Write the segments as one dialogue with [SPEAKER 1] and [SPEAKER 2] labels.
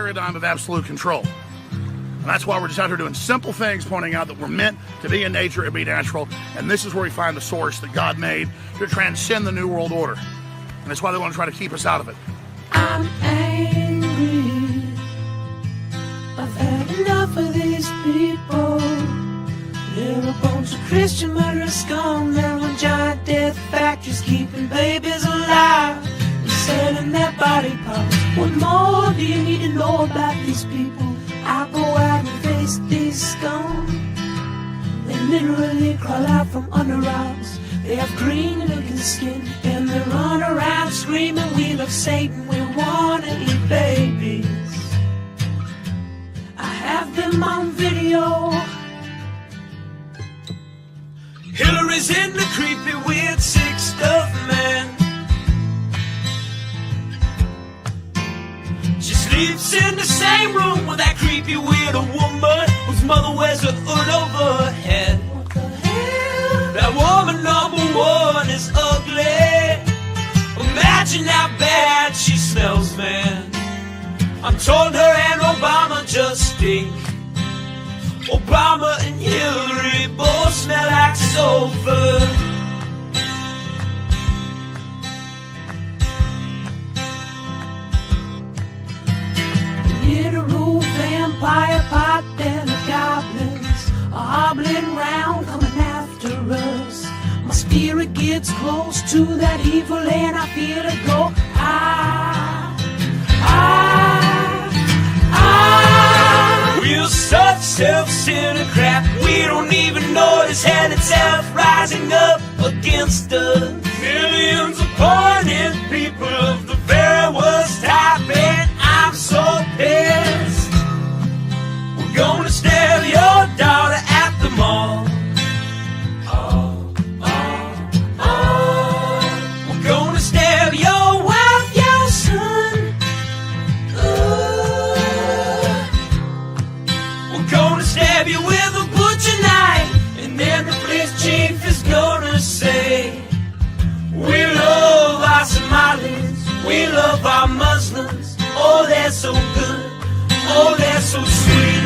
[SPEAKER 1] paradigm of absolute control. And that's why we're just out here doing simple things, pointing out that we're meant to be in nature and be natural. And this is where we find the source that God made to transcend the New World Order. And that's why they want to try to keep us out of it.
[SPEAKER 2] I'm angry. I've had enough of these people. They're a bunch of Christian murderers, scum. They're on giant death factories, keeping babies alive and selling their body parts. What more do you need to know about these people? I go out and face these scum. They literally crawl out from under rocks. They have green looking skin and they run around screaming, we love Satan, we wanna eat babies. I have them on video. Hillary's in the creepy weird sick stuff, man. She sleeps in the same room with that creepy weird woman whose mother wears a hood over her head. What the hell? That woman number one is ugly. Imagine how bad she smells, man. I'm told her and Obama just stink. Obama and Hillary both smell like sulfur. Literal vampire pot and the goblins are hobbling round coming after us. My spirit gets close to that evil and I feel it go. We're such self-centered crap, we don't even notice hell itself rising up against us. Millions of pointed people of the very worst type, and I'm so pissed. We're gonna stab your daughter at the mall. We're gonna stab your wife, your son. We're gonna stab you with a butcher knife, and then the police chief is gonna say, we love our Somalis, we love our Muslims. Oh, they're so good, oh, they're so sweet.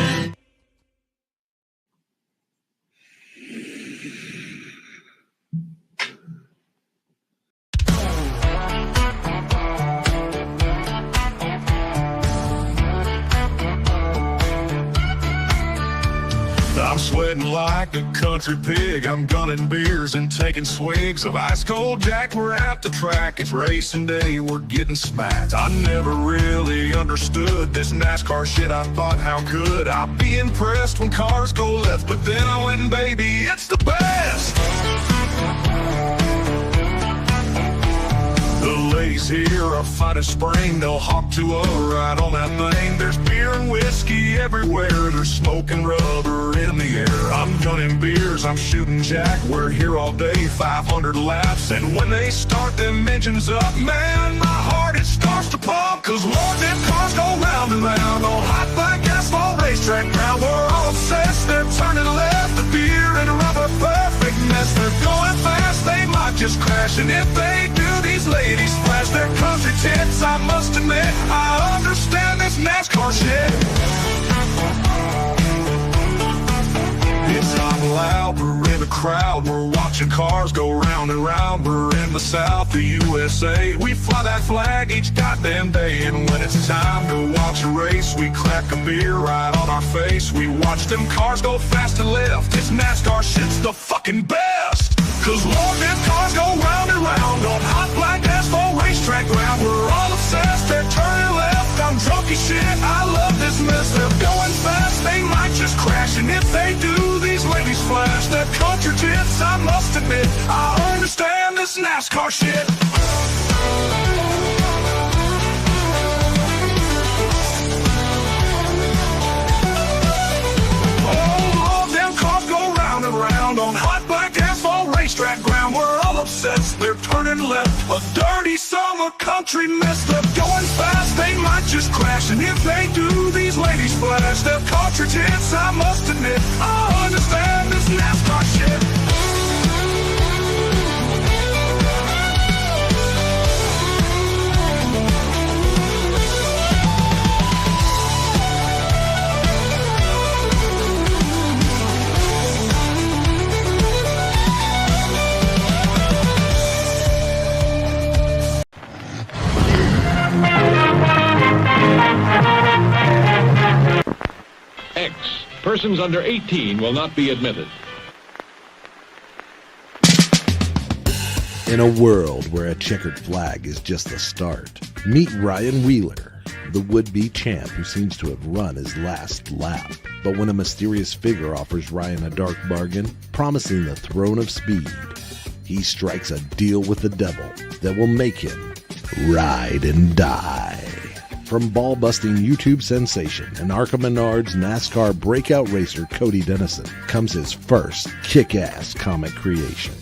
[SPEAKER 3] I'm sweating like a country pig. I'm gunning beers and taking swigs of ice cold Jack. We're at the track, it's racing day, we're getting smacked. I never really understood this NASCAR shit. I thought, how could I be impressed when cars go left? But then I went and baby, it's the best. The ladies here are fighting spring. They'll hop to a ride on that thing. There's beer and whiskey everywhere. There's smoking rubber in the air. I'm gunning beers, I'm shooting Jack. We're here all day, 500 laps. And when they start them engines up, man, my heart it starts to pump. Cause Lord, them cars go round and round on hot black asphalt racetrack ground. We're all obsessed, they're turning left. The beer and rubber, perfect mess. They're going fast, they might just crash. And if they do, these ladies flash their country tits. I must admit, I understand this NASCAR shit. It's not loud, we're in a crowd. We're watching cars go round and round. We're in the South, the USA. We fly that flag each goddamn day. And when it's time to watch a race, we crack a beer right on our face. We watch them cars go fast and left. It's NASCAR shit's the fucking best. Cause Lord, them cars go round and round on hot black asphalt racetrack ground. We're all obsessed, they're turning left. I'm drunk as shit, I love this mess. They're going fast, they might just crash. And if they do, these ladies flash their country tits. I must admit, I understand this NASCAR shit. Oh, Lord, them cars go round and round on hot black asphalt racetrack ground. We're all obsessed, they're turning left. A dirty summer country mess. They're going fast, they might just crash. And if they do, these ladies flash their cartridge hits. I must admit, I understand this NASCAR shit.
[SPEAKER 4] Persons under 18 will not be admitted.
[SPEAKER 5] In a world where a checkered flag is just the start, meet Ryan Wheeler, the would-be champ who seems to have run his last lap. But when a mysterious figure offers Ryan a dark bargain, promising the throne of speed, he strikes a deal with the devil that will make him ride and die. From ball-busting YouTube sensation and Arca Menard's NASCAR breakout racer Cody Dennison comes his first kick-ass comic creation.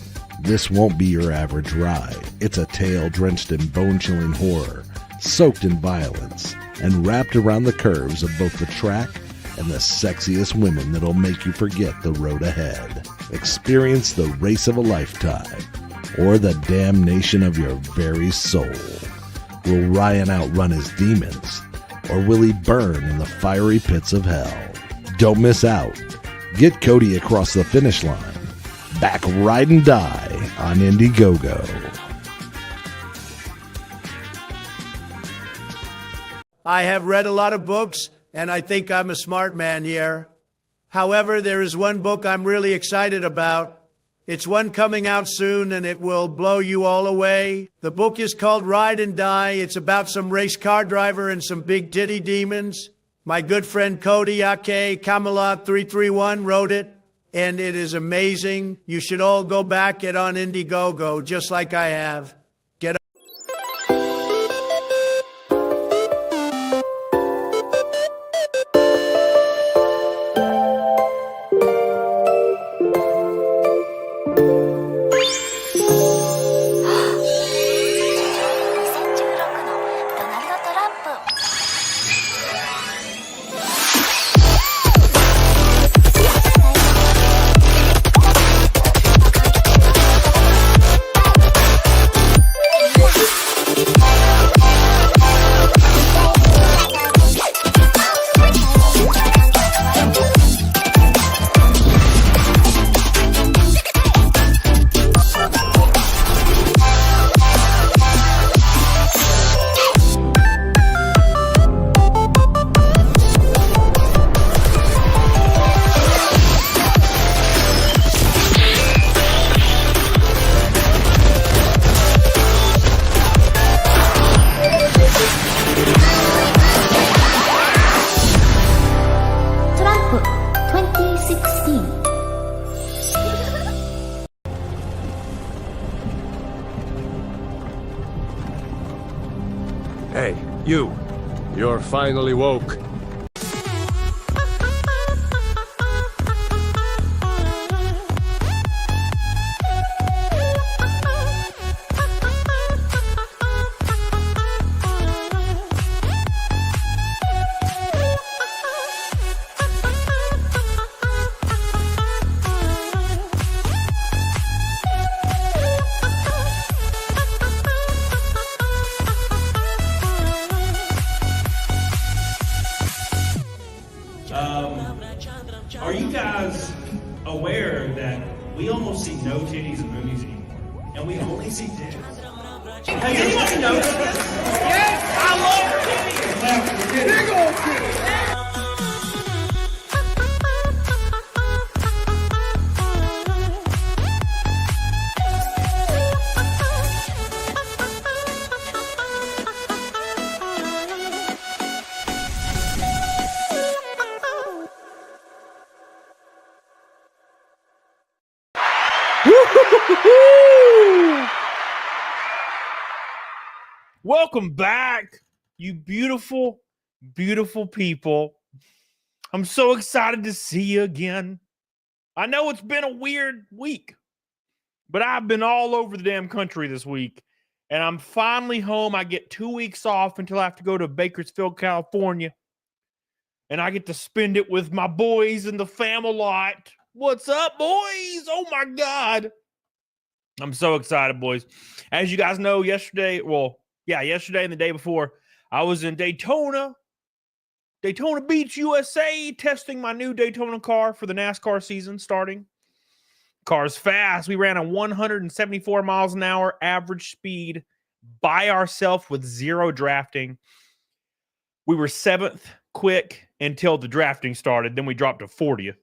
[SPEAKER 5] This won't be your average ride. It's a tale drenched in bone-chilling horror, soaked in violence, and wrapped around the curves of both the track and the sexiest women that'll make you forget the road ahead. Experience the race of a lifetime, or the damnation of your very soul. Will Ryan outrun his demons, or will he burn in the fiery pits of hell? Don't miss out. Get Cody across the finish line. Back Ride and Die on Indiegogo.
[SPEAKER 6] I have read a lot of books, and I think I'm a smart man here. However, there is one book I'm really excited about. It's one coming out soon, and it will blow you all away. The book is called Ride and Die. It's about some race car driver and some big titty demons. My good friend Cody Ake Camelot 331 wrote it, and it is amazing. You should all go back it on Indiegogo, just like I have. Get
[SPEAKER 4] Hey, you. You're finally woke.
[SPEAKER 7] Are you guys aware that we almost see no titties in movies anymore? And we only see dicks. Has anybody noticed this? Yes, I love titties! Big old titties!
[SPEAKER 8] Welcome back, you beautiful, beautiful people. I'm so excited to see you again. I know it's been a weird week, but I've been all over the damn country this week, and I'm finally home. I get 2 weeks off until I have to go to Bakersfield, California, and I get to spend it with my boys in the Camelot. What's up, boys? Oh, my God. I'm so excited, boys. As you guys know, yesterday and the day before, I was in Daytona Beach, USA, testing my new Daytona car for the NASCAR season starting. Car's fast. We ran a 174 miles an hour average speed by ourselves with zero drafting. We were 7th quick until the drafting started. Then we dropped to 40th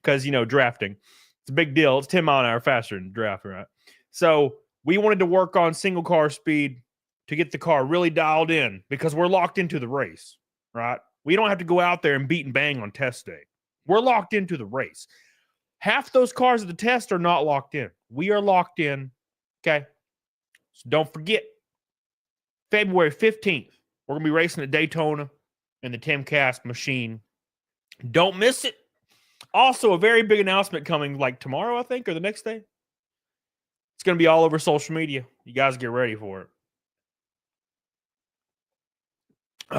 [SPEAKER 8] because, drafting. It's a big deal. It's 10 mile an hour faster than drafting, right? So we wanted to work on single car speed to get the car really dialed in because we're locked into the race, right? We don't have to go out there and beat and bang on test day. We're locked into the race. Half those cars at the test are not locked in. We are locked in, okay? So don't forget, February 15th, we're going to be racing at Daytona in the CAMELCAST machine. Don't miss it. Also, a very big announcement coming like tomorrow, I think, or the next day. It's going to be all over social media. You guys get ready for it.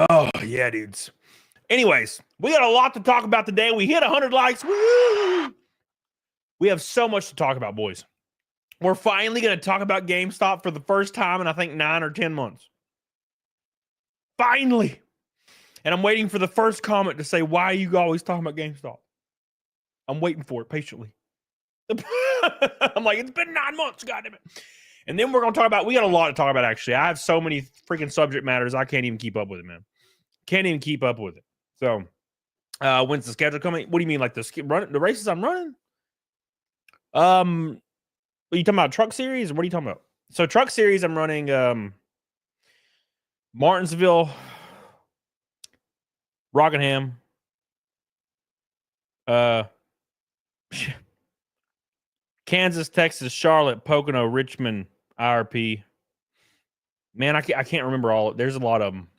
[SPEAKER 8] Oh, yeah, dudes. Anyways, we got a lot to talk about today. We hit 100 likes. Woo! We have so much to talk about, boys. We're finally going to talk about GameStop for the first time in, I think, 9 or 10 months. Finally. And I'm waiting for the first comment to say, why are you always talking about GameStop? I'm waiting for it patiently. I'm like, it's been 9 months, goddammit. And then we're going to talk about, we got a lot to talk about, actually. I have so many freaking subject matters, I can't even keep up with it, man. Can't even keep up with it. So, when's the schedule coming? What do you mean, like the races I'm running? Are you talking about truck series? Or what are you talking about? So, truck series, I'm running Martinsville, Rockingham, Kansas, Texas, Charlotte, Pocono, Richmond, IRP. Man, I can't remember all. There's a lot of them.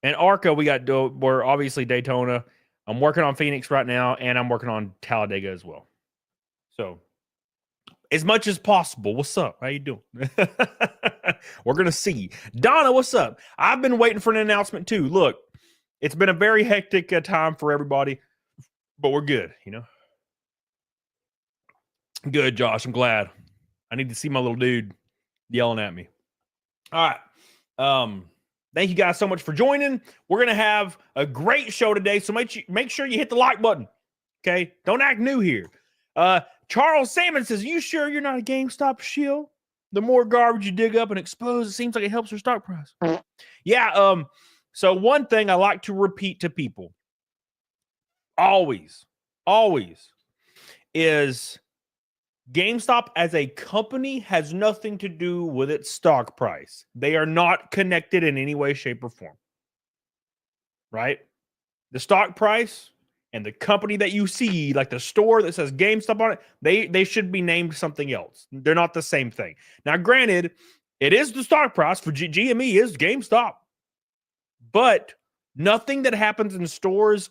[SPEAKER 8] And ARCA, we're obviously Daytona. I'm working on Phoenix right now, and I'm working on Talladega as well. So, as much as possible. What's up? How you doing? We're going to see. Donna, what's up? I've been waiting for an announcement too. Look, it's been a very hectic time for everybody, but we're good, Good, Josh. I'm glad. I need to see my little dude yelling at me. All right. Thank you guys so much for joining. We're going to have a great show today, so make sure you hit the like button, okay? Don't act new here. Charles Salmon says, you sure you're not a GameStop shill? The more garbage you dig up and expose, it seems like it helps your stock price. Yeah, so one thing I like to repeat to people, always, is GameStop as a company has nothing to do with its stock price. They are not connected in any way, shape, or form. Right? The stock price and the company that you see, like the store that says GameStop on it, they should be named something else. They're not the same thing. Now, granted, it is the stock price for GME is GameStop. But nothing that happens in stores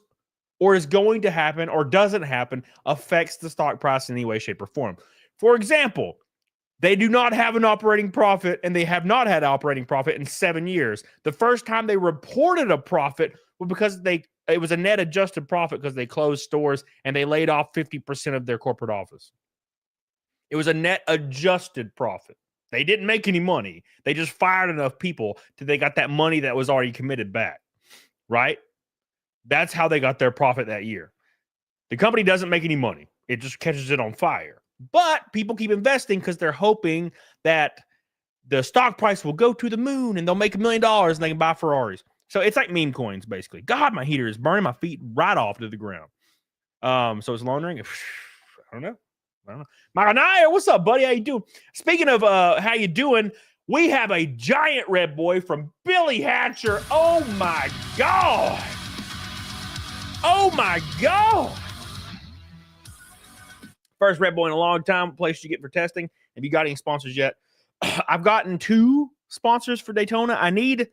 [SPEAKER 8] or is going to happen or doesn't happen affects the stock price in any way, shape, or form. For example, they do not have an operating profit, and they have not had operating profit in 7 years. The first time they reported a profit was because it was a net adjusted profit because they closed stores and they laid off 50% of their corporate office. It was a net adjusted profit. They didn't make any money. They just fired enough people till they got that money that was already committed back, right? That's how they got their profit that year. The company doesn't make any money. It just catches it on fire. But people keep investing because they're hoping that the stock price will go to the moon and they'll make $1 million and they can buy Ferraris. So it's like meme coins, basically. God, my heater is burning my feet right off to the ground. So it's laundering. I don't know. Michael Nair, what's up, buddy? How you doing? Speaking of how you doing, we have a giant red boy from Billy Hatcher. Oh, my God. Oh, my God. First red boy in a long time. Place you get for testing. Have you got any sponsors yet? I've gotten 2 sponsors for Daytona. I need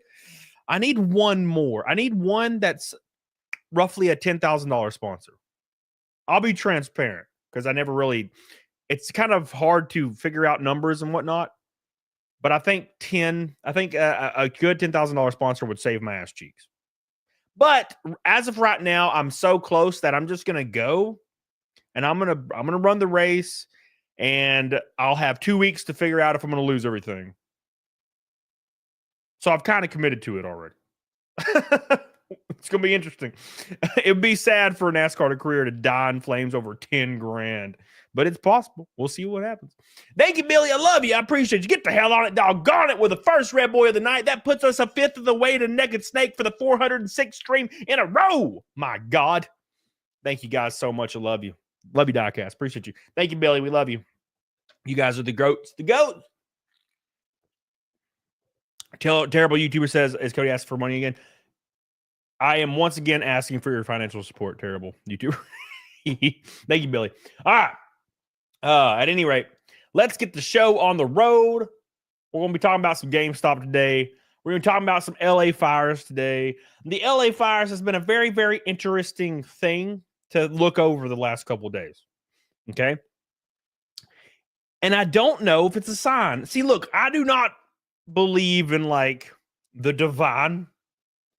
[SPEAKER 8] one more. I need one that's roughly a $10,000 sponsor. I'll be transparent because I never really, it's kind of hard to figure out numbers and whatnot. But I think a good $10,000 sponsor would save my ass cheeks. But as of right now, I'm so close that I'm just gonna go, and I'm gonna run the race, and I'll have 2 weeks to figure out if I'm gonna lose everything. So I've kind of committed to it already. It's going to be interesting. It'd be sad for a NASCAR career to die in flames over 10 grand, but it's possible. We'll see what happens. Thank you, Billy. I love you. I appreciate you. Get the hell on it. Doggone it. With the first Red Boy of the night. That puts us a fifth of the way to Naked Snake for the 406th stream in a row. My God. Thank you guys so much. I love you. Love you, Diecast. Appreciate you. Thank you, Billy. We love you. You guys are the goats. The goats. Terrible YouTuber says, as Cody asks for money again, I am once again asking for your financial support, terrible YouTuber. Thank you, Billy. All right. At any rate, let's get the show on the road. We're going to be talking about some GameStop today. We're going to be talking about some LA fires today. The LA fires has been a very, very interesting thing to look over the last couple of days. Okay. And I don't know if it's a sign. See, look, I do not believe in like the divine.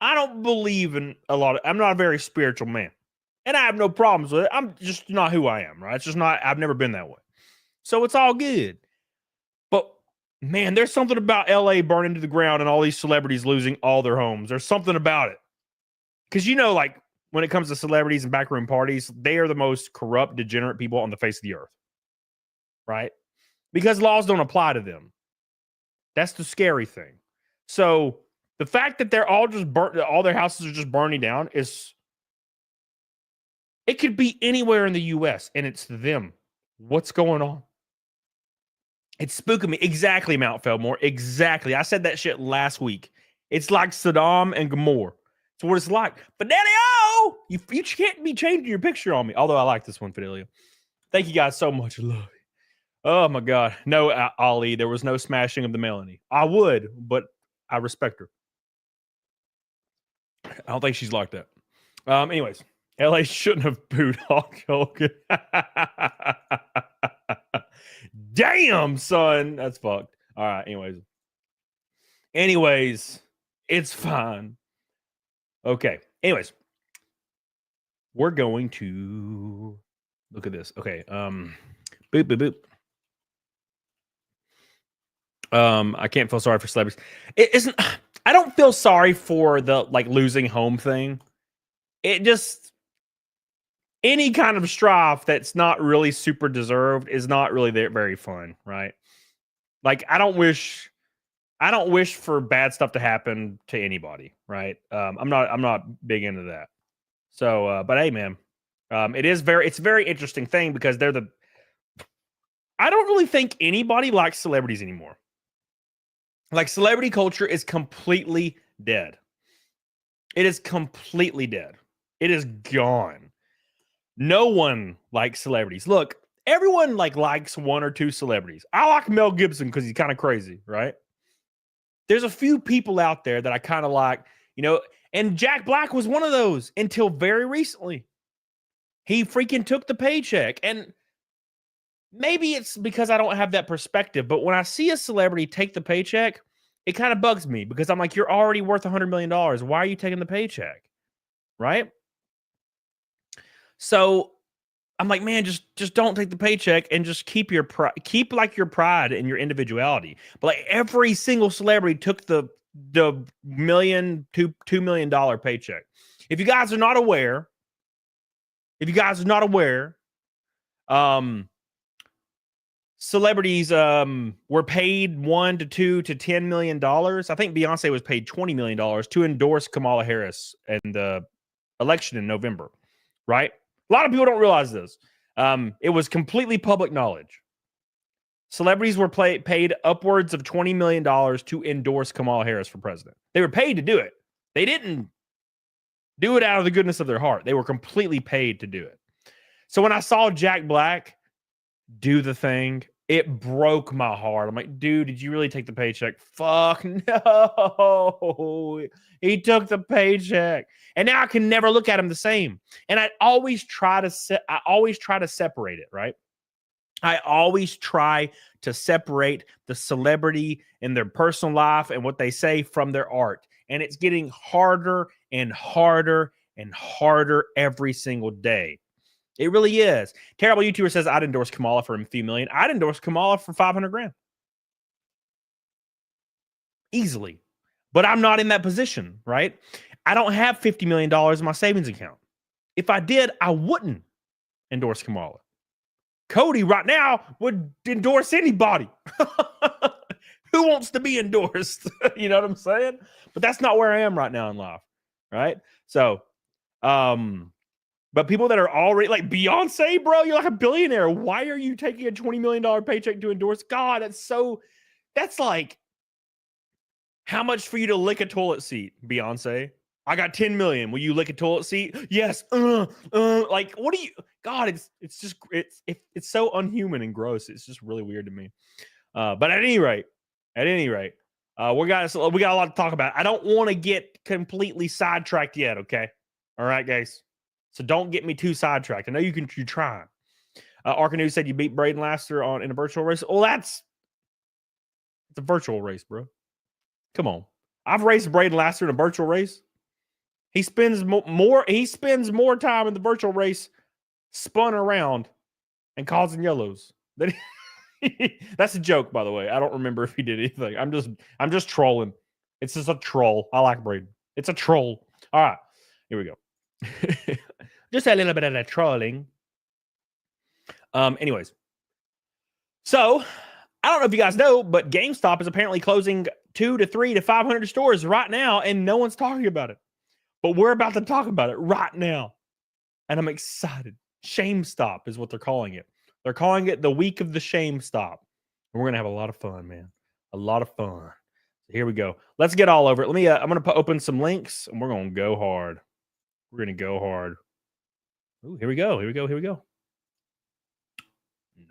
[SPEAKER 8] I don't believe in a lot of, I'm not a very spiritual man. And I have no problems with it. I'm just not who I am, right? It's just not, I've never been that way. So it's all good. But man, there's something about LA burning to the ground and all these celebrities losing all their homes. There's something about it. Because you know, like when it comes to celebrities and backroom parties, they are the most corrupt, degenerate people on the face of the earth. Right? Because laws don't apply to them. That's the scary thing. So the fact that they're all just burnt, all their houses are just burning down is, it could be anywhere in the U.S. and it's them. What's going on? It's spooking me. Exactly, Mount Feldmore. Exactly. I said that shit last week. It's like Saddam and Gomorrah. It's what it's like. Fidelio! You can't be changing your picture on me. Although I like this one, Fidelio. Thank you guys so much. I love you. Oh, my God. No, Ali, there was no smashing of the Melanie. I would, but I respect her. I don't think she's like that. Anyways, LA shouldn't have booed Hulk Hogan. Damn, son. That's fucked. All right, anyways, it's fine. Okay. Anyways, we're going to look at this. Okay. Boop, boop, boop. I can't feel sorry for celebrities. It isn't. I don't feel sorry for the like losing home thing. It just, any kind of strife that's not really super deserved is not really very fun, right? Like I don't wish for bad stuff to happen to anybody, right? I'm not big into that. So, but hey, man, it's a very interesting thing because I don't really think anybody likes celebrities anymore. Like celebrity culture is completely dead. It is completely dead. It is gone. No one likes celebrities. Look, everyone likes one or two celebrities. I like Mel Gibson because he's kind of crazy, right? There's a few people out there that I kind of like, and Jack Black was one of those until very recently. He freaking took the paycheck. And maybe it's because I don't have that perspective, but when I see a celebrity take the paycheck, it kind of bugs me because I'm like, you're already worth $100 million. Why are you taking the paycheck? Right? So I'm like, man, just don't take the paycheck and just keep your pride and your individuality. But like every single celebrity took the $2 million paycheck. If you guys are not aware, celebrities were paid $1 to $2 to $10 million. I think Beyonce was paid $20 million to endorse Kamala Harris in the election in November, right? A lot of people don't realize this. It was completely public knowledge. Celebrities were paid upwards of $20 million to endorse Kamala Harris for president. They were paid to do it. They didn't do it out of the goodness of their heart. They were completely paid to do it. So when I saw Jack Black do the thing, it broke my heart. I'm like, dude, did you really take the paycheck? Fuck no. He took the paycheck. And now I can never look at him the same. And I always try to separate it, right? I always try to separate the celebrity and their personal life and what they say from their art. And it's getting harder and harder and harder every single day. It really is. Terrible YouTuber says, I'd endorse Kamala for a few million. I'd endorse Kamala for 500 grand. Easily. But I'm not in that position, right? I don't have $50 million in my savings account. If I did, I wouldn't endorse Kamala. Cody right now would endorse anybody. Who wants to be endorsed? You know what I'm saying? But that's not where I am right now in life. Right? So, but people that are already like Beyonce, bro, you're like a billionaire. Why are you taking a $20 million paycheck to endorse? God, that's like, how much for you to lick a toilet seat, Beyonce? I got 10 million. Will you lick a toilet seat? Yes. Like, what do you? God, it's just it's so unhuman and gross. It's just really weird to me. But at any rate, we got a lot to talk about. I don't want to get completely sidetracked yet. Okay, all right, guys. So don't get me too sidetracked. I know you're trying. Arkanu said you beat Braden Laster in a virtual race. Well, it's a virtual race, bro. Come on. I've raced Braden Laster in a virtual race. He spends more time in the virtual race spun around and causing yellows. That's a joke, by the way. I don't remember if he did anything. I'm just trolling. It's just a troll. I like Braden. It's a troll. All right. Here we go. Just a little bit of that trolling. Anyways. So, I don't know if you guys know, but GameStop is apparently closing 2 to 3 to 500 stores right now, and no one's talking about it. But we're about to talk about it right now. And I'm excited. Shame Stop is what they're calling it. They're calling it the week of the Shame Stop. And we're going to have a lot of fun, man. A lot of fun. So here we go. Let's get all over it. I'm going to open some links, and we're going to go hard. We're going to go hard. Ooh, here we go.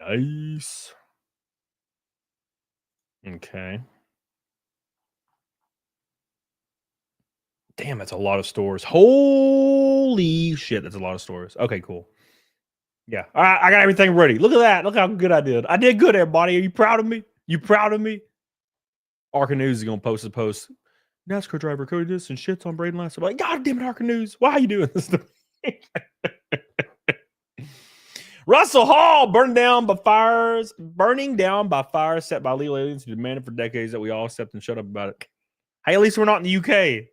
[SPEAKER 8] Nice. Okay. Damn, that's a lot of stores. Holy shit, that's a lot of stores. Okay, cool. Yeah, all right, I got everything ready. Look at that. Look how good I did. I did good, everybody. Are you proud of me? You proud of me? Arca News is going to post a post. NASCAR driver Cody this and shits on Braden Laster. I'm like, God damn it, Arca News. Why are you doing this to me? Russell Hall burning down by fires set by illegal aliens who demanded for decades that we all accept and shut up about it. Hey, at least we're not in the UK.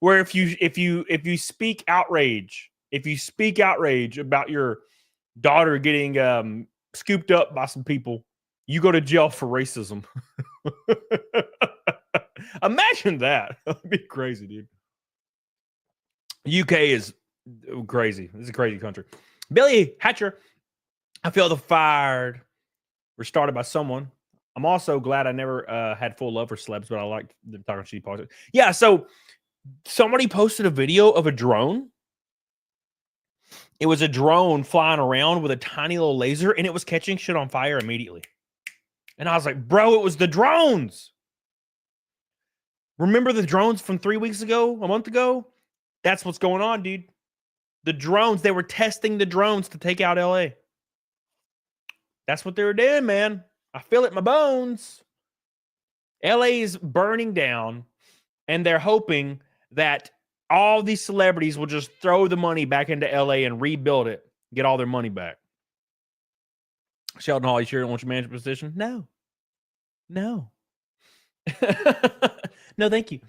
[SPEAKER 8] Where if you speak outrage about your daughter getting scooped up by some people, you go to jail for racism. Imagine that. That'd be crazy, dude. UK is crazy. This is a crazy country. Billy Hatcher, I feel the fired. We're started by someone. I'm also glad I never had full love for celebs, but I like them talking cheap politics. Yeah, so somebody posted a video of a drone. It was a drone flying around with a tiny little laser, and it was catching shit on fire immediately. And I was like, bro, it was the drones. Remember the drones from 3 weeks ago, a month ago? That's what's going on, dude. The drones, they were testing the drones to take out LA. That's what they were doing, man. I feel it in my bones. LA is burning down, and they're hoping that all these celebrities will just throw the money back into LA and rebuild it, get all their money back. Sheldon Hall, you sure don't want your management position? No. No, thank you.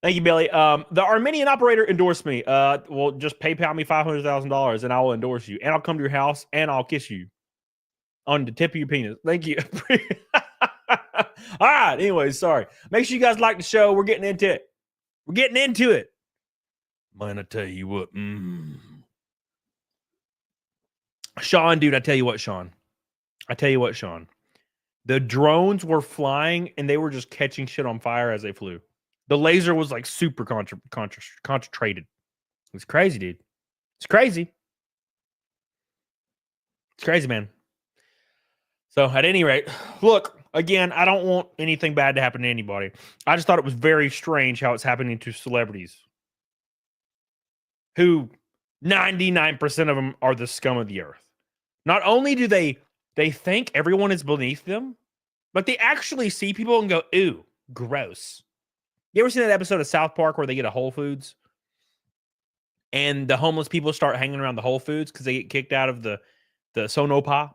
[SPEAKER 8] Thank you, Billy. The Armenian operator endorsed me. Well, just PayPal me $500,000 and I will endorse you. And I'll come to your house and I'll kiss you on the tip of your penis. Thank you. All right. Anyway, sorry. Make sure you guys like the show. We're getting into it. Man, I tell you what. Sean, dude, I tell you what, Sean. The drones were flying and they were just catching shit on fire as they flew. The laser was like super concentrated. It was crazy, dude. It's crazy. It's crazy, man. So at any rate, look, again, I don't want anything bad to happen to anybody. I just thought it was very strange how it's happening to celebrities who 99% of them are the scum of the earth. Not only do they think everyone is beneath them, but they actually see people and go, ooh, gross. You ever seen that episode of South Park where they get a Whole Foods and the homeless people start hanging around the Whole Foods because they get kicked out of the Sonopa?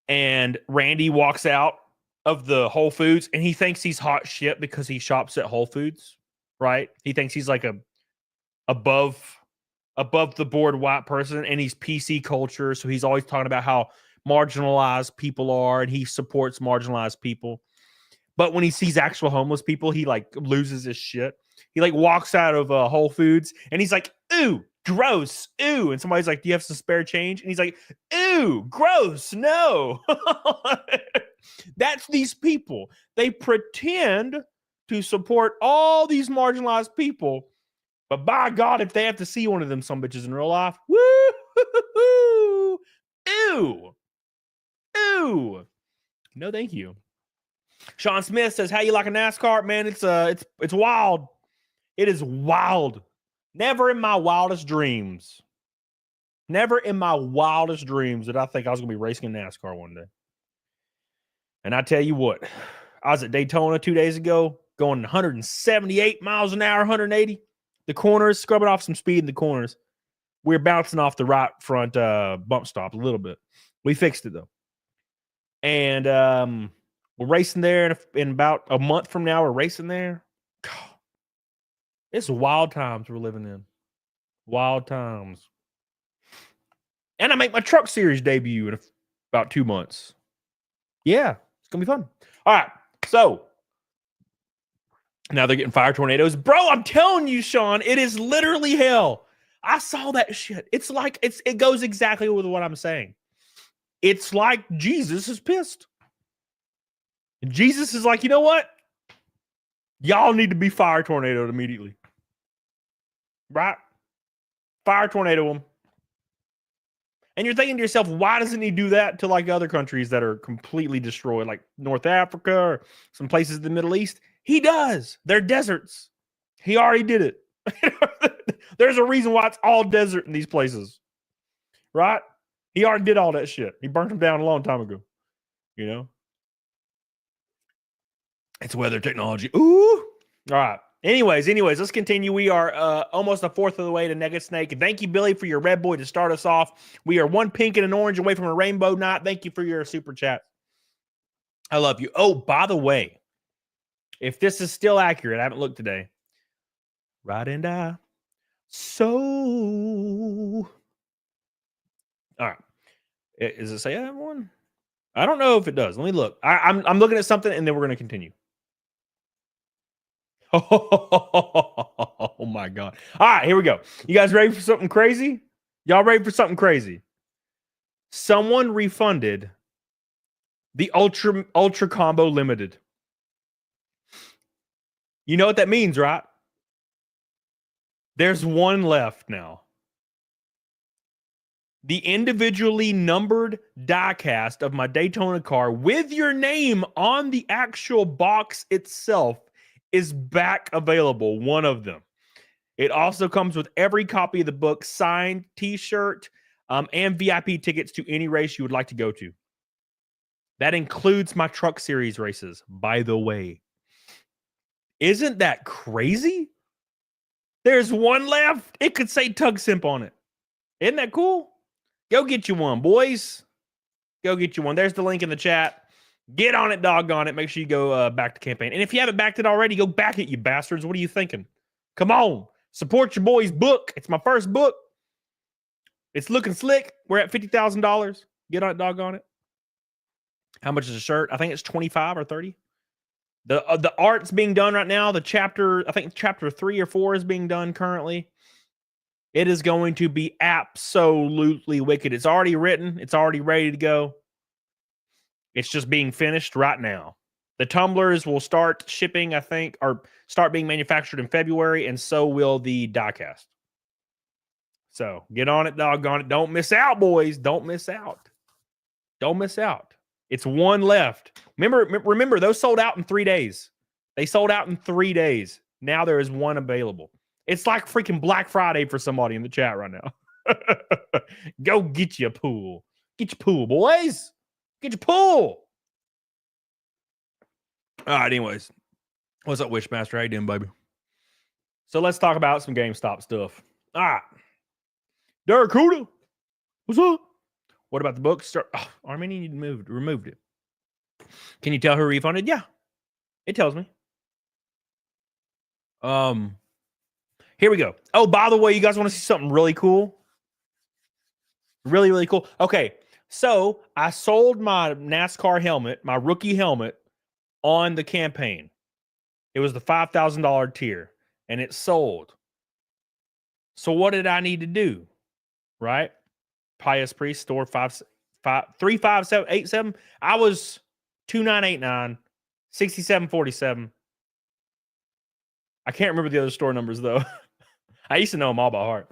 [SPEAKER 8] And Randy walks out of the Whole Foods and he thinks he's hot shit because he shops at Whole Foods. right? He thinks he's like a above the board white person, and he's PC culture. So he's always talking about how marginalized people are, and he supports marginalized people. But when he sees actual homeless people, he like loses his shit. He like walks out of Whole Foods and he's like, "Ooh, gross, ooh!" And somebody's like, "Do you have some spare change?" And he's like, "Ooh, gross, no." That's these people. They pretend to support all these marginalized people, but by God, if they have to see one of them some bitches in real life, woo, ew, ew. No, thank you. Sean Smith says, "How you like a NASCAR, man? It's wild. It is wild. Never in my wildest dreams. Never in my wildest dreams did I think I was going to be racing in NASCAR one day. And I tell you what, I was at Daytona 2 days ago, going 178 miles an hour, 180. The corners, scrubbing off some speed in the corners. We're bouncing off the right front bump stop a little bit. We fixed it though. And we're racing there in about a month from now. We're racing there. God, it's wild times we're living in. Wild times. And I make my truck series debut in about 2 months. Yeah, it's going to be fun. All right, so now they're getting fire tornadoes. Bro, I'm telling you, Sean, it is literally hell. I saw that shit. It's like, it goes exactly with what I'm saying. It's like Jesus is pissed. And Jesus is like, you know what? Y'all need to be fire tornadoed immediately. Right? Fire tornado them. And you're thinking to yourself, why doesn't he do that to like other countries that are completely destroyed, like North Africa or some places in the Middle East? He does. They're deserts. He already did it. There's a reason why it's all desert in these places. Right? He already did all that shit. He burnt them down a long time ago. You know? It's weather technology. Ooh. All right. Anyways, let's continue. We are almost a fourth of the way to Nugget Snake. And thank you, Billy, for your red boy to start us off. We are one pink and an orange away from a rainbow night. Thank you for your super chat. I love you. Oh, by the way, if this is still accurate, I haven't looked today. Right and I. So. All right. Does it say I have one? I don't know if it does. Let me look. I'm looking at something, and then we're going to continue. Oh my God. All right, here we go. You guys ready for something crazy? Y'all ready for something crazy? Someone refunded the Ultra Combo Limited. You know what that means, right? There's one left now. The individually numbered diecast of my Daytona car with your name on the actual box itself is back available. One of them. It also comes with every copy of the book, signed t-shirt, and VIP tickets to any race you would like to go to. That includes my truck series races, by the way. Isn't that crazy? There's one left. It could say Tug Simp on it. Isn't that cool? Go get you one, boys. Go get you one. There's the link in the chat. Get on it, doggone it. Make sure you go back to campaign. And if you haven't backed it already, go back it, you bastards. What are you thinking? Come on. Support your boy's book. It's my first book. It's looking slick. We're at $50,000. Get on it, doggone it. How much is a shirt? I think it's 25 or 30. The art's being done right now. The chapter, I think chapter 3 or 4 is being done currently. It is going to be absolutely wicked. It's already written. It's already ready to go. It's just being finished right now. The tumblers will start shipping, I think, or start being manufactured in February, and so will the diecast. So get on it, doggone it. Don't miss out, boys. Don't miss out. Don't miss out. It's one left. Remember, those sold out in 3 days. They sold out in 3 days. Now there is one available. It's like freaking Black Friday for somebody in the chat right now. Go get you a pool. Get your pool, boys. Get your pool. All right, anyways. What's up, Wishmaster? How you doing, baby? So let's talk about some GameStop stuff. All right. Derek Huda. What's up? What about the book? Armenian removed it. Can you tell who refunded? Yeah. It tells me. Here we go. Oh, by the way, you guys want to see something really cool? Really, really cool. Okay, so I sold my NASCAR helmet, my rookie helmet, on the campaign. It was the $5,000 tier, and it sold. So what did I need to do? Right? Pius Priest, store 35787. I was 2989, 6747. I can't remember the other store numbers though. I used to know them all by heart.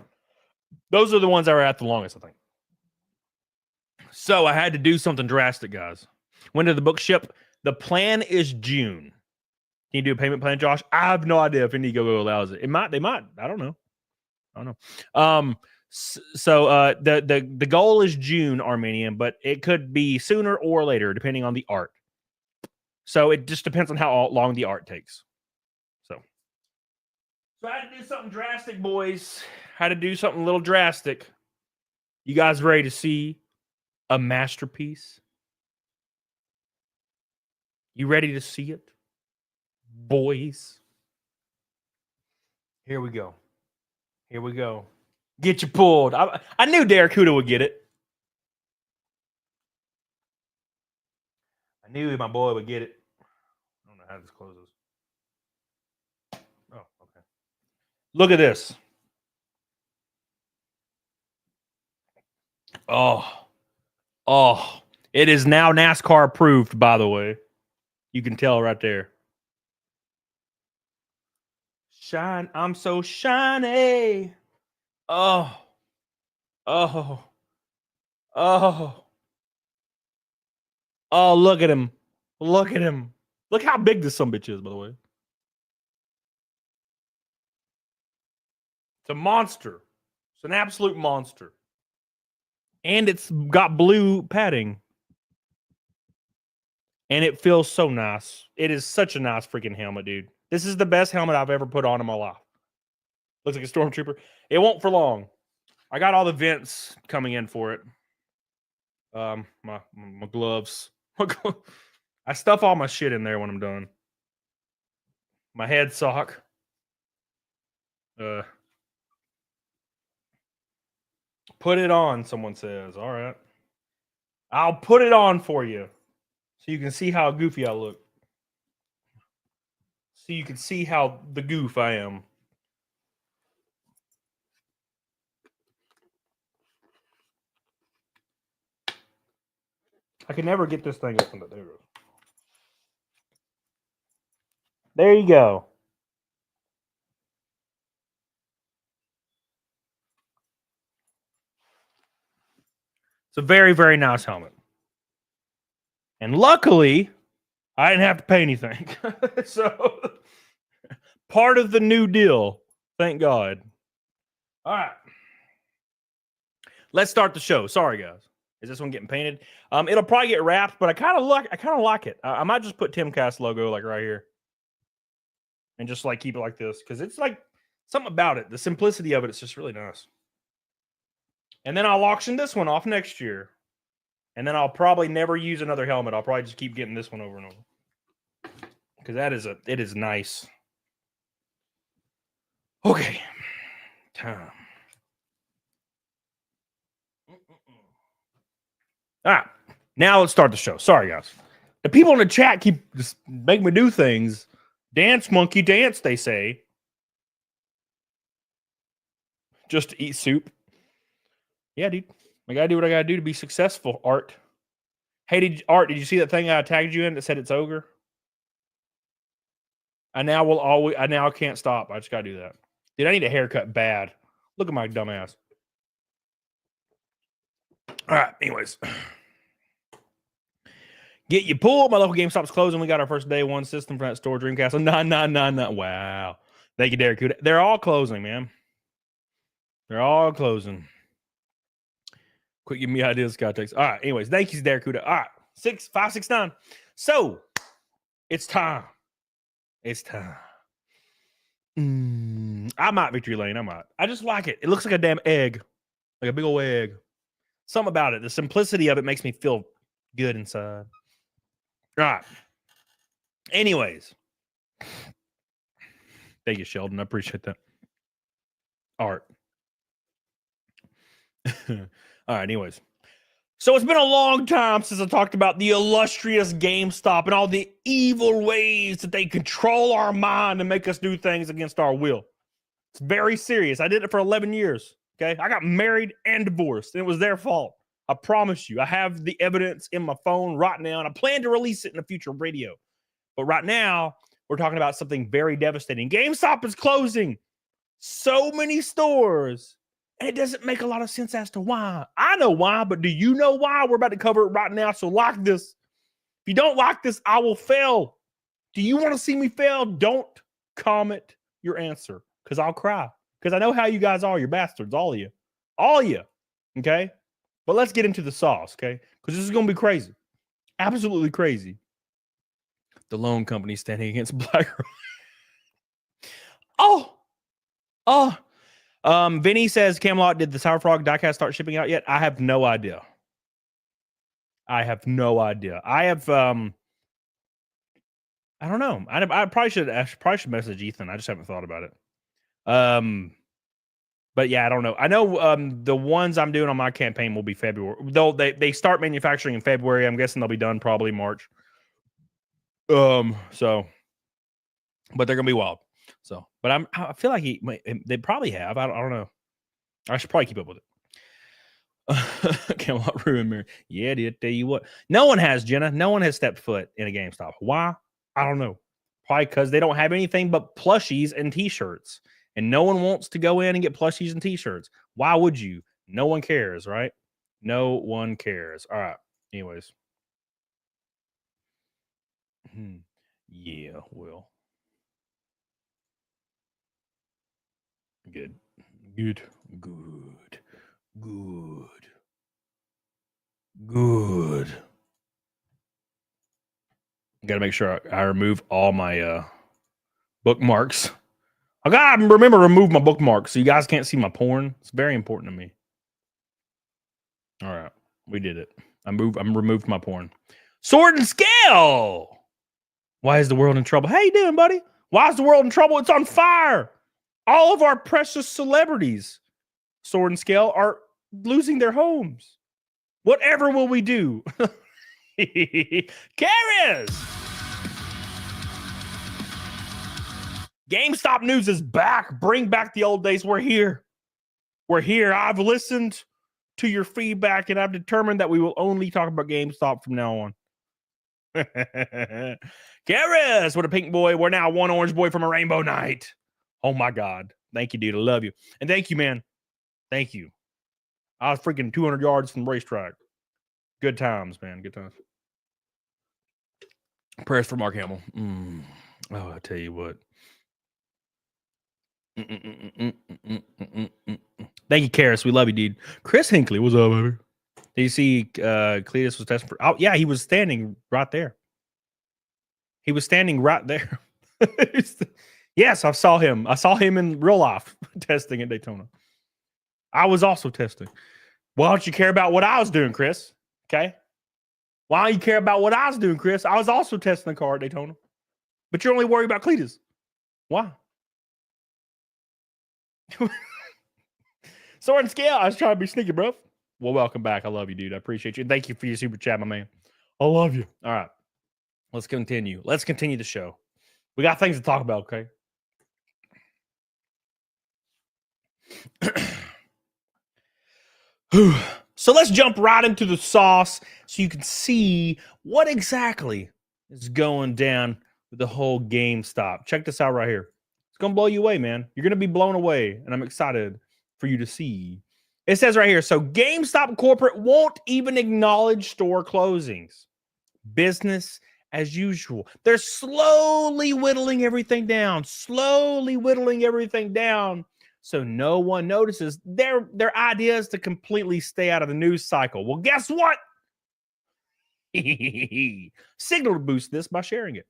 [SPEAKER 8] Those are the ones that were at the longest, I think. So I had to do something drastic, guys. When did the book ship? The plan is June. Can you do a payment plan, Josh? I have no idea if Indiegogo allows it. It might. They might. I don't know. So the goal is June, Armenian, but it could be sooner or later, depending on the art. So it just depends on how long the art takes. So I had to do something drastic, boys. Had to do something a little drastic. You guys ready to see a masterpiece? You ready to see it, boys? Here we go. Here we go. Get you pulled. I knew Derek Huda would get it. I knew my boy would get it. I don't know how this closes. Oh, okay. Look at this. Oh, it is now NASCAR approved, by the way. You can tell right there. Shine, I'm so shiny. Oh, look at him. Look at him. Look how big this sumbitch is, by the way. It's a monster. It's an absolute monster. And it's got blue padding. And it feels so nice. It is such a nice freaking helmet, dude. This is the best helmet I've ever put on in my life. Looks like a stormtrooper. It won't for long. I got all the vents coming in for it. My gloves. I stuff all my shit in there when I'm done. My head sock. Put it on, someone says. All right. I'll put it on for you so you can see how goofy I look. So you can see how the goof I am. I can never get this thing open, but there it goes. There you go. It's a very, very nice helmet. And luckily, I didn't have to pay anything. So, part of the new deal. Thank God. All right. Let's start the show. Sorry, guys. Is this one getting painted? It'll probably get wrapped, but I kind of like it. I might just put TimCast logo like right here. And just like keep it like this. Because it's like something about it. The simplicity of it, it's just really nice. And then I'll auction this one off next year. And then I'll probably never use another helmet. I'll probably just keep getting this one over and over. Because it is nice. Okay. Time. All right. Now let's start the show. Sorry, guys. The people in the chat keep just making me do things. Dance, monkey, dance, they say. Just to eat soup. Yeah, dude. I gotta do what I gotta do to be successful, Art. Hey, Art, did you see that thing I tagged you in that said it's ogre? I now can't stop. I just gotta do that. Dude, I need a haircut bad. Look at my dumb ass. All right, anyways. Get you pulled. My local GameStop's closing. We got our first day one system for that store, Dreamcast. 9999. Wow. Thank you, Derek Kuda. They're all closing, man. They're all closing. Quick, give me ideas, Scott takes. All right, anyways, thank you, Derek Kuda. All right, 569. So, it's time. It's time. I might Victory Lane. I might. I just like it. It looks like a damn egg. Like a big old egg. Something about it. The simplicity of it makes me feel good inside. All right. Anyways. Thank you, Sheldon. I appreciate that. Art. All right, anyways. So it's been a long time since I talked about the illustrious GameStop and all the evil ways that they control our mind and make us do things against our will. It's very serious. I did it for 11 years. Okay. I got married and divorced, and it was their fault. I promise you. I have the evidence in my phone right now, and I plan to release it in a future video. But right now, we're talking about something very devastating. GameStop is closing so many stores, and it doesn't make a lot of sense as to why. I know why, but do you know why? We're about to cover it right now, so like this. If you don't like this, I will fail. Do you want to see me fail? Don't comment your answer, because I'll cry. Because I know how you guys are. You're bastards, all of you. All of you, okay? But let's get into the sauce, okay? Because this is going to be crazy. Absolutely crazy. The loan company standing against BlackRock. Vinny says, Camelot, did the Sour Frog diecast start shipping out yet? I have no idea. I have no idea. I have, I don't know. I probably should message Ethan. I just haven't thought about it. But yeah, I don't know. I know the ones I'm doing on my campaign will be February. They start manufacturing in February. I'm guessing they'll be done probably March. So, but they're gonna be wild. So, but I feel like they probably have. I don't know. I should probably keep up with it. Camelot ruined me. Yeah, dude. Tell you what, no one has, Jenna. No one has stepped foot in a GameStop. Why? I don't know. Probably because they don't have anything but plushies and T-shirts, and no one wants to go in and get plushies and T-shirts. Why would you? No one cares, right? No one cares. All right. Anyways. Yeah, well. Good. Got to make sure I remove all my bookmarks. I got to remember to remove my bookmarks so you guys can't see my porn. It's very important to me. All right. We did it. I removed my porn. Sword and Scale. Why is the world in trouble? How you doing, buddy? Why is the world in trouble? It's on fire. All of our precious celebrities, Sword and Scale, are losing their homes. Whatever will we do? Karis! GameStop news is back. Bring back the old days. We're here. We're here. I've listened to your feedback, and I've determined that we will only talk about GameStop from now on. Karis, what a pink boy. We're now one orange boy from a rainbow night. Oh my God. Thank you, dude. I love you. And thank you, man. Thank you. I was freaking 200 yards from the racetrack. Good times, man. Good times. Prayers for Mark Hamill. Oh, I tell you what. Thank you, Karis. We love you, dude. Chris Hinckley, what's up, baby? Did you see Cletus was testing for? Oh, yeah, he was standing right there. He was standing right there. Yes, I saw him. I saw him in real life testing at Daytona. I was also testing. Why don't you care about what I was doing, Chris? Okay. Why don't you care about what I was doing, Chris? I was also testing the car at Daytona. But you're only worried about Cletus. Why? Sword and Scale. I was trying to be sneaky, bro. Well, welcome back. I love you, dude. I appreciate you. Thank you for your super chat, my man. I love you. All right. Let's continue. Let's continue the show. We got things to talk about, okay? So let's jump right into the sauce so you can see what exactly is going down with the whole GameStop. Check this out right here. It's going to blow you away, man. You're going to be blown away, and I'm excited for you to see. It says right here, so GameStop corporate won't even acknowledge store closings. Business as usual. They're slowly whittling everything down. So no one notices. Their idea is to completely stay out of the news cycle. Well, guess what? Signal to boost this by sharing it.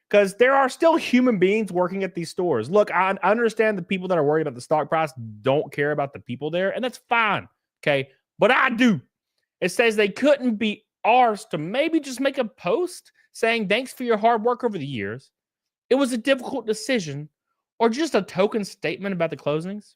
[SPEAKER 8] Because there are still human beings working at these stores. Look, I understand the people that are worried about the stock price don't care about the people there, and that's fine, okay? But I do. It says they couldn't be arsed to maybe just make a post saying, thanks for your hard work over the years. It was a difficult decision. or just a token statement about the closings,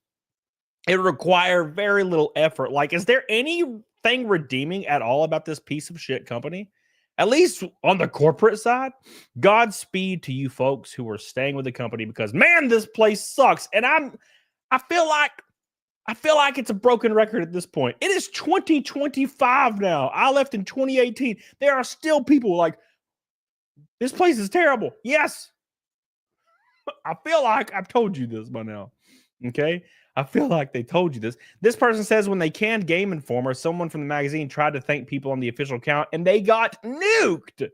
[SPEAKER 8] it would require very little effort. Like, is there anything redeeming at all about this piece of shit company? At least on the corporate side, Godspeed to you folks who are staying with the company, because man, this place sucks. And I feel like it's a broken record at this point. It is 2025 now. I left in 2018. There are still people like, this place is terrible. Yes. I feel like I've told you this by now. Okay. I feel like they told you this. This person says when they canned Game Informer, someone from the magazine tried to thank people on the official account and they got nuked.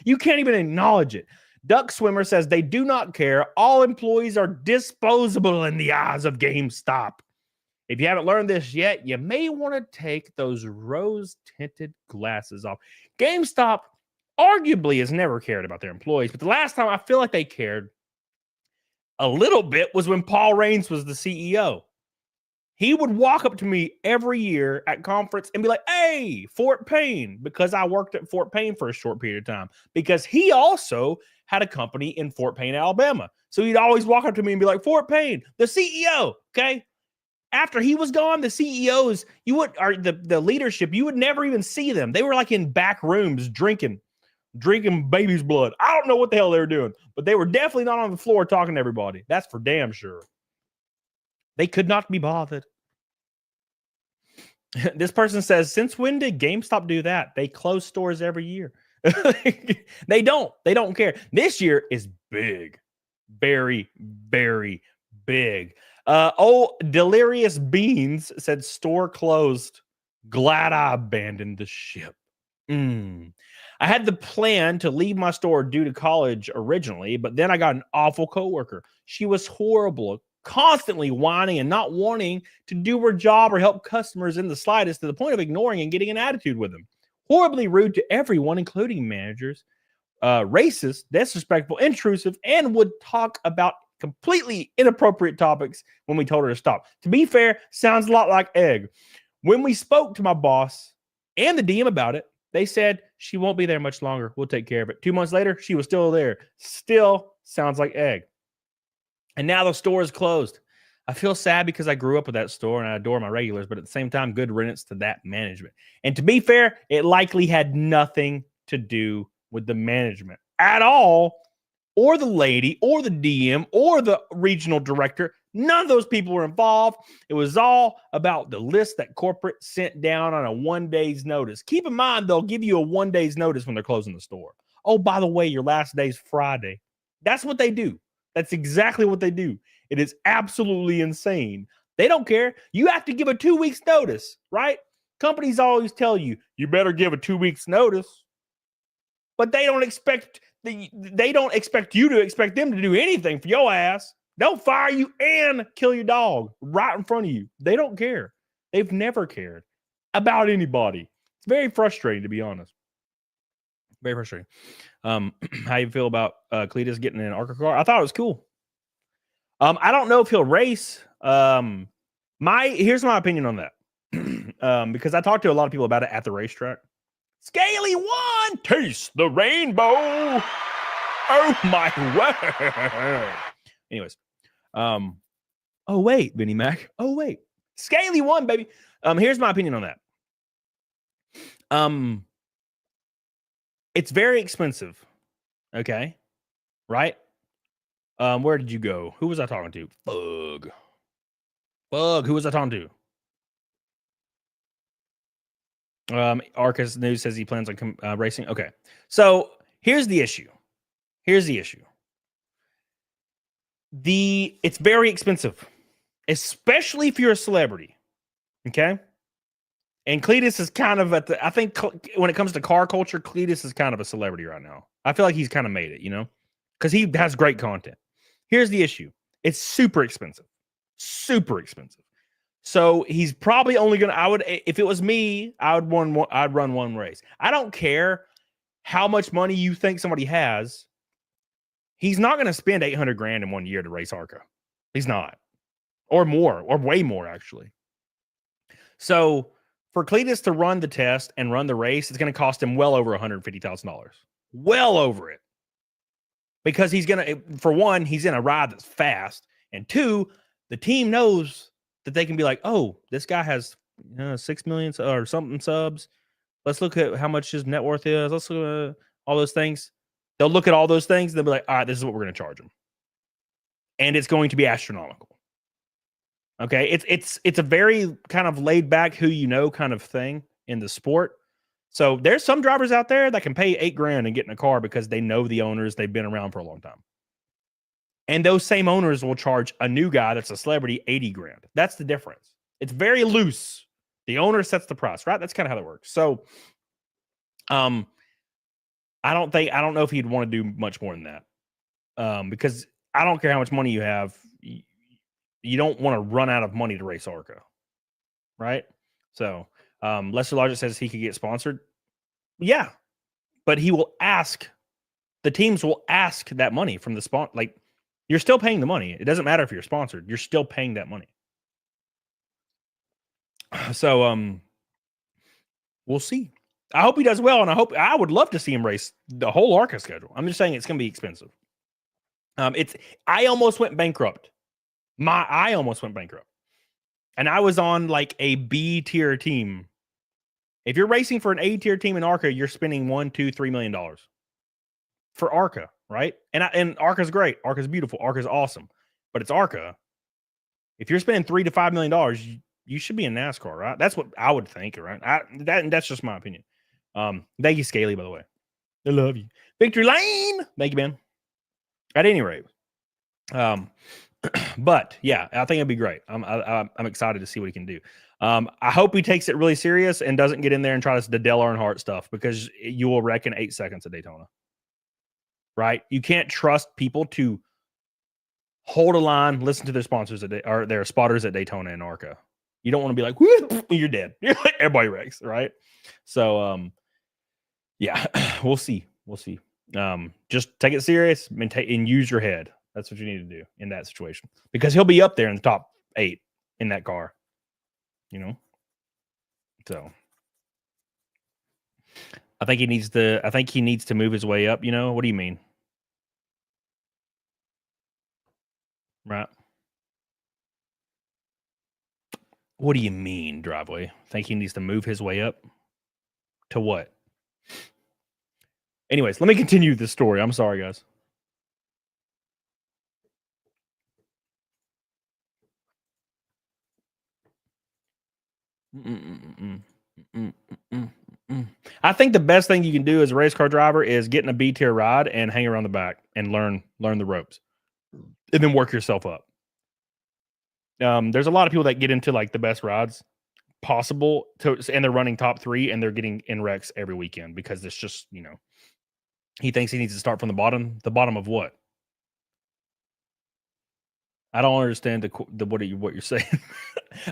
[SPEAKER 8] You can't even acknowledge it. Duck Swimmer says they do not care. All employees are disposable in the eyes of GameStop. If you haven't learned this yet, you may want to take those rose-tinted glasses off. GameStop arguably has never cared about their employees, but the last time I feel like they cared a little bit was when Paul Raines was the CEO. He would walk up to me every year at conference and be like, hey, Fort Payne, because I worked at Fort Payne for a short period of time, because he also had a company in Fort Payne, Alabama. So he'd always walk up to me and be like, Fort Payne, the CEO, okay? After he was gone, the CEOs, the leadership, you would never even see them. They were like in back rooms drinking baby's blood. I don't know what the hell they were doing, but they were definitely not on the floor talking to everybody. That's for damn sure. They could not be bothered. This person says, since when did GameStop do that? They close stores every year. They don't care. This year is big. Very, very big. Delirious Beans said store closed. Glad I abandoned the ship. I had the plan to leave my store due to college originally, but then I got an awful coworker. She was horrible, constantly whining and not wanting to do her job or help customers in the slightest, to the point of ignoring and getting an attitude with them. Horribly rude to everyone, including managers, racist, disrespectful, intrusive, and would talk about completely inappropriate topics when we told her to stop. To be fair, sounds a lot like Egg. When we spoke to my boss and the DM about it, they said she won't be there much longer. We'll take care of it. 2 months later, she was still there. Still sounds like Egg. And now the store is closed. I feel sad because I grew up with that store and I adore my regulars, but at the same time, good riddance to that management. And to be fair, it likely had nothing to do with the management at all, or the lady, or the DM, or the regional director. None of those people were involved. It was all about the list that corporate sent down on a 1 day's notice. Keep in mind, they'll give you a 1 day's notice when they're closing the store. Oh, by the way, your last day's Friday. That's what they do. That's exactly what they do. It is absolutely insane. They don't care. You have to give a 2 weeks notice, right? Companies always tell you, you better give a 2 weeks notice. But they don't expect you to expect them to do anything for your ass. They'll fire you and kill your dog right in front of you. They don't care. They've never cared about anybody. It's very frustrating, to be honest. Very frustrating. How you feel about Cletus getting in an ARCA car? I thought it was cool. I don't know if he'll race. Here's my opinion on that. Because I talked to a lot of people about it at the racetrack. Scaly one, taste the rainbow. Oh my word. Anyways, oh wait, Vinnie Mac. Oh wait, Scaly one, baby. Here's my opinion on that. It's very expensive. Okay, right? Where did you go? Who was I talking to? Bug. Who was I talking to? Arcus News says he plans on racing. Okay, so here's the issue. It's very expensive, especially if you're a celebrity. Okay, and Cletus is kind of I think when it comes to car culture, Cletus is kind of a celebrity right now. I feel like he's kind of made it, because he has great content. Here's the issue: it's super expensive. So he's probably only gonna. If it was me, I'd run one race. I don't care how much money you think somebody has. He's not gonna spend $800,000 in 1 year to race ARCA. He's not, or more, or way more actually. So for Cletus to run the test and run the race, it's gonna cost him well over $150,000. Well over it. because he's gonna, for one, he's in a ride that's fast, and two, the team knows that they can be like, oh, this guy has 6 million or something subs. Let's look at how much his net worth is. Let's look at all those things. They'll look at all those things. They'll be like, all right, this is what we're going to charge him, and it's going to be astronomical. Okay, it's a very kind of laid back, who you know kind of thing in the sport. So there's some drivers out there that can pay $8,000 and get in a car because they know the owners. They've been around for a long time. And those same owners will charge a new guy that's a celebrity $80,000. That's the difference. It's very loose. The owner sets the price, right? That's kind of how that works. So, I don't know if he'd want to do much more than that. Because I don't care how much money you have, you don't want to run out of money to race ARCA, right? So, Lester Logic says he could get sponsored. Yeah, but he will ask. The teams will ask that money from the sponsor. Like, you're still paying the money. It doesn't matter if you're sponsored. You're still paying that money. So, we'll see. I hope he does well, and I would love to see him race the whole ARCA schedule. I'm just saying it's going to be expensive. I almost went bankrupt. I almost went bankrupt. And I was on like a B tier team. If you're racing for an A tier team in ARCA, you're spending $1, $2, $3 million for ARCA, right? And ARCA's great. ARCA's beautiful. ARCA's awesome. But it's ARCA. If you're spending $3 to $5 million, you should be in NASCAR, right? That's what I would think, right? That's just my opinion. Thank you, Scaly, by the way. I love you. Victory Lane. Thank you, man. At any rate, but yeah, I think it'd be great. I'm excited to see what he can do. I hope he takes it really serious and doesn't get in there and try the Dale Earnhardt stuff, because you will wreck in 8 seconds at Daytona. Right? You can't trust people to hold a line, listen to their sponsors or their spotters at Daytona and ARCA. You don't want to be like, whoo, you're dead. Everybody wrecks, right? So, yeah, we'll see. We'll see. Just take it serious and use your head. That's what you need to do in that situation, because he'll be up there in the top 8 in that car, you know? So I think he needs to move his way up. You know, what do you mean? Right. What do you mean, Driveway? Think he needs to move his way up to what? Anyways, let me continue this story. I'm sorry, guys. I think the best thing you can do as a race car driver is get in a B tier ride and hang around the back and learn the ropes, and then work yourself up. There's a lot of people that get into like the best rides possible and they're running top 3 and they're getting in wrecks every weekend because it's just, you know, he thinks he needs to start from the bottom. The bottom of what? I don't understand what you're saying.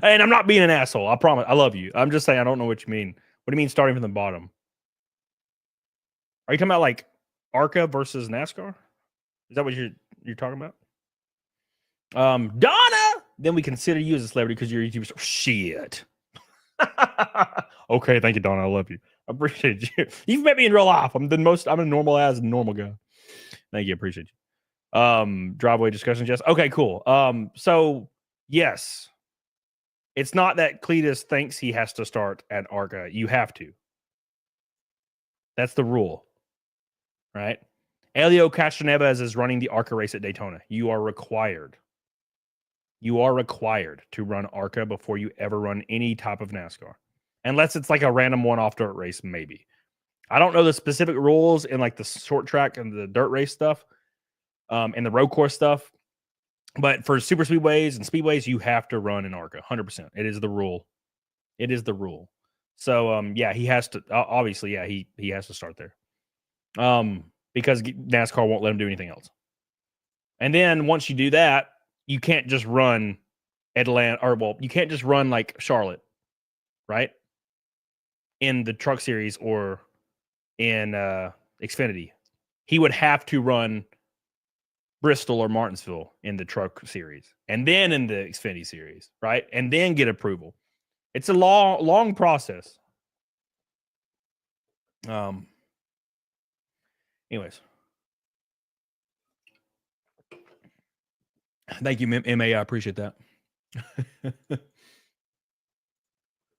[SPEAKER 8] And I'm not being an asshole. I promise. I love you. I'm just saying I don't know what you mean. What do you mean starting from the bottom? Are you talking about like ARCA versus NASCAR? Is that what you're talking about? Donna, then we consider you as a celebrity because you're a YouTuber. Shit. Okay, thank you, Donna. I love you. I appreciate you. You've met me in real life. I'm a normal guy. Thank you. Appreciate you. Driveway discussion, Jess. Okay, cool. So yes, it's not that Cletus thinks he has to start at ARCA. You have to. That's the rule, right? Elio Castroneves is running the ARCA race at Daytona. You are required. You are required to run ARCA before you ever run any type of NASCAR. Unless it's like a random one-off dirt race, maybe. I don't know the specific rules in like the short track and the dirt race stuff, and the road course stuff. But for super speedways and speedways, you have to run in ARCA, 100%. It is the rule. It is the rule. So, yeah, he has to, obviously, yeah, he has to start there. Because NASCAR won't let him do anything else. And then once you do that, you can't just run you can't just run like Charlotte, right? In the Truck Series or in Xfinity. He would have to run Bristol or Martinsville in the Truck Series, and then in the Xfinity Series, right? And then get approval. It's a long process. Anyways. Thank you, MA. I appreciate that.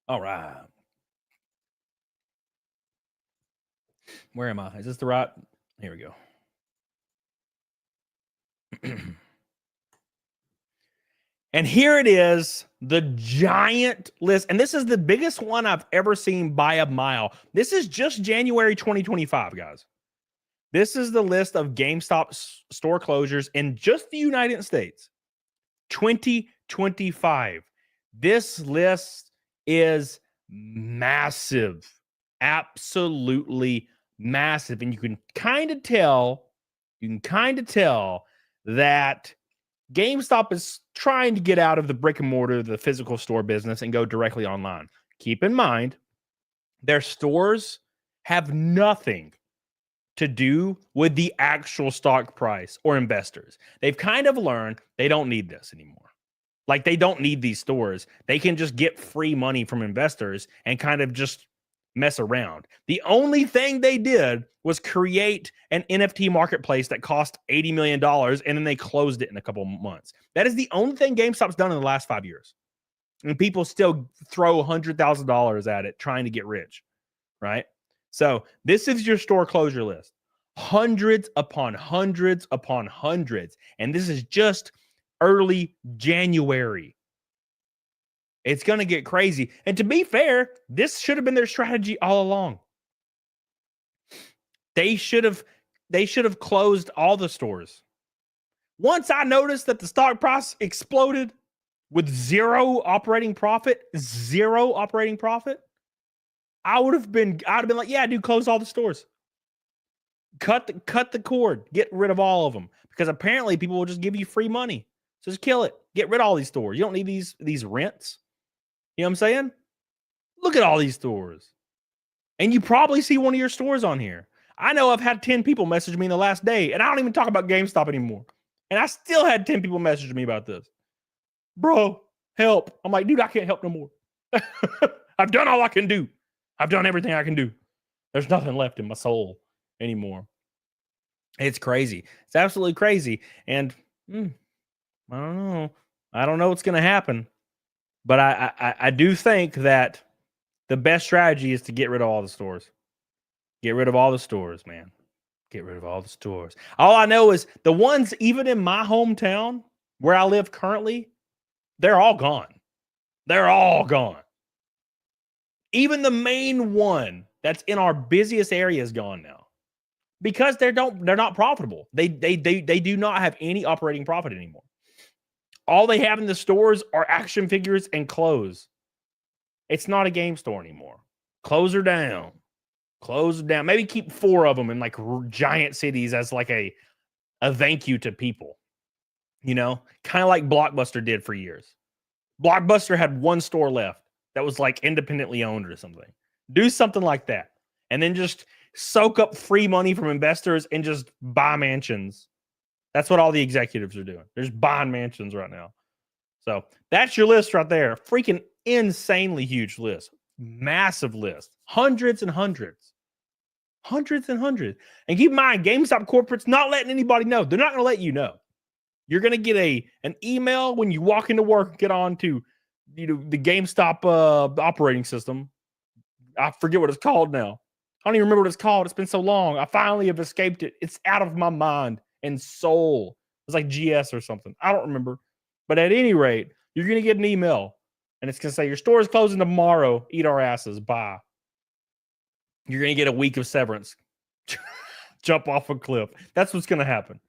[SPEAKER 8] All right. Where am I? Is this the right? Here we go. And here it is, the giant list. And this is the biggest one I've ever seen by a mile. This is just January 2025, guys. This is the list of GameStop store closures in just the United States. 2025. This list is massive. Absolutely massive. And you can kind of tell that GameStop is trying to get out of the brick and mortar, the physical store business, and go directly online. Keep in mind, their stores have nothing to do with the actual stock price or investors. They've kind of learned they don't need this anymore. Like, they don't need these stores. They can just get free money from investors and kind of just mess around. The only thing they did was create an NFT marketplace that cost $80 million, and then they closed it in a couple of months. That is the only thing GameStop's done in the last 5 years. And people still throw $100,000 at it trying to get rich, right? So this is your store closure list. Hundreds upon hundreds upon hundreds. And this is just early January. It's going to get crazy. And to be fair, this should have been their strategy all along. They should have closed all the stores. Once I noticed that the stock price exploded with zero operating profit, I'd have been like, yeah, dude, close all the stores. Cut the cord. Get rid of all of them. Because apparently people will just give you free money. So just kill it. Get rid of all these stores. You don't need these rents. You know what I'm saying? Look at all these stores. And you probably see one of your stores on here. I know I've had 10 people message me in the last day, and I don't even talk about GameStop anymore. And I still had 10 people message me about this. Bro, help. I'm like, dude, I can't help no more. I've done all I can do. I've done everything I can do. There's nothing left in my soul anymore. It's crazy. It's absolutely crazy. And I don't know. I don't know what's going to happen. But I do think that the best strategy is to get rid of all the stores. Get rid of all the stores, man. Get rid of all the stores. All I know is the ones even in my hometown where I live currently, they're all gone. They're all gone. Even the main one that's in our busiest area is gone now. Because they're not profitable. They do not have any operating profit anymore. All they have in the stores are action figures and clothes. It's not a game store anymore. Close her down. Close it down. Maybe keep 4 of them in like giant cities as like a thank you to people. You know, kind of like Blockbuster did for years. Blockbuster had 1 store left that was like independently owned or something. Do something like that. And then just soak up free money from investors and just buy mansions. That's what all the executives are doing. They're just buying mansions right now. So that's your list right there. Freaking insanely huge list. Massive list. Hundreds and hundreds. Hundreds and hundreds. And keep in mind, GameStop corporate's not letting anybody know. They're not going to let you know. You're going to get an email when you walk into work and get on to the GameStop operating system. I forget what it's called now. I don't even remember what it's called. It's been so long. I finally have escaped it. It's out of my mind and soul. It's like GS or something. I don't remember. But at any rate, you're going to get an email. And it's going to say, your store is closing tomorrow. Eat our asses. Bye. You're going to get a week of severance. Jump off a cliff. That's what's going to happen.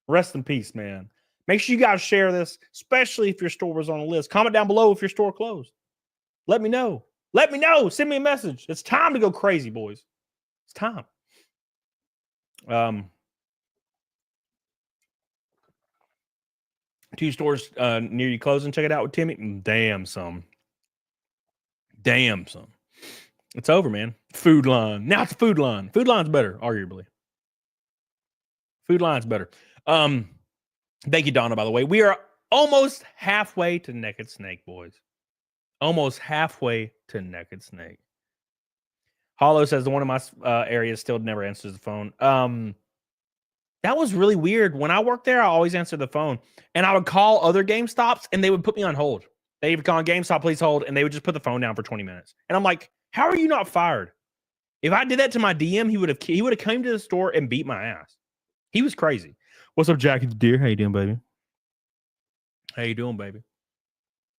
[SPEAKER 8] Rest in peace, man. Make sure you guys share this, especially if your store was on the list. Comment down below if your store closed. Let me know. Let me know. Send me a message. It's time to go crazy, boys. It's time. 2 stores near you closing. Check it out with Timmy. Damn some. It's over, man. Food Line. Now it's a Food Line. Food Line's better, arguably. Food Line's better. Thank you, Donna, by the way. We are almost halfway to Naked Snake, boys. Almost halfway to Naked Snake. Hollow says the one in my area still never answers the phone. That was really weird. When I worked there, I always answered the phone, and I would call other GameStops, and they would put me on hold. They would call GameStop, please hold, and they would just put the phone down for 20 minutes. And I'm like, how are you not fired? If I did that to my DM, he would have come to the store and beat my ass. He was crazy. What's up, Jackie the Deer? How you doing, baby? How you doing, baby?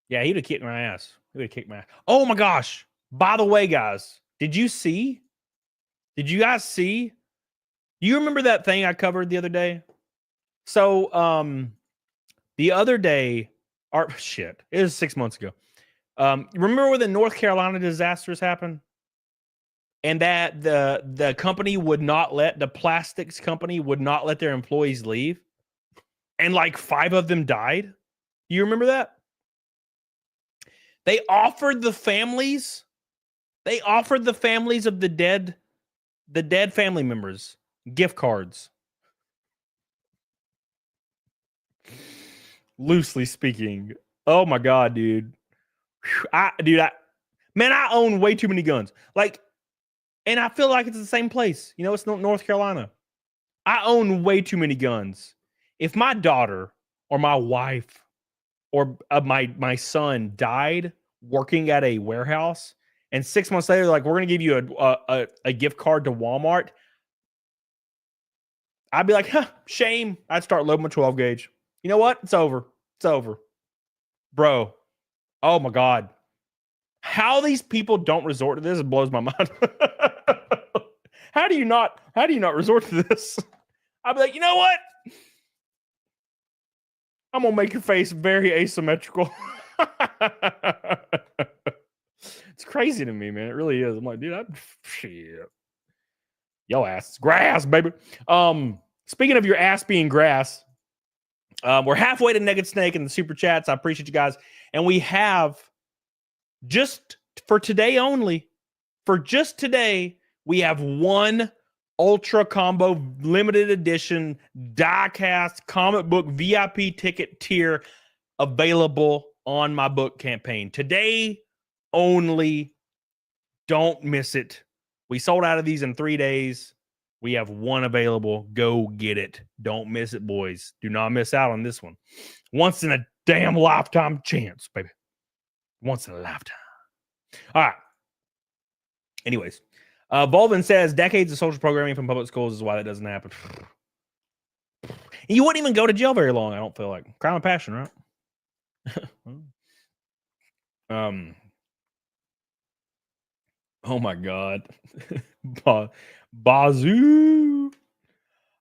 [SPEAKER 8] Yeah, he'd have kicked my ass. He would have kicked my ass. Oh my gosh. By the way, guys, did you guys see? You remember that thing I covered the other day? So, the other day, it was 6 months ago. Remember when the North Carolina disasters happened? And that the company would not let, the plastics company would not let their employees leave. And like 5 of them died. Do you remember that? They offered the families of the dead family members gift cards. Loosely speaking. Oh my God, dude. I own way too many guns. Like, and I feel like it's the same place. You know, it's North Carolina. I own way too many guns. If my daughter or my wife or my son died working at a warehouse, and 6 months later, like, we're going to give you a gift card to Walmart, I'd be like, huh, shame. I'd start loading my 12 gauge. You know what? It's over. It's over. Bro. Oh my God. How these people don't resort to this blows my mind. How do you not resort to this? I'd be like, you know what? I'm gonna make your face very asymmetrical. It's crazy to me, man. It really is. I'm like, dude, shit. Yo ass is grass, baby. Speaking of your ass being grass, we're halfway to Naked Snake in the super chats. I appreciate you guys. And we have, just for today only, we have one Ultra Combo limited edition die-cast comic book VIP ticket tier available on my book campaign. Today only. Don't miss it. We sold out of these in 3 days. We have one available. Go get it. Don't miss it, boys. Do not miss out on this one. Once in a damn lifetime chance, baby. Once in a lifetime. All right. Anyways, Volvin says decades of social programming from public schools is why that doesn't happen. You wouldn't even go to jail very long, I don't feel like. Crime of passion, right? Oh my God. Bazoo.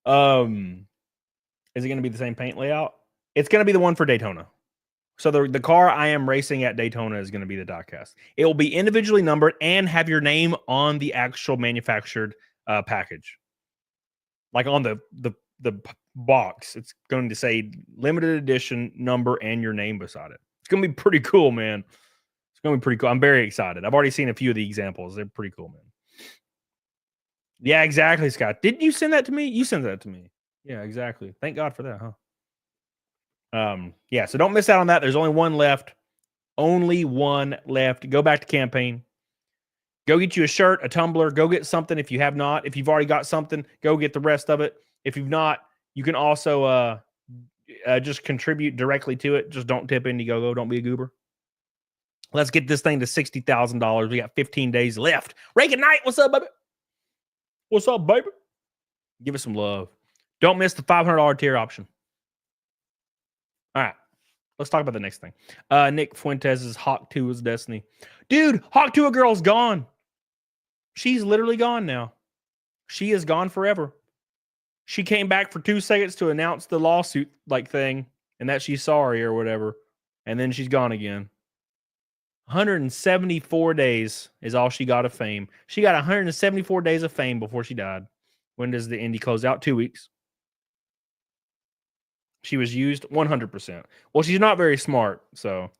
[SPEAKER 8] Is it going to be the same paint layout? It's going to be the one for Daytona. So the car I am racing at Daytona is going to be the diecast. It will be individually numbered and have your name on the actual manufactured package. Like on the box, it's going to say limited edition number and your name beside it. It's going to be pretty cool, man. It's going to be pretty cool. I'm very excited. I've already seen a few of the examples. They're pretty cool, man. Yeah, exactly, Scott. Didn't you send that to me? You sent that to me. Yeah, exactly. Thank God for that, huh? Yeah, so don't miss out on that. There's only one left. Only one left. Go back to campaign. Go get you a shirt, a tumbler. Go get something if you have not. If you've already got something, go get the rest of it. If you've not, you can also just contribute directly to it. Just don't tip Indiegogo. Don't be a goober. Let's get this thing to $60,000. We got 15 days left. Reagan Knight, what's up, baby? What's up, baby? Give us some love. Don't miss the $500 tier option. All right. Let's talk about the next thing. Nick Fuentes' Hawk 2 is Destiny. Dude, Hawk 2 girl's gone. She's literally gone now. She is gone forever. She came back for 2 seconds to announce the lawsuit thing and that she's sorry or whatever. And then she's gone again. 174 days is all she got of fame. She got 174 days of fame before she died. When does the indie close out? 2 weeks. She was used 100%. Well, she's not very smart. So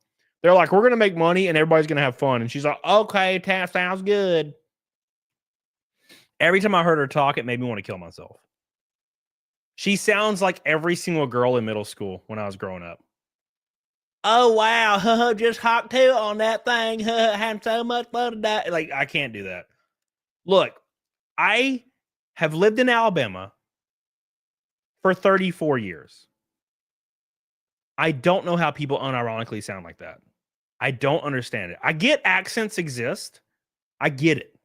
[SPEAKER 8] they're like, we're going to make money and everybody's going to have fun. And she's like, okay, that sounds good. Every time I heard her talk, it made me want to kill myself. She sounds like every single girl in middle school when I was growing up. Oh, wow. Just Hawk 2 on that thing. Had so much fun today. Like, I can't do that. Look, I have lived in Alabama for 34 years. I don't know how people unironically sound like that. I don't understand it. I get accents exist. I get it.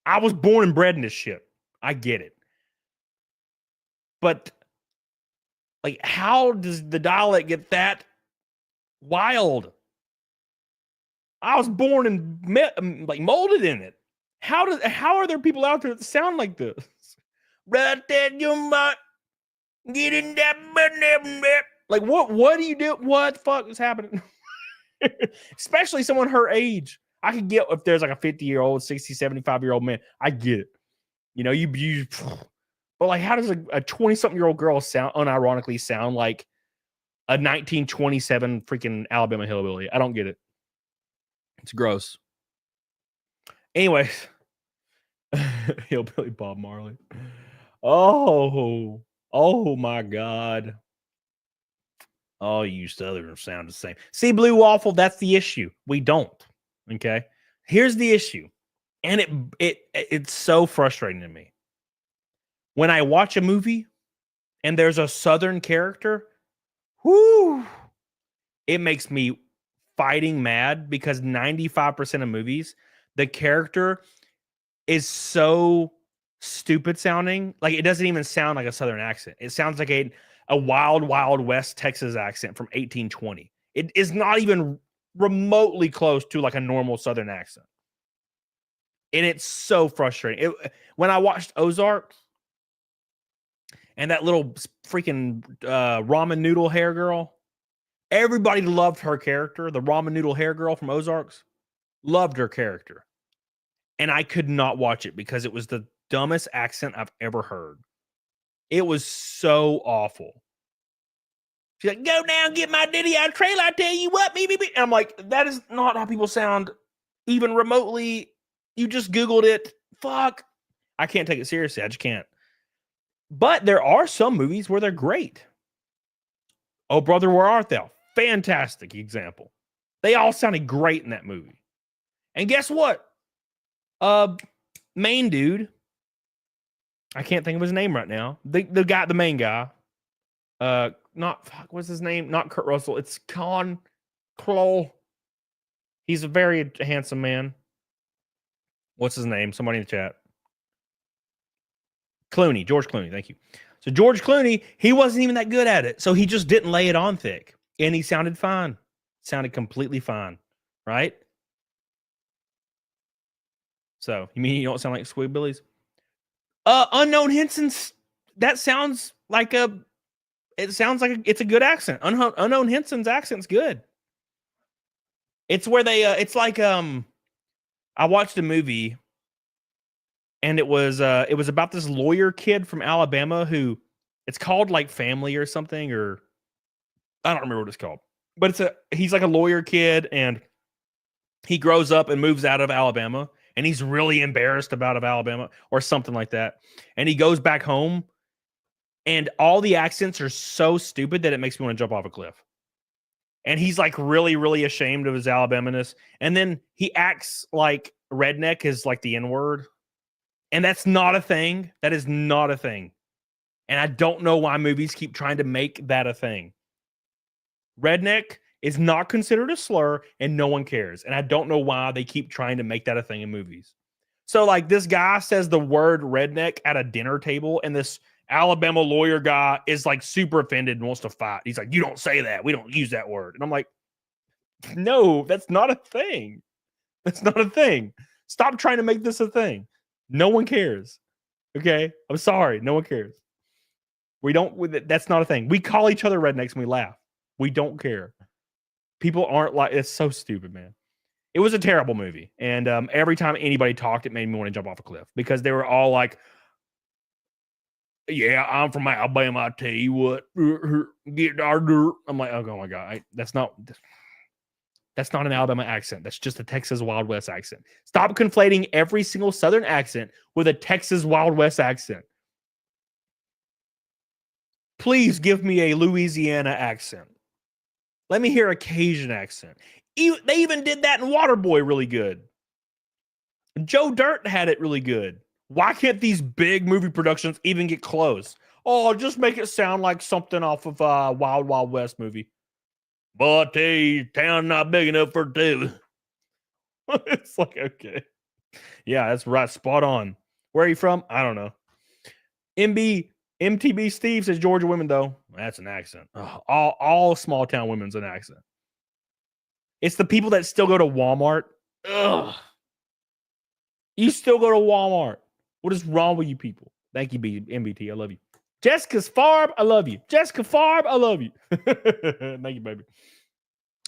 [SPEAKER 8] I was born and bred in this shit. I get it. But like, how does the dialect get that wild? I was born and like molded in it. How are there people out there that sound like this? Right there, you might get in that. Like, what do you do? What the fuck is happening? Especially someone her age. I could get if there's like a 50-year-old, 60, 75-year-old man. I get it. You know, you but like, how does a 20-something-year-old girl unironically sound like a 1927 freaking Alabama hillbilly? I don't get it. It's gross. Anyways, hillbilly Bob Marley. Oh my God. Oh, you Southerners sound the same. See, Blue Waffle, that's the issue. We don't. Okay. Here's the issue. And it's so frustrating to me. When I watch a movie and there's a Southern character, whoo, it makes me fighting mad, because 95% of movies, the character is so stupid sounding. Like, it doesn't even sound like a Southern accent. It sounds like a wild, wild West Texas accent from 1820. It is not even remotely close to like a normal Southern accent. And it's so frustrating. When I watched Ozark and that little freaking ramen noodle hair girl, everybody loved her character. The ramen noodle hair girl from Ozarks loved her character. And I could not watch it because it was the dumbest accent I've ever heard. It was so awful. She's like, go down, get my ditty out of trailer. I tell you what, me. And I'm like, that is not how people sound, even remotely. You just Googled it. Fuck. I can't take it seriously. I just can't. But there are some movies where they're great. Oh, Brother, Where Art Thou? Fantastic example. They all sounded great in that movie. And guess what? Main dude, I can't think of his name right now. The main guy. What's his name? Not Kurt Russell. It's Con Clole. He's a very handsome man. What's his name? Somebody in the chat. Clooney. George Clooney. Thank you. So George Clooney, he wasn't even that good at it. So he just didn't lay it on thick. And he sounded fine. Sounded completely fine. Right? So, you mean you don't sound like Squidbillies? Unknown Henson's, that sounds like it's a good accent. Unknown Henson's accent's good. It's where they, it's like, I watched a movie and it was about this lawyer kid from Alabama who, it's called like Family or something, or I don't remember what it's called, but he's like a lawyer kid and he grows up and moves out of Alabama. And he's really embarrassed about Alabama or something like that. And he goes back home and all the accents are so stupid that it makes me want to jump off a cliff. And he's like really, really ashamed of his Alabama-ness. And then he acts like redneck is like the N-word. And that's not a thing. That is not a thing. And I don't know why movies keep trying to make that a thing. Redneck is not considered a slur and no one cares. And I don't know why they keep trying to make that a thing in movies. So like this guy says the word redneck at a dinner table and this Alabama lawyer guy is like super offended and wants to fight. He's like, you don't say that. We don't use that word. And I'm like, no, that's not a thing. That's not a thing. Stop trying to make this a thing. No one cares. Okay? I'm sorry. No one cares. That's not a thing. We call each other rednecks and we laugh. We don't care. People aren't like, it's so stupid, man. It was a terrible movie. And every time anybody talked, it made me want to jump off a cliff because they were all like, yeah, I'm from Alabama. I tell you what, get our dirt. I'm like, oh my God, that's not an Alabama accent. That's just a Texas Wild West accent. Stop conflating every single Southern accent with a Texas Wild West accent. Please give me a Louisiana accent. Let me hear a Cajun accent. They even did that in Waterboy really good. Joe Dirt had it really good. Why can't these big movie productions even get close? Oh, just make it sound like something off of Wild Wild West movie. But the town not big enough for two. It's like, okay. Yeah, that's right. Spot on. Where are you from? I don't know. MTB Steve says Georgia women, though. That's an accent. Ugh, all small town women's an accent. It's the people that still go to Walmart. Ugh. You still go to Walmart. What is wrong with you people? Thank you, MBT. I love you. Jessica's Farb, I love you. Jessica Farb, I love you. Thank you, baby.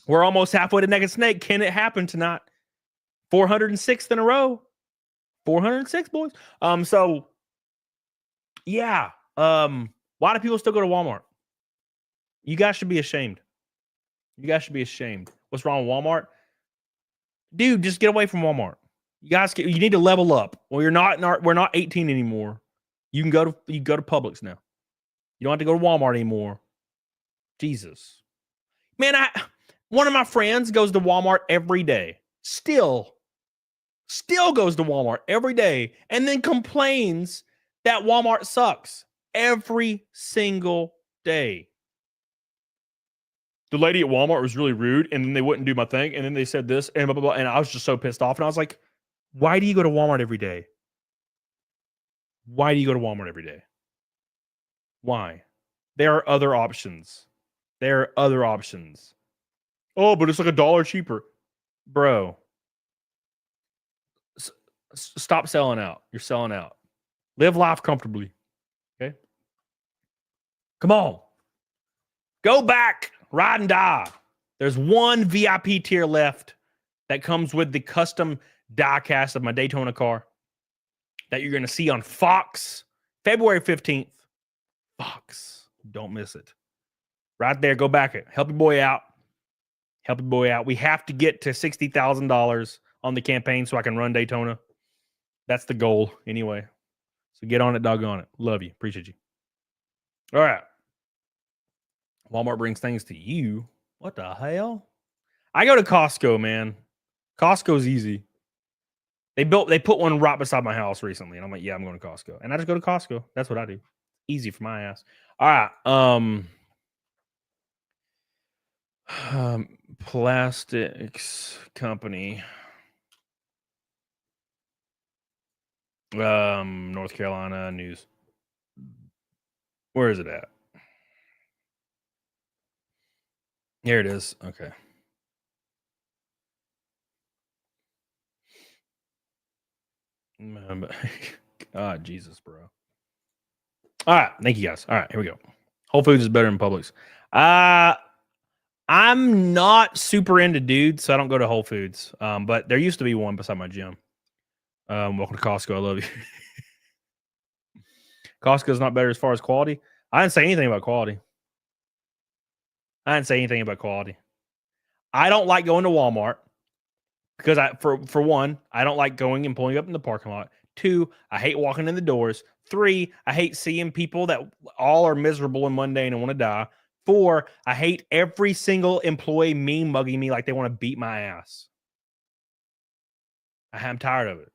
[SPEAKER 8] We're almost halfway to Naked Snake. Can it happen tonight? 406th in a row. 406, boys. So yeah. Why do people still go to Walmart? You guys should be ashamed. You guys should be ashamed. What's wrong with Walmart? Dude, just get away from Walmart. You guys, you need to level up. Well, we're not 18 anymore. You can go to Publix now. You don't have to go to Walmart anymore. Jesus. Man, one of my friends goes to Walmart every day. Still goes to Walmart every day and then complains that Walmart sucks every single day. The lady at Walmart was really rude, and then they wouldn't do my thing, and then they said this, and blah, blah, blah, and I was just so pissed off, and I was like, why do you go to Walmart every day? Why do you go to Walmart every day? Why? There are other options. There are other options. Oh, but it's like $1 cheaper. Bro. Stop selling out. You're selling out. Live life comfortably. Okay? Come on. Go back. Ride and die. There's one VIP tier left that comes with the custom diecast of my Daytona car that you're going to see on Fox February 15th. Fox. Don't miss it. Right there. Go back it. Help your boy out. Help your boy out. We have to get to $60,000 on the campaign so I can run Daytona. That's the goal anyway. So get on it, doggone it. Love you. Appreciate you. All right. Walmart brings things to you. What the hell? I go to Costco, man. Costco's easy. They put one right beside my house recently, and I'm like, yeah, I'm going to Costco. And I just go to Costco. That's what I do. Easy for my ass. All right. Plastics company. North Carolina news. Where is it at? Here it is. Okay. God, Jesus, bro. All right. Thank you, guys. All right. Here we go. Whole Foods is better than Publix. I'm not super into dudes, so I don't go to Whole Foods. But there used to be one beside my gym. Welcome to Costco. I love you. Costco's not better as far as quality. I didn't say anything about quality. I don't like going to Walmart because for one, I don't like going and pulling up in the parking lot. 2, I hate walking in the doors. 3, I hate seeing people that all are miserable and mundane and want to die. 4, I hate every single employee mean mugging me like they want to beat my ass. I'm tired of it.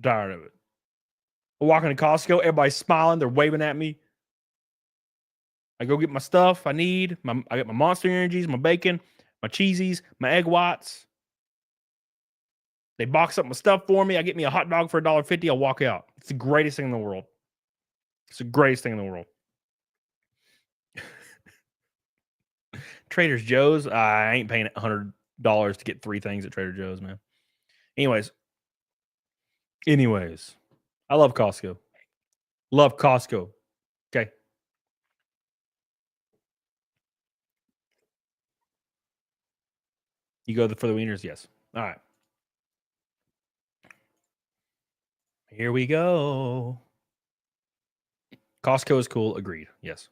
[SPEAKER 8] I walk into Costco, everybody's smiling, they're waving at me. I go get my stuff I need. I get my Monster Energies, my bacon, my cheesies, my egg whites. They box up my stuff for me. I get me a hot dog for $1.50. I'll walk out. It's the greatest thing in the world. Trader Joe's. I ain't paying $100 to get 3 things at Trader Joe's, man. Anyways. I love Costco. Okay. You go for the wieners? Yes. All right. Here we go. Costco is cool. Agreed. Yes.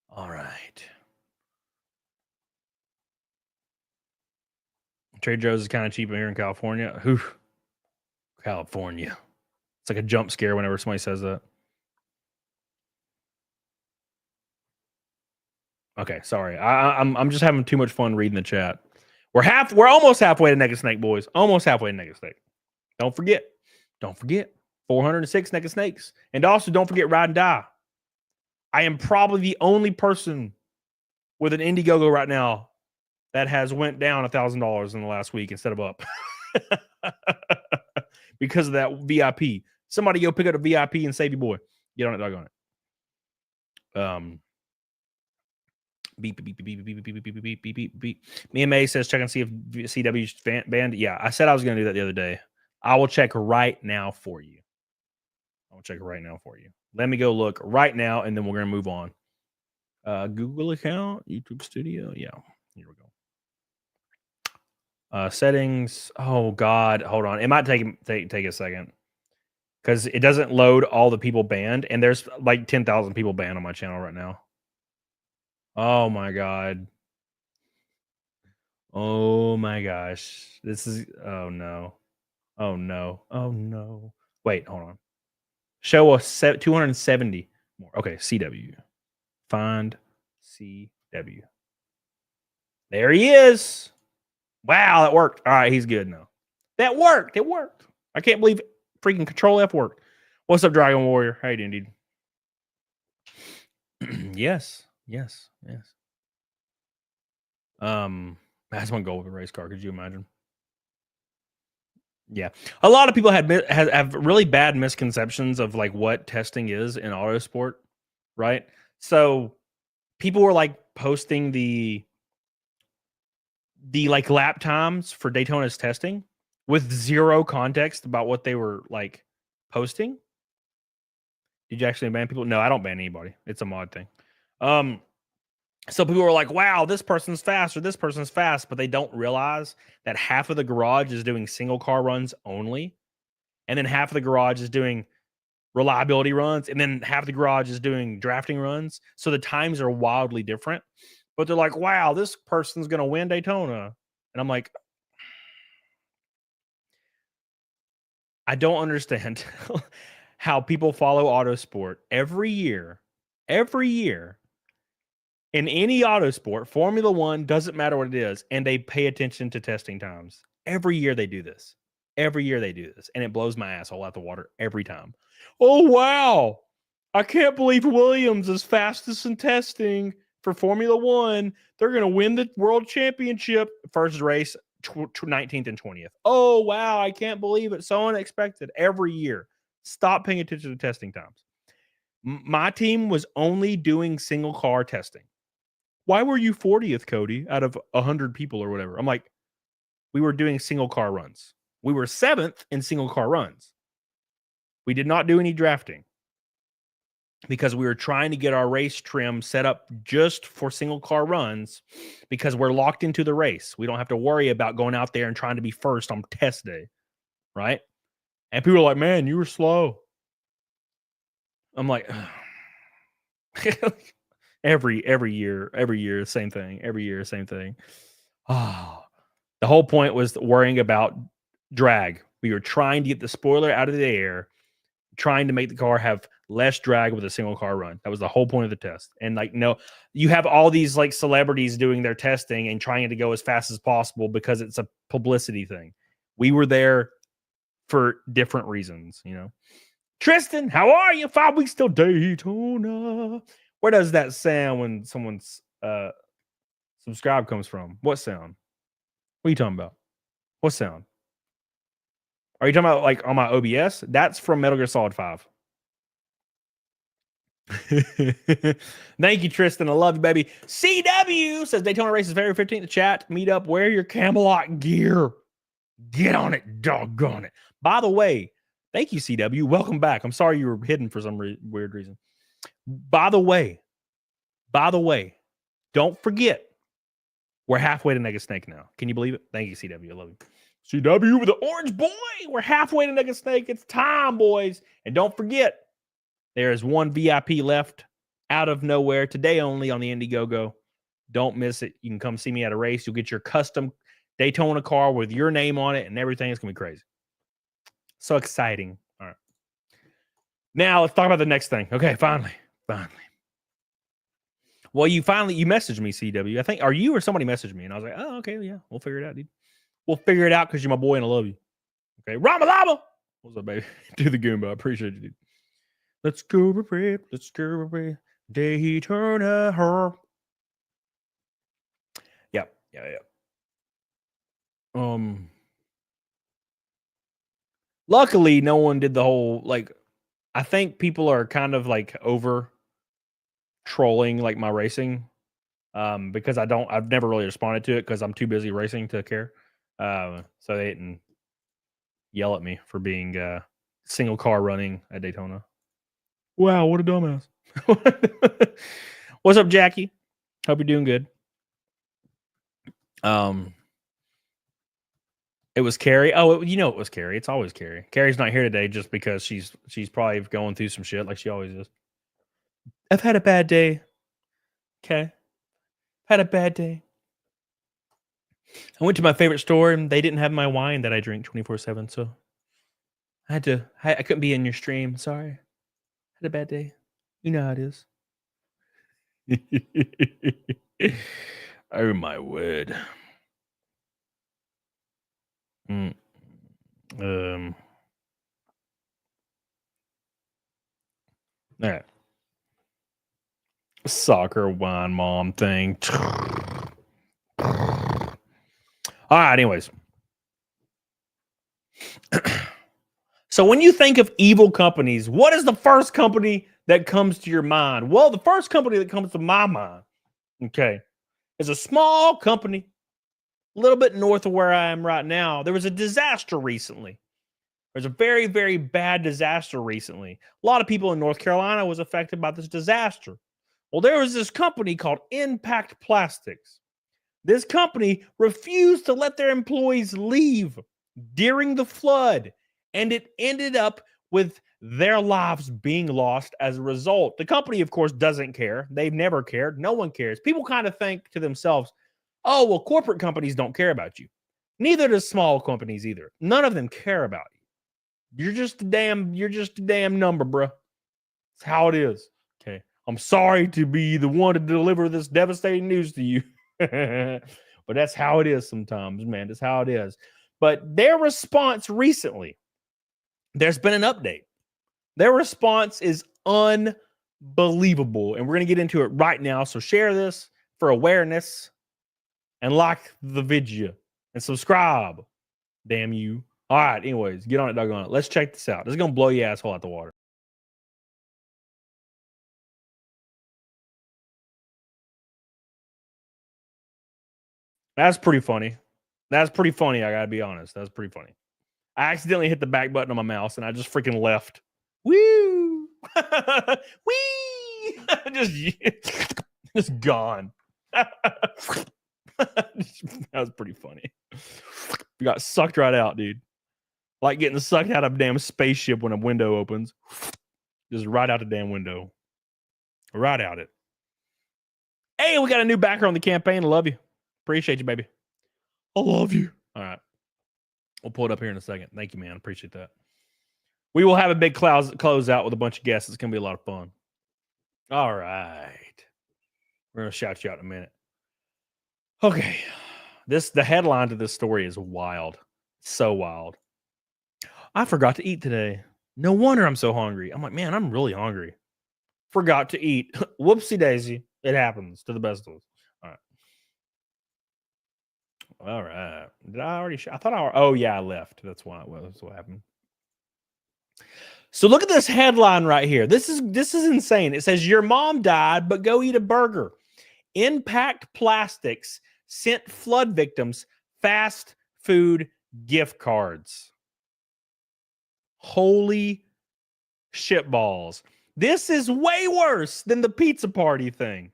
[SPEAKER 8] All right. Trader Joe's is kind of cheap here in California. California. It's like a jump scare whenever somebody says that. Okay, sorry. I'm just having too much fun reading the chat. We're almost halfway to Naked Snake, boys. Almost halfway to Naked Snake. Don't forget. 406 Naked Snakes. And also don't forget Ride and Die. I am probably the only person with an Indiegogo right now that has went down $1,000 in the last week instead of up. Because of that VIP. Somebody go pick up a VIP and save your boy. Get on it, doggone it. Beep, beep, beep, beep, beep, beep, beep, beep, beep, beep, beep, beep. Me and May says check and see if CW's banned. Yeah, I said I was going to do that the other day. I will check right now for you. Let me go look right now, and then we're going to move on. Google account, YouTube Studio. Yeah, here we go. Settings. Oh God, hold on. It might take a second because it doesn't load all the people banned, and there's like 10,000 people banned on my channel right now. Oh my God. Oh my gosh. This is. Oh no. Oh no. Oh no. Wait, hold on. Show us 270 more. Okay, CW. Find CW. There he is. Wow, that worked. All right, he's good now. That worked. It worked. I can't believe freaking Control F worked. What's up, Dragon Warrior? How you doing, dude? Yes. That's my goal with a race car. Could you imagine? Yeah, a lot of people have really bad misconceptions of like what testing is in autosport, right? So people were like posting the like lap times for Daytona's testing with zero context about what they were like posting. Did you actually ban people? No, I don't ban anybody. It's a mod thing. So people were like, wow, this person's fast or this person's fast, but they don't realize that half of the garage is doing single car runs only. And then half of the garage is doing reliability runs. And then half of the garage is doing drafting runs. So the times are wildly different. But they're like, wow, this person's going to win Daytona. And I'm like, I don't understand how people follow autosport every year. In any auto sport, Formula One, doesn't matter what it is, and they pay attention to testing times. Every year they do this. And it blows my asshole out the water every time. Oh, wow. I can't believe Williams is fastest in testing for Formula One. They're going to win the world championship. First race, 19th and 20th. Oh, wow. I can't believe it. So unexpected. Every year. Stop paying attention to testing times. My team was only doing single car testing. Why were you 40th, Cody, out of 100 people or whatever? I'm like, we were doing single car runs. We were 7th in single car runs. We did not do any drafting because we were trying to get our race trim set up just for single car runs because we're locked into the race. We don't have to worry about going out there and trying to be first on test day, right? And people are like, man, you were slow. I'm like, every year, same thing. Every year, same thing. Oh, the whole point was worrying about drag. We were trying to get the spoiler out of the air, trying to make the car have less drag with a single car run. That was the whole point of the test. And like, no, you have all these like celebrities doing their testing and trying to go as fast as possible because it's a publicity thing. We were there for different reasons, you know. Tristan, how are you? 5 weeks till Daytona. Where does that sound when someone's subscribe comes from? What sound? What are you talking about? What sound? Are you talking about like on my OBS? That's from Metal Gear Solid 5. Thank you, Tristan. I love you, baby. CW says Daytona race is February 15th. Chat, meet up, wear your Camelot gear. Get on it, doggone it. By the way, thank you, CW. Welcome back. I'm sorry you were hidden for some weird reason. By the way, don't forget, we're halfway to Naked Snake now. Can you believe it? Thank you, CW. I love you. CW with the orange boy. We're halfway to Naked Snake. It's time, boys. And don't forget, there is one VIP left out of nowhere today only on the Indiegogo. Don't miss it. You can come see me at a race. You'll get your custom Daytona car with your name on it and everything. It's going to be crazy. So exciting. All right. Now let's talk about the next thing. Okay, finally. Well, you messaged me, CW. I think, are you or somebody messaged me? And I was like, oh, okay, yeah, we'll figure it out, dude. We'll figure it out because you're my boy and I love you. Okay, Ramalama. What's up, baby? Do the Goomba. I appreciate you, dude. Let's go, baby. Let's go, baby. Daytona her. Yep. Yeah. Luckily, no one did the whole like. I think people are kind of like over trolling like my racing, because I've never really responded to it because I'm too busy racing to care. So they didn't yell at me for being single car running at Daytona. Wow, what a dumbass. What's up, Jackie? Hope you're doing good. It was Carrie. Oh, it was Carrie. It's always Carrie. Carrie's not here today just because she's probably going through some shit like she always is. I've had a bad day. Okay. Had a bad day. I went to my favorite store and they didn't have my wine that I drink 24/7, so I couldn't be in your stream. Sorry. Had a bad day. You know how it is. Oh my word. All right. Soccer wine mom thing. All right, anyways. So when you think of evil companies, what is the first company that comes to your mind? Well, the first company that comes to my mind, okay, is a small company a little bit north of where I am right now. There was a disaster recently. There's a very, very bad disaster recently. A lot of people in North Carolina was affected by this disaster. Well, there was this company called Impact Plastics. This company refused to let their employees leave during the flood, and it ended up with their lives being lost as a result. The company, of course, doesn't care. They've never cared. No one cares. People kind of think to themselves, oh, well, corporate companies don't care about you. Neither does small companies either. None of them care about you. You're just a damn number, bro. That's how it is. Okay. I'm sorry to be the one to deliver this devastating news to you. But that's how it is sometimes, man. That's how it is. But their response recently, there's been an update. Their response is unbelievable. And we're going to get into it right now. So share this for awareness and like the video and subscribe. Damn you. All right. Anyways, get on it, doggone it. Let's check this out. This is going to blow your asshole out the water. That's pretty funny. That's pretty funny. I got to be honest. That's pretty funny. I accidentally hit the back button on my mouse and I just freaking left. Woo! Wee! just gone. That was pretty funny. You got sucked right out, dude. Like getting sucked out of a damn spaceship when a window opens. Just right out the damn window. Right out it. Hey, we got a new backer on the campaign. I love you. Appreciate you, baby. I love you. All right. We'll pull it up here in a second. Thank you, man. Appreciate that. We will have a big close out with a bunch of guests. It's going to be a lot of fun. All right. We're going to shout you out in a minute. Okay. The headline to this story is wild. So wild. I forgot to eat today. No wonder I'm so hungry. I'm like, man, I'm really hungry. Forgot to eat. Whoopsie daisy. It happens to the best of us. All right. Did I already? Oh yeah, I left. That's why. That's what happened. So look at this headline right here. This is insane. It says your mom died, but go eat a burger. Impact Plastics sent flood victims fast food gift cards. Holy shitballs! This is way worse than the pizza party thing.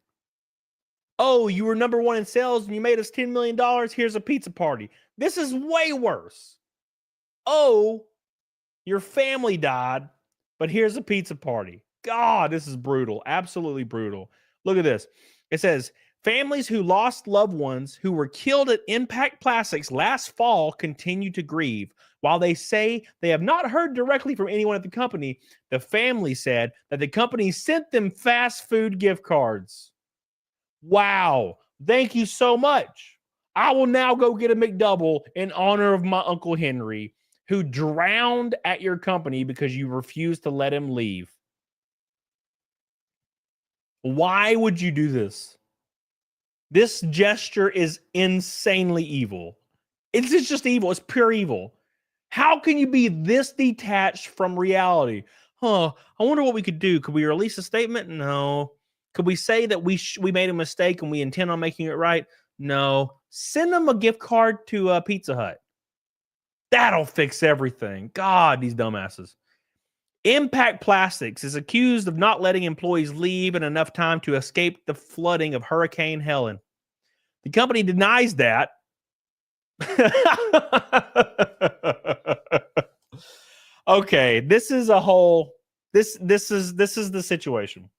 [SPEAKER 8] Oh, you were number one in sales and you made us $10 million. Here's a pizza party. This is way worse. Oh, your family died, but here's a pizza party. God, this is brutal. Absolutely brutal. Look at this. It says, families who lost loved ones who were killed at Impact Plastics last fall continue to grieve. While they say they have not heard directly from anyone at the company, the family said that the company sent them fast food gift cards. Wow. Thank you so much. I will now go get a McDouble in honor of my Uncle Henry, who drowned at your company because you refused to let him leave. Why would you do this? This gesture is insanely evil. It's just evil. It's pure evil. How can you be this detached from reality? I wonder what we could do. Could we release a statement? No. Could we say that we made a mistake and we intend on making it right? No. Send them a gift card to Pizza Hut. That'll fix everything. God, these dumbasses. Impact Plastics is accused of not letting employees leave in enough time to escape the flooding of Hurricane Helen. The company denies that. Okay, this is a whole this is the situation.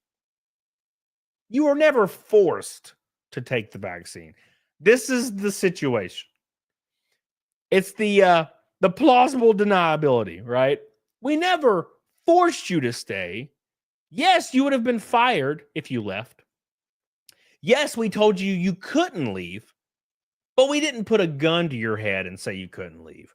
[SPEAKER 8] You were never forced to take the vaccine. This is the situation. It's the plausible deniability, right? We never forced you to stay. Yes, you would have been fired if you left. Yes, we told you you couldn't leave, but we didn't put a gun to your head and say you couldn't leave.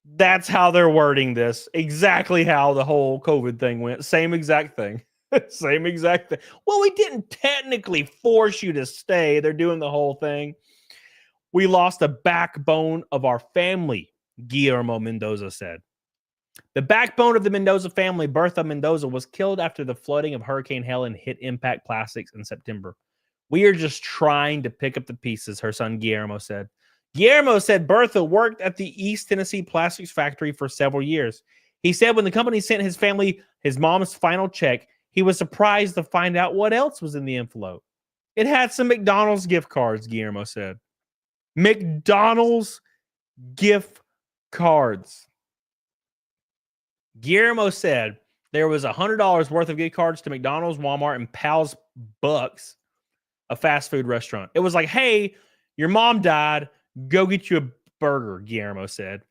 [SPEAKER 8] That's how they're wording this. Exactly how the whole COVID thing went. Same exact thing. Same exact thing. Well, we didn't technically force you to stay. They're doing the whole thing. We lost a backbone of our family, Guillermo Mendoza said. The backbone of the Mendoza family, Bertha Mendoza, was killed after the flooding of Hurricane Helen hit Impact Plastics in September. We are just trying to pick up the pieces, her son Guillermo said. Guillermo said Bertha worked at the East Tennessee Plastics factory for several years. He said when the company sent his family his mom's final check, he was surprised to find out what else was in the envelope. It had some McDonald's gift cards, Guillermo said. McDonald's gift cards. Guillermo said there was $100 worth of gift cards to McDonald's, Walmart, and Pal's Bucks, a fast food restaurant. It was like, hey, your mom died. Go get you a burger, Guillermo said.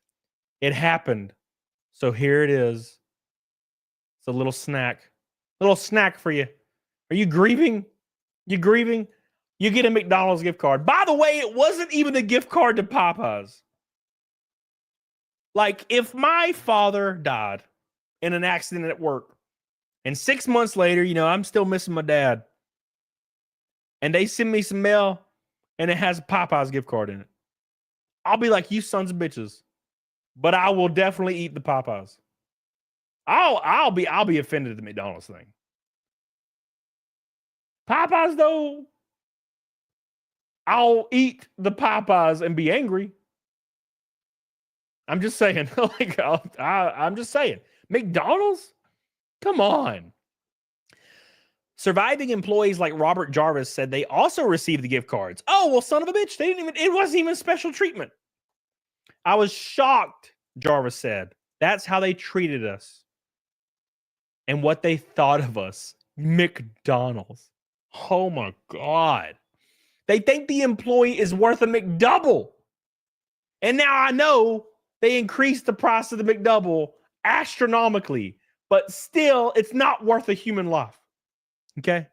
[SPEAKER 8] It happened. So here it is. It's a little snack. Little snack for you. Are you grieving? You grieving? You get a McDonald's gift card. By the way, it wasn't even a gift card to Popeyes. Like, if my father died in an accident at work, and 6 months later, I'm still missing my dad, and they send me some mail, and it has a Popeyes gift card in it, I'll be like, you sons of bitches. But I will definitely eat the Popeyes. I'll be offended at the McDonald's thing. Popeyes, though, I'll eat the Popeyes and be angry. I'm just saying. I'm just saying. McDonald's? Come on. Surviving employees like Robert Jarvis said they also received the gift cards. Oh, well, son of a bitch. It wasn't even special treatment. I was shocked, Jarvis said. That's how they treated us. And what they thought of us. McDonald's. Oh my God. They think the employee is worth a McDouble. And now I know they increased the price of the McDouble astronomically, but still, it's not worth a human life. Okay?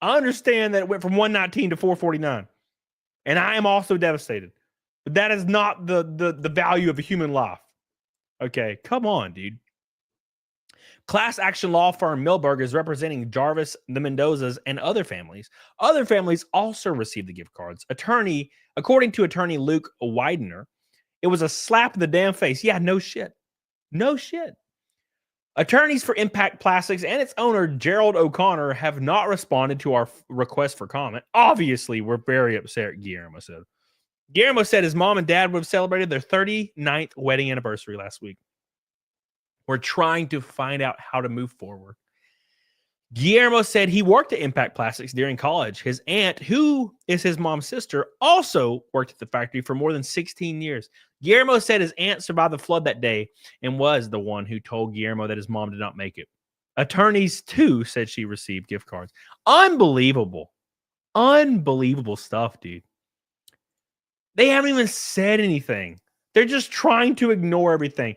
[SPEAKER 8] I understand that it went from $119 to $449, and I am also devastated. But that is not the value of a human life. Okay? Come on, dude. Class action law firm Milberg is representing Jarvis, the Mendozas, and other families. Other families also received the gift cards. According to attorney Luke Widener, it was a slap in the damn face. Yeah, no shit. No shit. Attorneys for Impact Plastics and its owner, Gerald O'Connor, have not responded to our request for comment. Obviously, we're very upset, Guillermo said. Guillermo said his mom and dad would have celebrated their 39th wedding anniversary last week. We're trying to find out how to move forward. Guillermo said he worked at Impact Plastics during college. His aunt, who is his mom's sister, also worked at the factory for more than 16 years. Guillermo said his aunt survived the flood that day and was the one who told Guillermo that his mom did not make it. Attorneys, too, said she received gift cards. Unbelievable. Unbelievable stuff, dude. They haven't even said anything. They're just trying to ignore everything.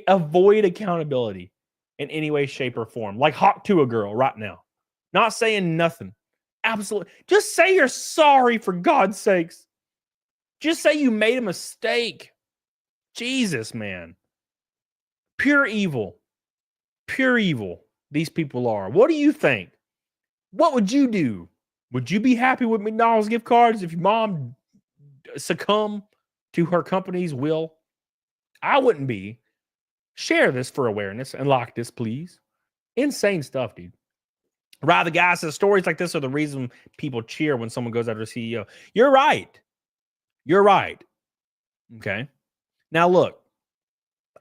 [SPEAKER 8] Avoid accountability in any way, shape, or form. Like Hawk to a girl right now. Not saying nothing. Absolutely. Just say you're sorry, for God's sakes. Just say you made a mistake. Jesus, man. Pure evil. Pure evil. These people are. What do you think? What would you do? Would you be happy with McDonald's gift cards if your mom succumb to her company's will? I wouldn't be. Share this for awareness and like this, please. Insane stuff, dude. Right, the guy says stories like this are the reason people cheer when someone goes after a CEO. You're right. You're right. Okay. Now look,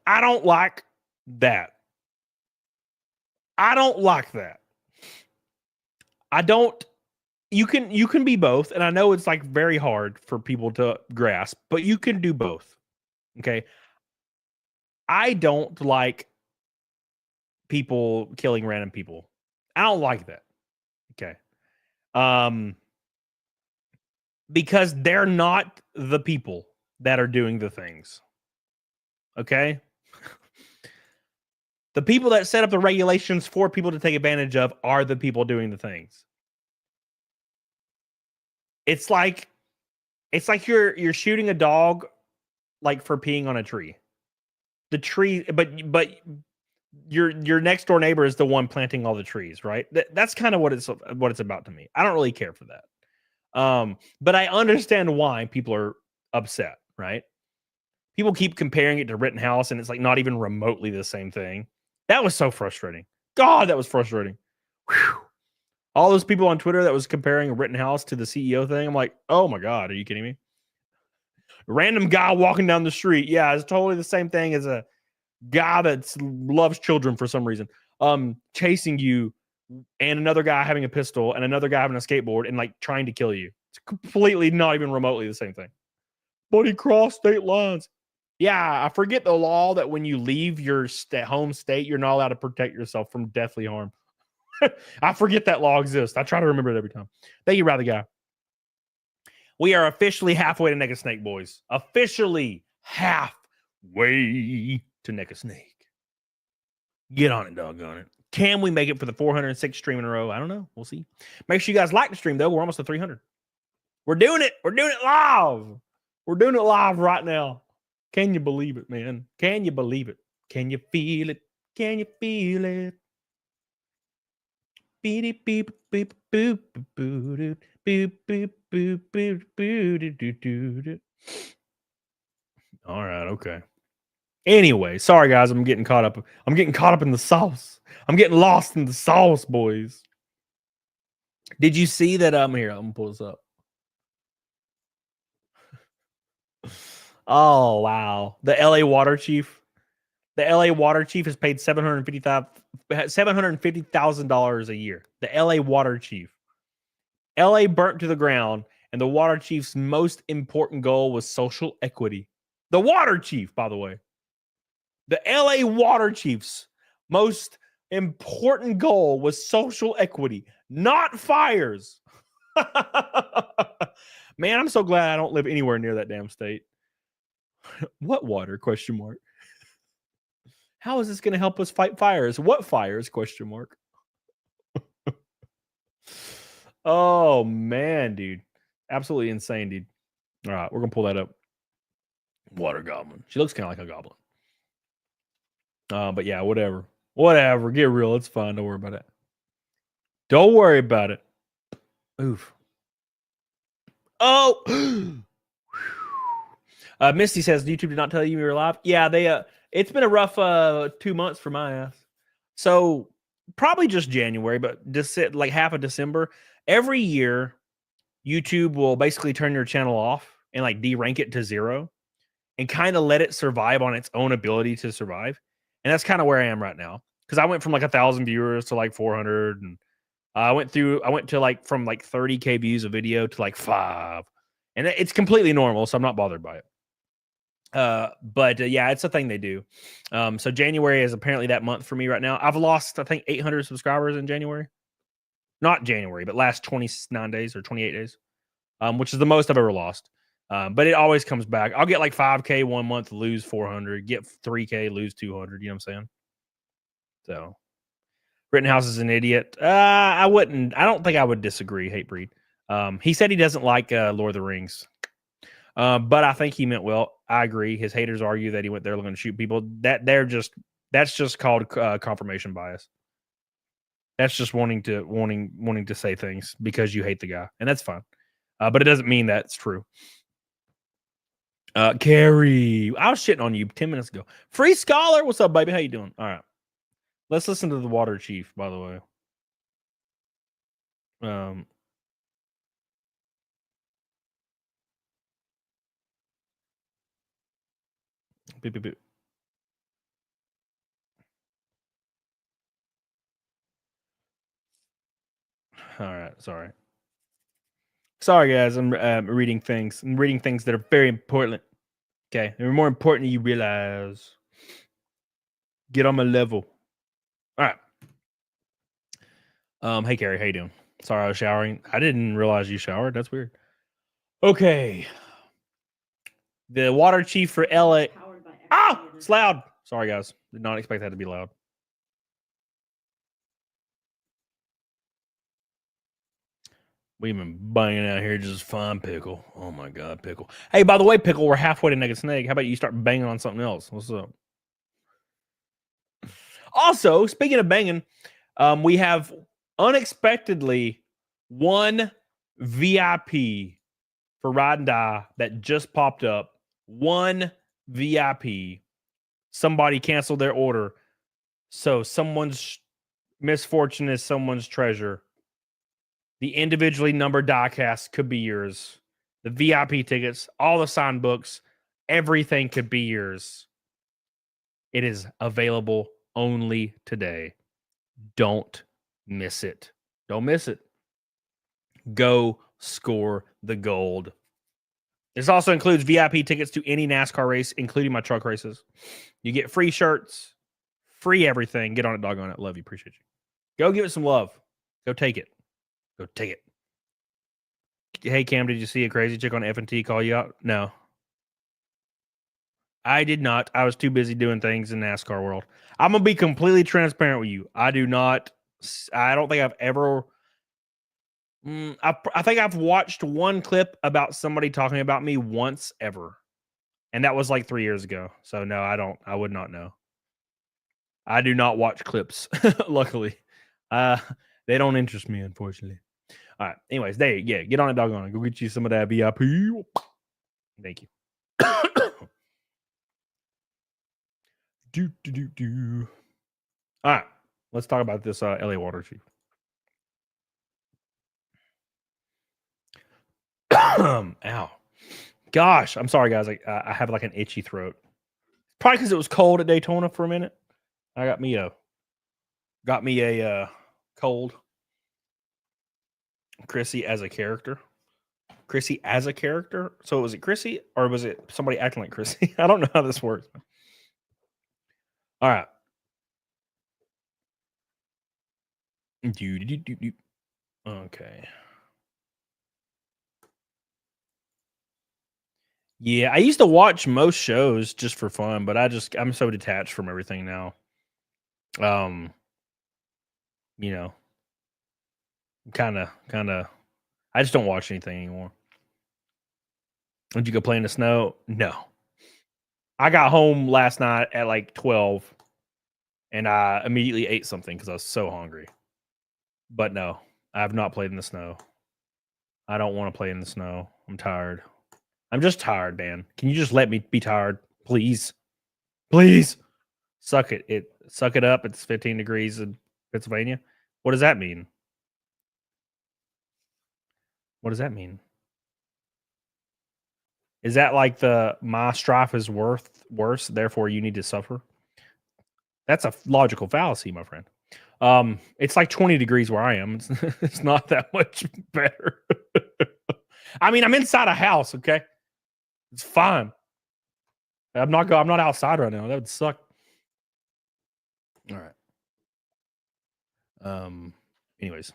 [SPEAKER 8] I don't like that. I don't like that. I don't. You can be both, and I know it's like very hard for people to grasp, but you can do both. Okay. I don't like people killing random people. I don't like that. Okay. Because they're not the people that are doing the things. Okay? The people that set up the regulations for people to take advantage of are the people doing the things. It's like you're shooting a dog like for peeing on a tree. The tree, but your next door neighbor is the one planting all the trees, right? That's kind of what it's about to me. I don't really care for that. But I understand why people are upset, right? People keep comparing it to Rittenhouse, and it's like not even remotely the same thing. That was so frustrating. God, that was frustrating. Whew. All those people on Twitter that was comparing Rittenhouse to the CEO thing, I'm like, oh my God, are you kidding me? Random guy walking down the street. Yeah, it's totally the same thing as a guy that loves children for some reason, chasing you, and another guy having a pistol and another guy having a skateboard and like trying to kill you. It's completely not even remotely the same thing. But he crossed state lines. Yeah, I forget the law that when you leave your home state, you're not allowed to protect yourself from deathly harm. I forget that law exists. I try to remember it every time. Thank you, Rather Guy. We are officially halfway to neck a snake, boys. Officially halfway to neck a snake. Get on it, doggone it. Can we make it for the 406th stream in a row? I don't know. We'll see. Make sure you guys like the stream, though. We're almost at 300. We're doing it. We're doing it live. We're doing it live right now. Can you believe it, man? Can you believe it? Can you feel it? Can you feel it? Beep beep beep boop boop boop boop boop boop boop. All right, okay. Anyway, sorry guys, I'm getting caught up. I'm getting caught up in the sauce. I'm getting lost in the sauce, boys. Did you see that? Here, I'm gonna pull this up. Oh wow, the LA water chief. The LA water chief is paid $750,000 a year. The LA water chief. LA burnt to the ground, and the water chief's most important goal was social equity. The water chief, by the way. The LA water chief's most important goal was social equity, not fires. Man, I'm so glad I don't live anywhere near that damn state. What water? Question mark. How is this going to help us fight fires? What fires? Question mark. Oh, man, dude. Absolutely insane, dude. All right, we're going to pull that up. Water goblin. She looks kind of like a goblin. But yeah, whatever. Whatever. Get real. It's fine. Don't worry about it. Don't worry about it. Oof. Oh! Misty says, YouTube did not tell you we were live. Yeah, it's been a rough 2 months for my ass. So probably just January, but just like half of December. Every year, YouTube will basically turn your channel off and like derank it to 0 and kind of let it survive on its own ability to survive. And that's kind of where I am right now. Because I went from like 1,000 viewers to like 400. And I went to like from like 30K views a video to like 5. And it's completely normal, so I'm not bothered by it. But yeah, it's a thing they do. So January is apparently that month for me right now. I've lost, I think, 800 subscribers in January. Not January, but last 29 days or 28 days, which is the most I've ever lost. But it always comes back. I'll get like 5K 1 month, lose 400, get 3K, lose 200. You know what I'm saying? So Rittenhouse is an idiot. I don't think I would disagree, Hatebreed. He said he doesn't like Lord of the Rings. But I think he meant well. I agree. His haters argue that he went there looking to shoot people. That they're just That's just called confirmation bias. That's just wanting to say things because you hate the guy, and that's fine. But it doesn't mean that's true. Carrie, I was shitting on you 10 minutes ago. Free Scholar, what's up, baby? How you doing? All right, let's listen to the Water Chief. By the way, beep, beep, beep. All right, sorry, guys. I'm reading things. I'm reading things that are very important. Okay, they're more important than you realize. Get on my level. All right. Hey, Carrie, how you doing? Sorry, I was showering. I didn't realize you showered. That's weird. Okay. The Water Chief for LA. Ah, it's loud. Sorry, guys. Did not expect that to be loud. We've been banging out here just fine, Pickle. Oh my God, Pickle. Hey, by the way, Pickle, we're halfway to Naked Snake. How about you start banging on something else? What's up? Also, speaking of banging, we have unexpectedly one VIP for Ride and Die that just popped up. One VIP. Somebody canceled their order. So someone's misfortune is someone's treasure. The individually numbered diecast could be yours. The VIP tickets, all the signed books, everything could be yours. It is available only today. Don't miss it. Don't miss it. Go score the gold. This also includes VIP tickets to any NASCAR race, including my truck races. You get free shirts, free everything. Get on it, doggone it. Love you. Appreciate you. Go give it some love. Go take it. Go take it. Hey, Cam, did you see a crazy chick on F&T call you out? No. I did not. I was too busy doing things in NASCAR world. I'm going to be completely transparent with you. I don't think I've ever... I think I've watched one clip about somebody talking about me once ever. And that was like 3 years ago. So no, I would not know. I do not watch clips, luckily. They don't interest me, unfortunately. All right. Anyways, get on it, doggone it. Go get you some of that VIP. Thank you. All right. Let's talk about this LA Water Chief. Ow. Gosh, I'm sorry, guys. I have like an itchy throat. Probably because it was cold at Daytona for a minute. I got me a cold. Chrissy as a character. So was it Chrissy or was it somebody acting like Chrissy? I don't know how this works. All right. Okay. Yeah, I used to watch most shows just for fun, but I'm so detached from everything now. You know, kind of I just don't watch anything anymore. Did you go play in the snow? No. I got home last night at like 12 and I immediately ate something because I was so hungry. But no, I have not played in the snow. I don't want to play in the snow. I'm tired. I'm just tired, man. Can you just let me be tired? Please. Please. Suck it. Suck it up. It's 15 degrees in Pennsylvania. What does that mean? What does that mean? Is that like my strife is worse, therefore you need to suffer? That's a logical fallacy, my friend. It's like 20 degrees where I am. It's not that much better. I mean, I'm inside a house, okay? It's fine. I'm not outside right now. That would suck. All right. Anyways.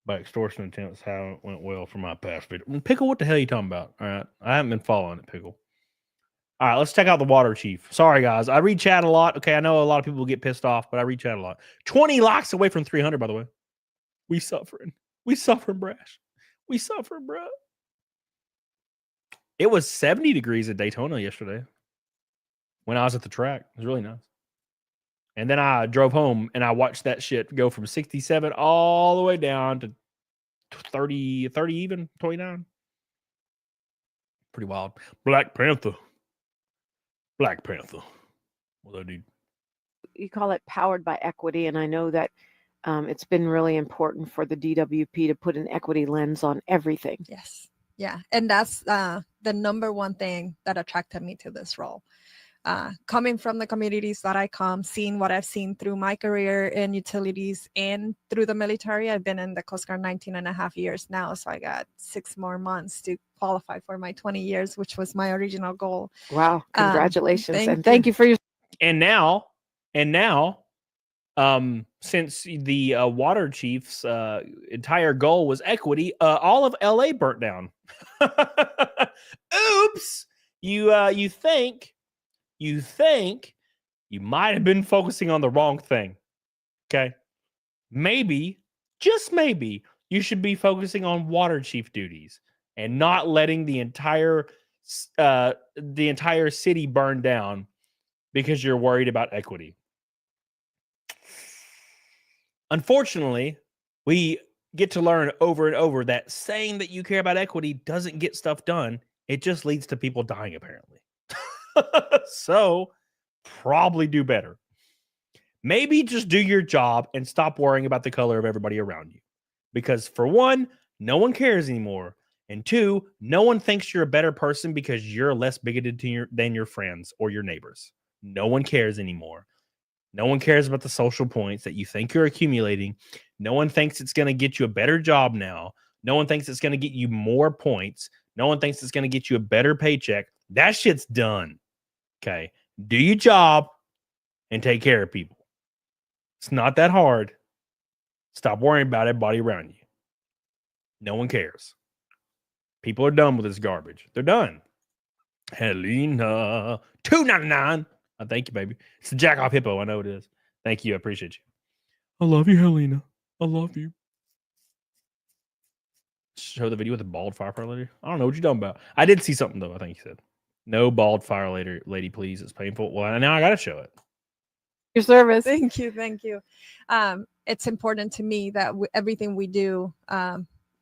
[SPEAKER 8] By extortion attempts, how it went well for my past video. Pickle, what the hell are you talking about? All right. I haven't been following it, Pickle. All right, let's check out the Water Chief. Sorry, guys. I read chat a lot. Okay, I know a lot of people get pissed off, but I read chat a lot. 20 likes away from 300, by the way. We suffering. We suffering, Brash. We suffering, bro. It was 70 degrees at Daytona yesterday when I was at the track. It was really nice. And then I drove home and I watched that shit go from 67 all the way down to 30 even, 29. Pretty wild. Black Panther. Well, that dude.
[SPEAKER 9] You call it powered by equity, and I know that it's been really important for the DWP to put an equity lens on everything.
[SPEAKER 10] Yes. Yeah. And that's the number one thing that attracted me to this role. Coming from the communities that I come, seeing what I've seen through my career in utilities and through the military. I've been in the Coast Guard 19 and a half years now, so I got 6 more months to qualify for my 20 years, which was my original goal.
[SPEAKER 9] Wow, congratulations.
[SPEAKER 10] Thank
[SPEAKER 9] Thank you for your
[SPEAKER 8] And now, since the water chief's entire goal was equity, all of LA burnt down. Oops! You think you might have been focusing on the wrong thing. Okay, maybe, just maybe, you should be focusing on water chief duties and not letting the entire city burn down because you're worried about equity. Unfortunately, we get to learn over and over that saying that you care about equity doesn't get stuff done. It just leads to people dying, apparently. So, probably do better. Maybe just do your job and stop worrying about the color of everybody around you. Because for one, no one cares anymore. And two, no one thinks you're a better person because you're less bigoted than your friends or your neighbors. No one cares anymore. No one cares about the social points that you think you're accumulating. No one thinks it's going to get you a better job now. No one thinks it's going to get you more points. No one thinks it's going to get you a better paycheck. That shit's done. Okay. Do your job and take care of people. It's not that hard. Stop worrying about everybody around you. No one cares. People are done with this garbage. They're done. Helena, $2.99. Thank you, baby. It's the Jack Off Hippo. I know it is. Thank you. I appreciate you. I love you, Helena. I love you. Show the video with the bald firefighter lady. I don't know what you're talking about. I did see something, though. I think you said. No bald fire lady, please. It's painful. Well, now I got to show it.
[SPEAKER 9] your service.
[SPEAKER 10] Thank you. It's important to me that everything we do,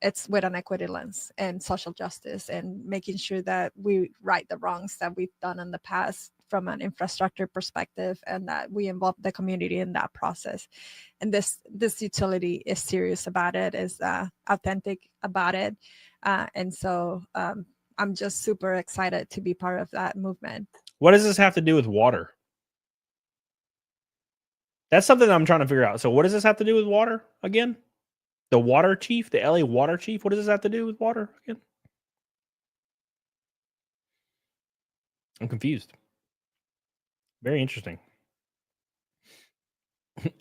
[SPEAKER 10] it's with an equity lens and social justice and making sure that we right the wrongs that we've done in the past from an infrastructure perspective, and that we involve the community in that process. And this utility is serious about it, is authentic about it. And so I'm just super excited to be part of that movement.
[SPEAKER 8] What does this have to do with water? That's something I'm trying to figure out. So what does this have to do with water again? The water chief, the LA water chief, what does this have to do with water again? I'm confused. Very interesting.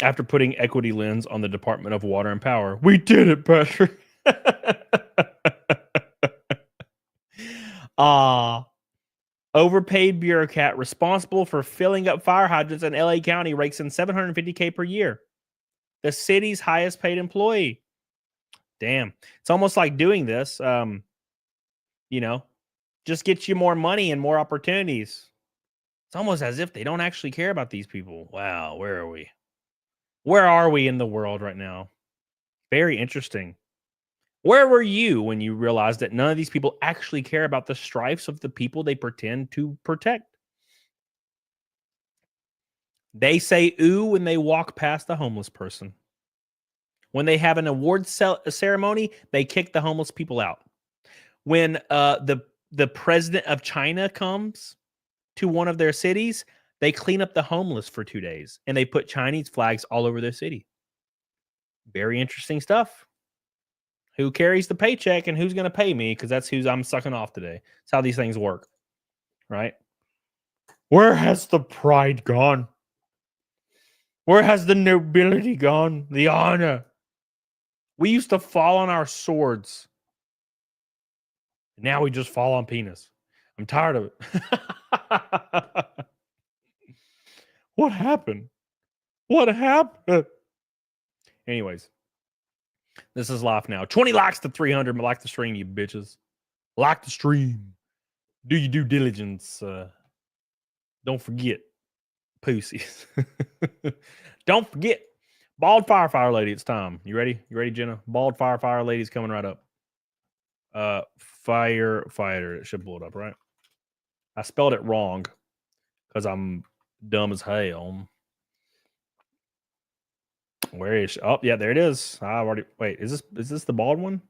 [SPEAKER 8] After putting equity lens on the Department of Water and Power, we did it, Patrick. Overpaid bureaucrat responsible for filling up fire hydrants in LA County rakes in $750K per year. The city's highest paid employee. Damn. It's almost like doing this, just gets you more money and more opportunities. It's almost as if they don't actually care about these people. Wow, where are we? Where are we in the world right now? Very interesting. Where were you when you realized that none of these people actually care about the strifes of the people they pretend to protect? They say ooh when they walk past a homeless person. When they have an award ceremony, they kick the homeless people out. When the president of China comes to one of their cities, they clean up the homeless for 2 days and they put Chinese flags all over their city. Very interesting stuff. Who carries the paycheck and who's going to pay me? Because that's who I'm sucking off today. That's how these things work, right? Where has the pride gone? Where has the nobility gone? The honor? We used to fall on our swords. Now we just fall on penis. I'm tired of it. What happened? What happened? Anyways, this is live now. 20 likes to 300. Like the stream, you bitches. Like the stream. Do your due diligence. Don't forget. Pussies. Don't forget, bald fire lady. It's time. You ready? You ready, Jenna? Bald fire lady's coming right up. Firefighter. It should blow it up, right? I spelled it wrong because I'm dumb as hell. Where is she? Oh, yeah, there it is. I already wait. Is this the bald one?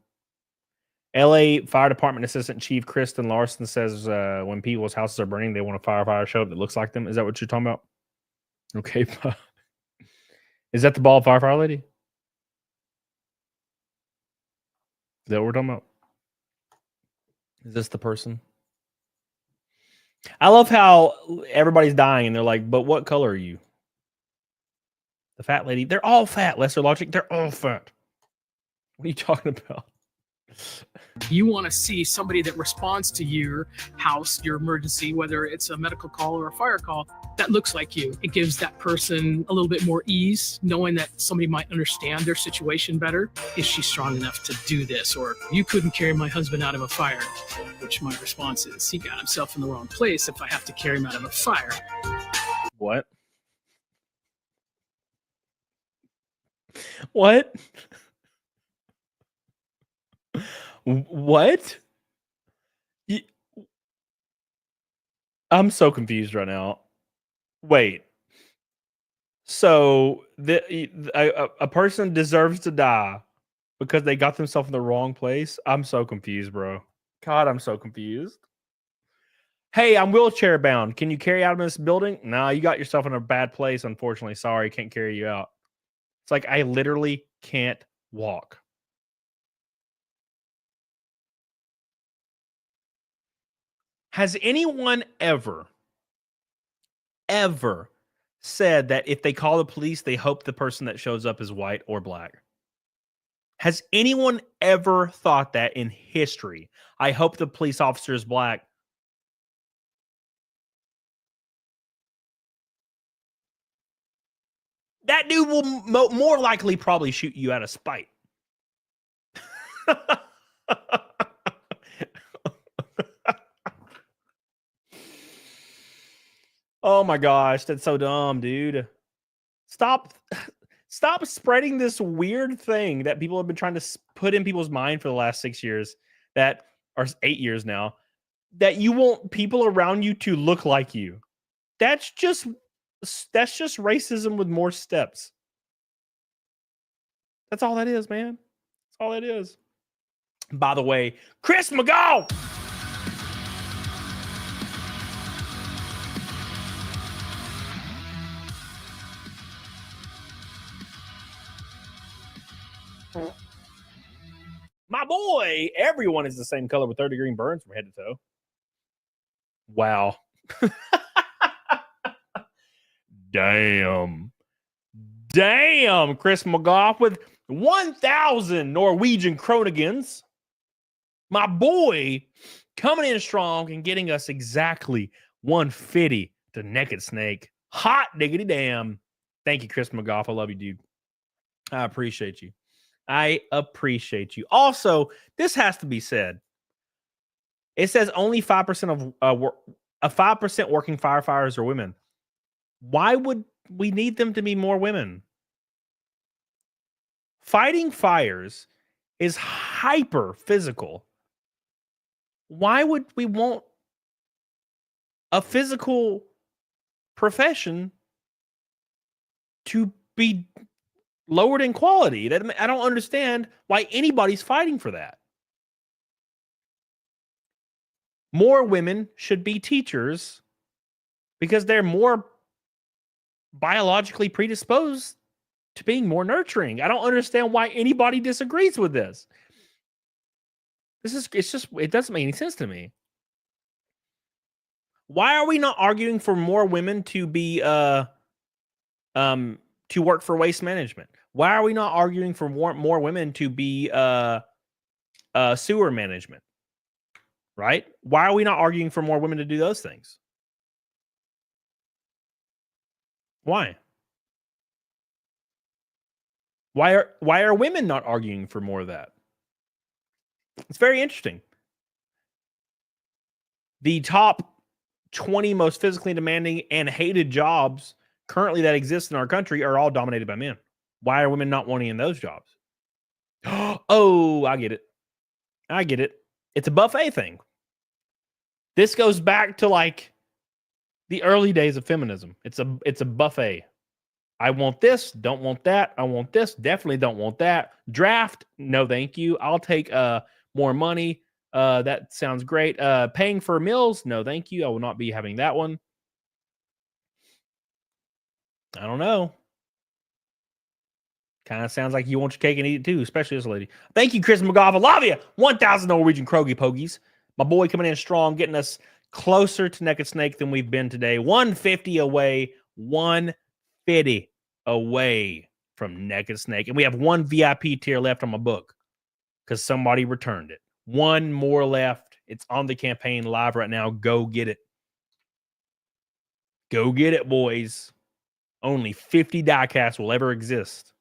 [SPEAKER 8] LA Fire Department Assistant Chief Kristen Larson says when people's houses are burning, they want a firefighter show up that looks like them. Is that what you're talking about? Okay. Is that the bald firefighter lady? Is that what we're talking about? Is this the person? I love how everybody's dying and they're like, but what color are you? The fat lady. They're all fat. Lesser logic. They're all fat. What are you talking about?
[SPEAKER 11] You want to see somebody that responds to your house, your emergency, whether it's a medical call or a fire call, that looks like you. It gives that person a little bit more ease, knowing that somebody might understand their situation better. Is she strong enough to do this? Or you couldn't carry my husband out of a fire, which my response is, he got himself in the wrong place if I have to carry him out of a fire.
[SPEAKER 8] What? What? What? I'm so confused right now. Wait. So a person deserves to die because they got themselves in the wrong place? I'm so confused, bro. God, I'm so confused. Hey, I'm wheelchair bound. Can you carry out of this building? No, you got yourself in a bad place, unfortunately. Sorry, can't carry you out. It's like I literally can't walk. Has anyone ever said that if they call the police, they hope the person that shows up is white or black? Has anyone ever thought that in history? I hope the police officer is black. That dude will more likely probably shoot you out of spite. Oh my gosh, that's so dumb, dude. Stop spreading this weird thing that people have been trying to put in people's mind for the last 6 years, that or 8 years now, that you want people around you to look like you. That's just racism with more steps. That's all that is, man. That's all that is. By the way, Chris McGaw. My boy, everyone is the same color with 30-degree burns from head to toe. Wow. Damn, Chris McGough with 1,000 Norwegian kronigans. My boy coming in strong and getting us exactly 150 to Naked Snake. Hot diggity damn. Thank you, Chris McGough. I love you, dude. I appreciate you. Also, this has to be said. It says only 5% of 5% working firefighters are women. Why would we need them to be more women? Fighting fires is hyper physical. Why would we want a physical profession to be lowered in quality? I don't understand why anybody's fighting for that. More women should be teachers because they're more biologically predisposed to being more nurturing. I don't understand why anybody disagrees with this. It doesn't make any sense to me. Why are we not arguing for more women to be to work for waste management? Why are we not arguing for more women to be sewer management? Right? Why are we not arguing for more women to do those things? Why? Why are women not arguing for more of that? It's very interesting. The top 20 most physically demanding and hated jobs currently that exist in our country are all dominated by men. Why are women not wanting in those jobs? Oh, I get it. I get it. It's a buffet thing. This goes back to like the early days of feminism. It's a buffet. I want this, don't want that. I want this, definitely don't want that. Draft, no thank you. I'll take more money. That sounds great. Paying for meals, no thank you. I will not be having that one. I don't know. Kind of sounds like you want your cake and eat it too, especially this lady. Thank you, Chris McGoff. I love you. 1,000 Norwegian Krogi Pogies. My boy coming in strong, getting us closer to Naked Snake than we've been today. 150 away. 150 away from Naked Snake. And we have one VIP tier left on my book because somebody returned it. One more left. It's on the campaign live right now. Go get it. Go get it, boys. Only 50 diecasts will ever exist.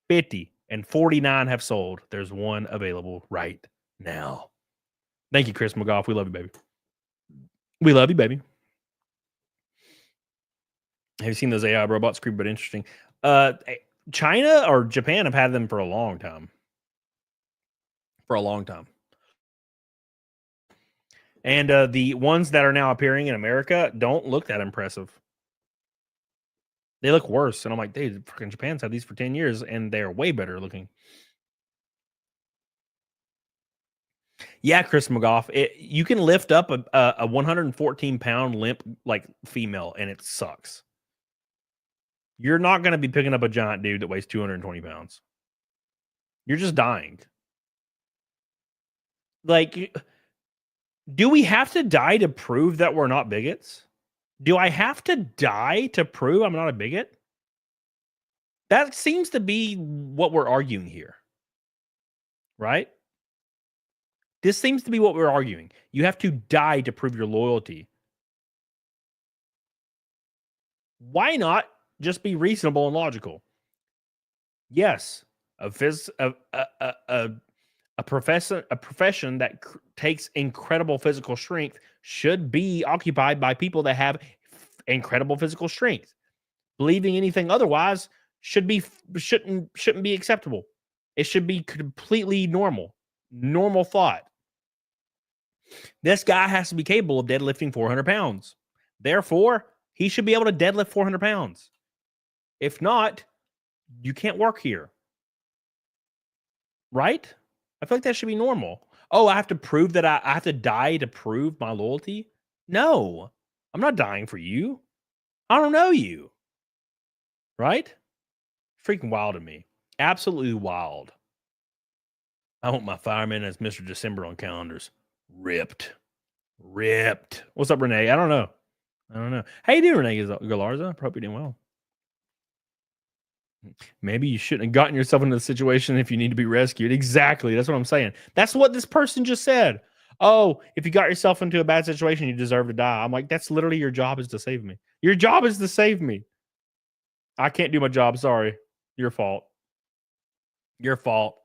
[SPEAKER 8] 50 and 49 have sold. There's one available right now. Thank you, Chris McGoff. We love you, baby. We love you, baby. Have you seen those AI robots? Creepy but interesting. China or Japan have had them for a long time. For a long time. And the ones that are now appearing in America don't look that impressive. They look worse. And I'm like, dude, fucking Japan's had these for 10 years and they're way better looking. Yeah, Chris McGoff. You can lift up a 114-pound limp like female and it sucks. You're not going to be picking up a giant dude that weighs 220 pounds. You're just dying. Like, do we have to die to prove that we're not bigots? Do I have to die to prove I'm not a bigot? That seems to be what we're arguing here. Right? This seems to be what we're arguing. You have to die to prove your loyalty. Why not just be reasonable and logical? Yes, a profession that takes incredible physical strength should be occupied by people that have incredible physical strength. Believing anything otherwise shouldn't be acceptable. It should be completely normal thought. This guy has to be capable of deadlifting 400 pounds. Therefore, he should be able to deadlift 400 pounds. If not, you can't work here. Right? I feel like that should be normal. Oh, I have to prove that I have to die to prove my loyalty? No, I'm not dying for you. I don't know you. Right? Freaking wild to me. Absolutely wild. I want my fireman as Mr. December on calendars. Ripped. What's up, Renee? I don't know. How you doing, Renee Galarza? Hope you're doing well. Maybe you shouldn't have gotten yourself into the situation if you need to be rescued. Exactly. That's what I'm saying. That's what this person just said. Oh, if you got yourself into a bad situation, you deserve to die. I'm like, that's literally your job is to save me. Your job is to save me. I can't do my job. Sorry. Your fault. Your fault.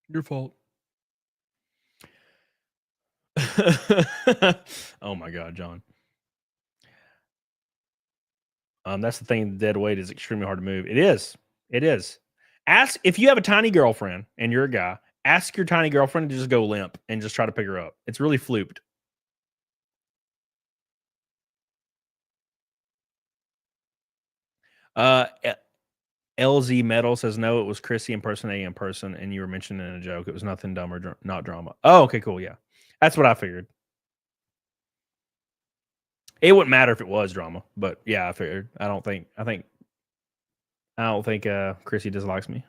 [SPEAKER 8] Your fault. Oh my God, John. That's the thing. The dead weight is extremely hard to move. It is. Ask if you have a tiny girlfriend and you're a guy. Ask your tiny girlfriend to just go limp and just try to pick her up. It's really flooped. LZ Metal says no. It was Chrissy impersonating in person, and you were mentioning in a joke. It was nothing dumb or not drama. Oh, okay, cool. Yeah, that's what I figured. It wouldn't matter if it was drama, but yeah, I figured. I don't think Chrissy dislikes me.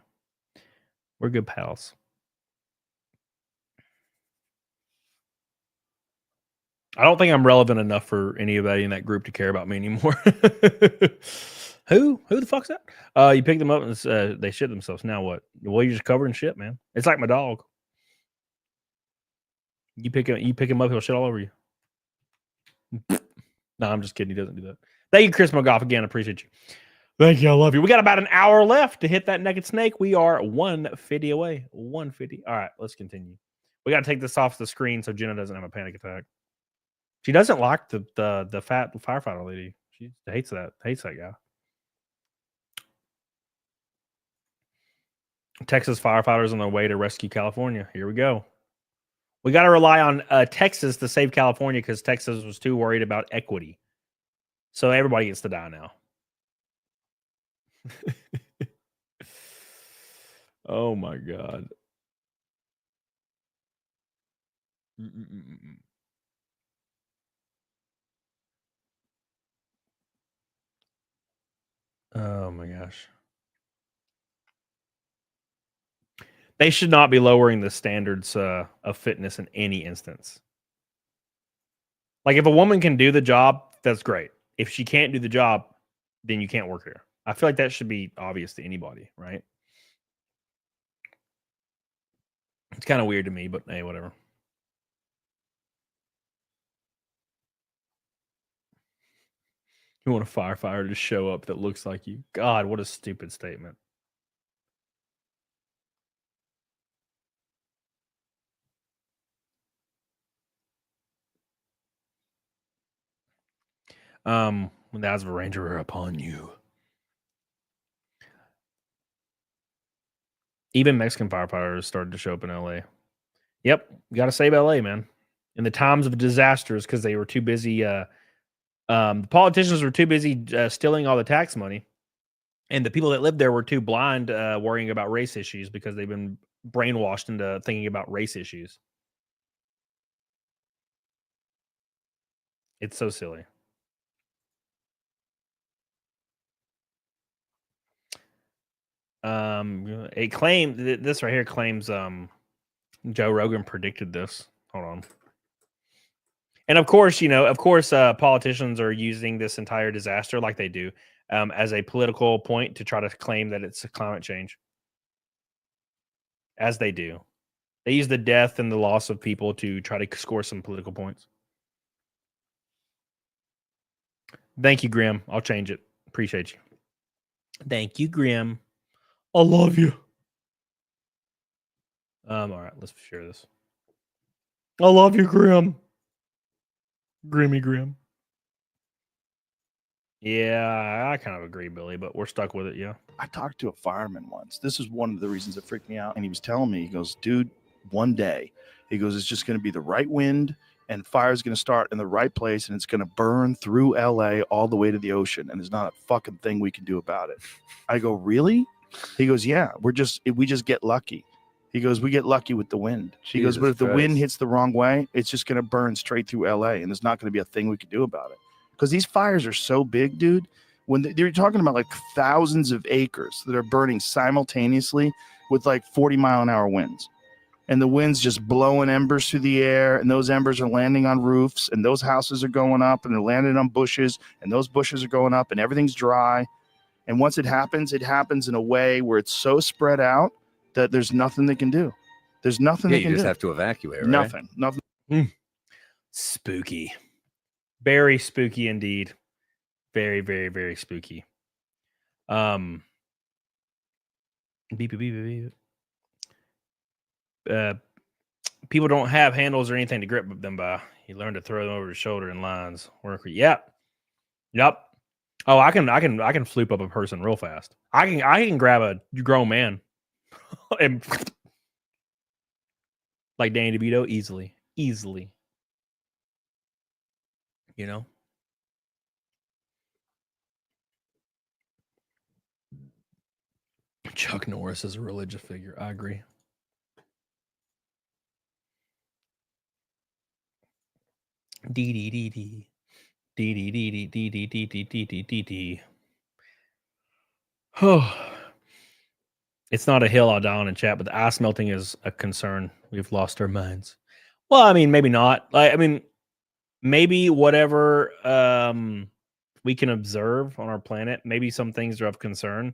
[SPEAKER 8] We're good pals. I don't think I'm relevant enough for anybody in that group to care about me anymore. Who the fuck's that? You pick them up and they shit themselves. Now what? Well, you're just covered in shit, man. It's like my dog. You pick him up, he'll shit all over you. No, I'm just kidding. He doesn't do that. Thank you, Chris McGoff. Again, appreciate you. Thank you. I love you. We got about an hour left to hit that naked snake. We are 150 away. 150. All right, let's continue. We got to take this off the screen so Jenna doesn't have a panic attack. She doesn't like the fat firefighter lady. She hates that guy. Texas firefighters on their way to rescue California. Here we go. We got to rely on Texas to save California because Texas was too worried about equity. So everybody gets to die now. Oh my God. Oh my gosh. They should not be lowering the standards of fitness in any instance. Like if a woman can do the job, that's great. If she can't do the job, then you can't work here. I feel like that should be obvious to anybody, right? It's kind of weird to me, but hey, whatever. You want a firefighter to show up that looks like you? God, what a stupid statement. When the eyes of a ranger are upon you. Even Mexican firefighters started to show up in LA. Yep, you got to save LA, man. In the times of disasters, because they were too busy. The politicians were too busy stealing all the tax money, and the people that lived there were too blind worrying about race issues because they've been brainwashed into thinking about race issues. It's so silly. It claimed this right here claims Joe Rogan predicted this. Hold on. And of course, politicians are using this entire disaster like they do as a political point to try to claim that it's climate change. As they do. They use the death and the loss of people to try to score some political points. Thank you, Grim. I'll change it. Appreciate you. Thank you, Grim. I love you. All right, let's share this. I love you, Grim. Grimmy Grim. Yeah, I kind of agree, Billy, but we're stuck with it, yeah.
[SPEAKER 12] I talked to a fireman once. This is one of the reasons that freaked me out. And he was telling me, he goes, dude, one day, he goes, it's just going to be the right wind and fire's going to start in the right place and it's going to burn through LA all the way to the ocean. And there's not a fucking thing we can do about it. I go, really? He goes, yeah, we just get lucky. He goes, we get lucky with the wind. He goes, but if the wind hits the wrong way, it's just going to burn straight through LA and there's not going to be a thing we can do about it. Because these fires are so big, dude. When they're talking about like thousands of acres that are burning simultaneously with like 40-mile-an-hour winds. And the wind's just blowing embers through the air, and those embers are landing on roofs, and those houses are going up, and they're landing on bushes, and those bushes are going up, and everything's dry. And once it happens in a way where it's so spread out that there's nothing they can do. There's nothing they can do.
[SPEAKER 13] You just have to evacuate, right?
[SPEAKER 12] Nothing.
[SPEAKER 8] Spooky. Very spooky indeed. Very, very, very spooky. Beep, beep, beep, beep. People don't have handles or anything to grip them by. You learn to throw them over your shoulder in lines. Yep. Oh, I can floop up a person real fast. I can grab a grown man and like Danny DeVito easily. You know. Chuck Norris is a religious figure. I agree. D. Oh, it's not a hill I'll die on in chat, but the ice melting is a concern. We've lost our minds. Well, I mean, maybe not. Maybe whatever we can observe on our planet, maybe some things are of concern.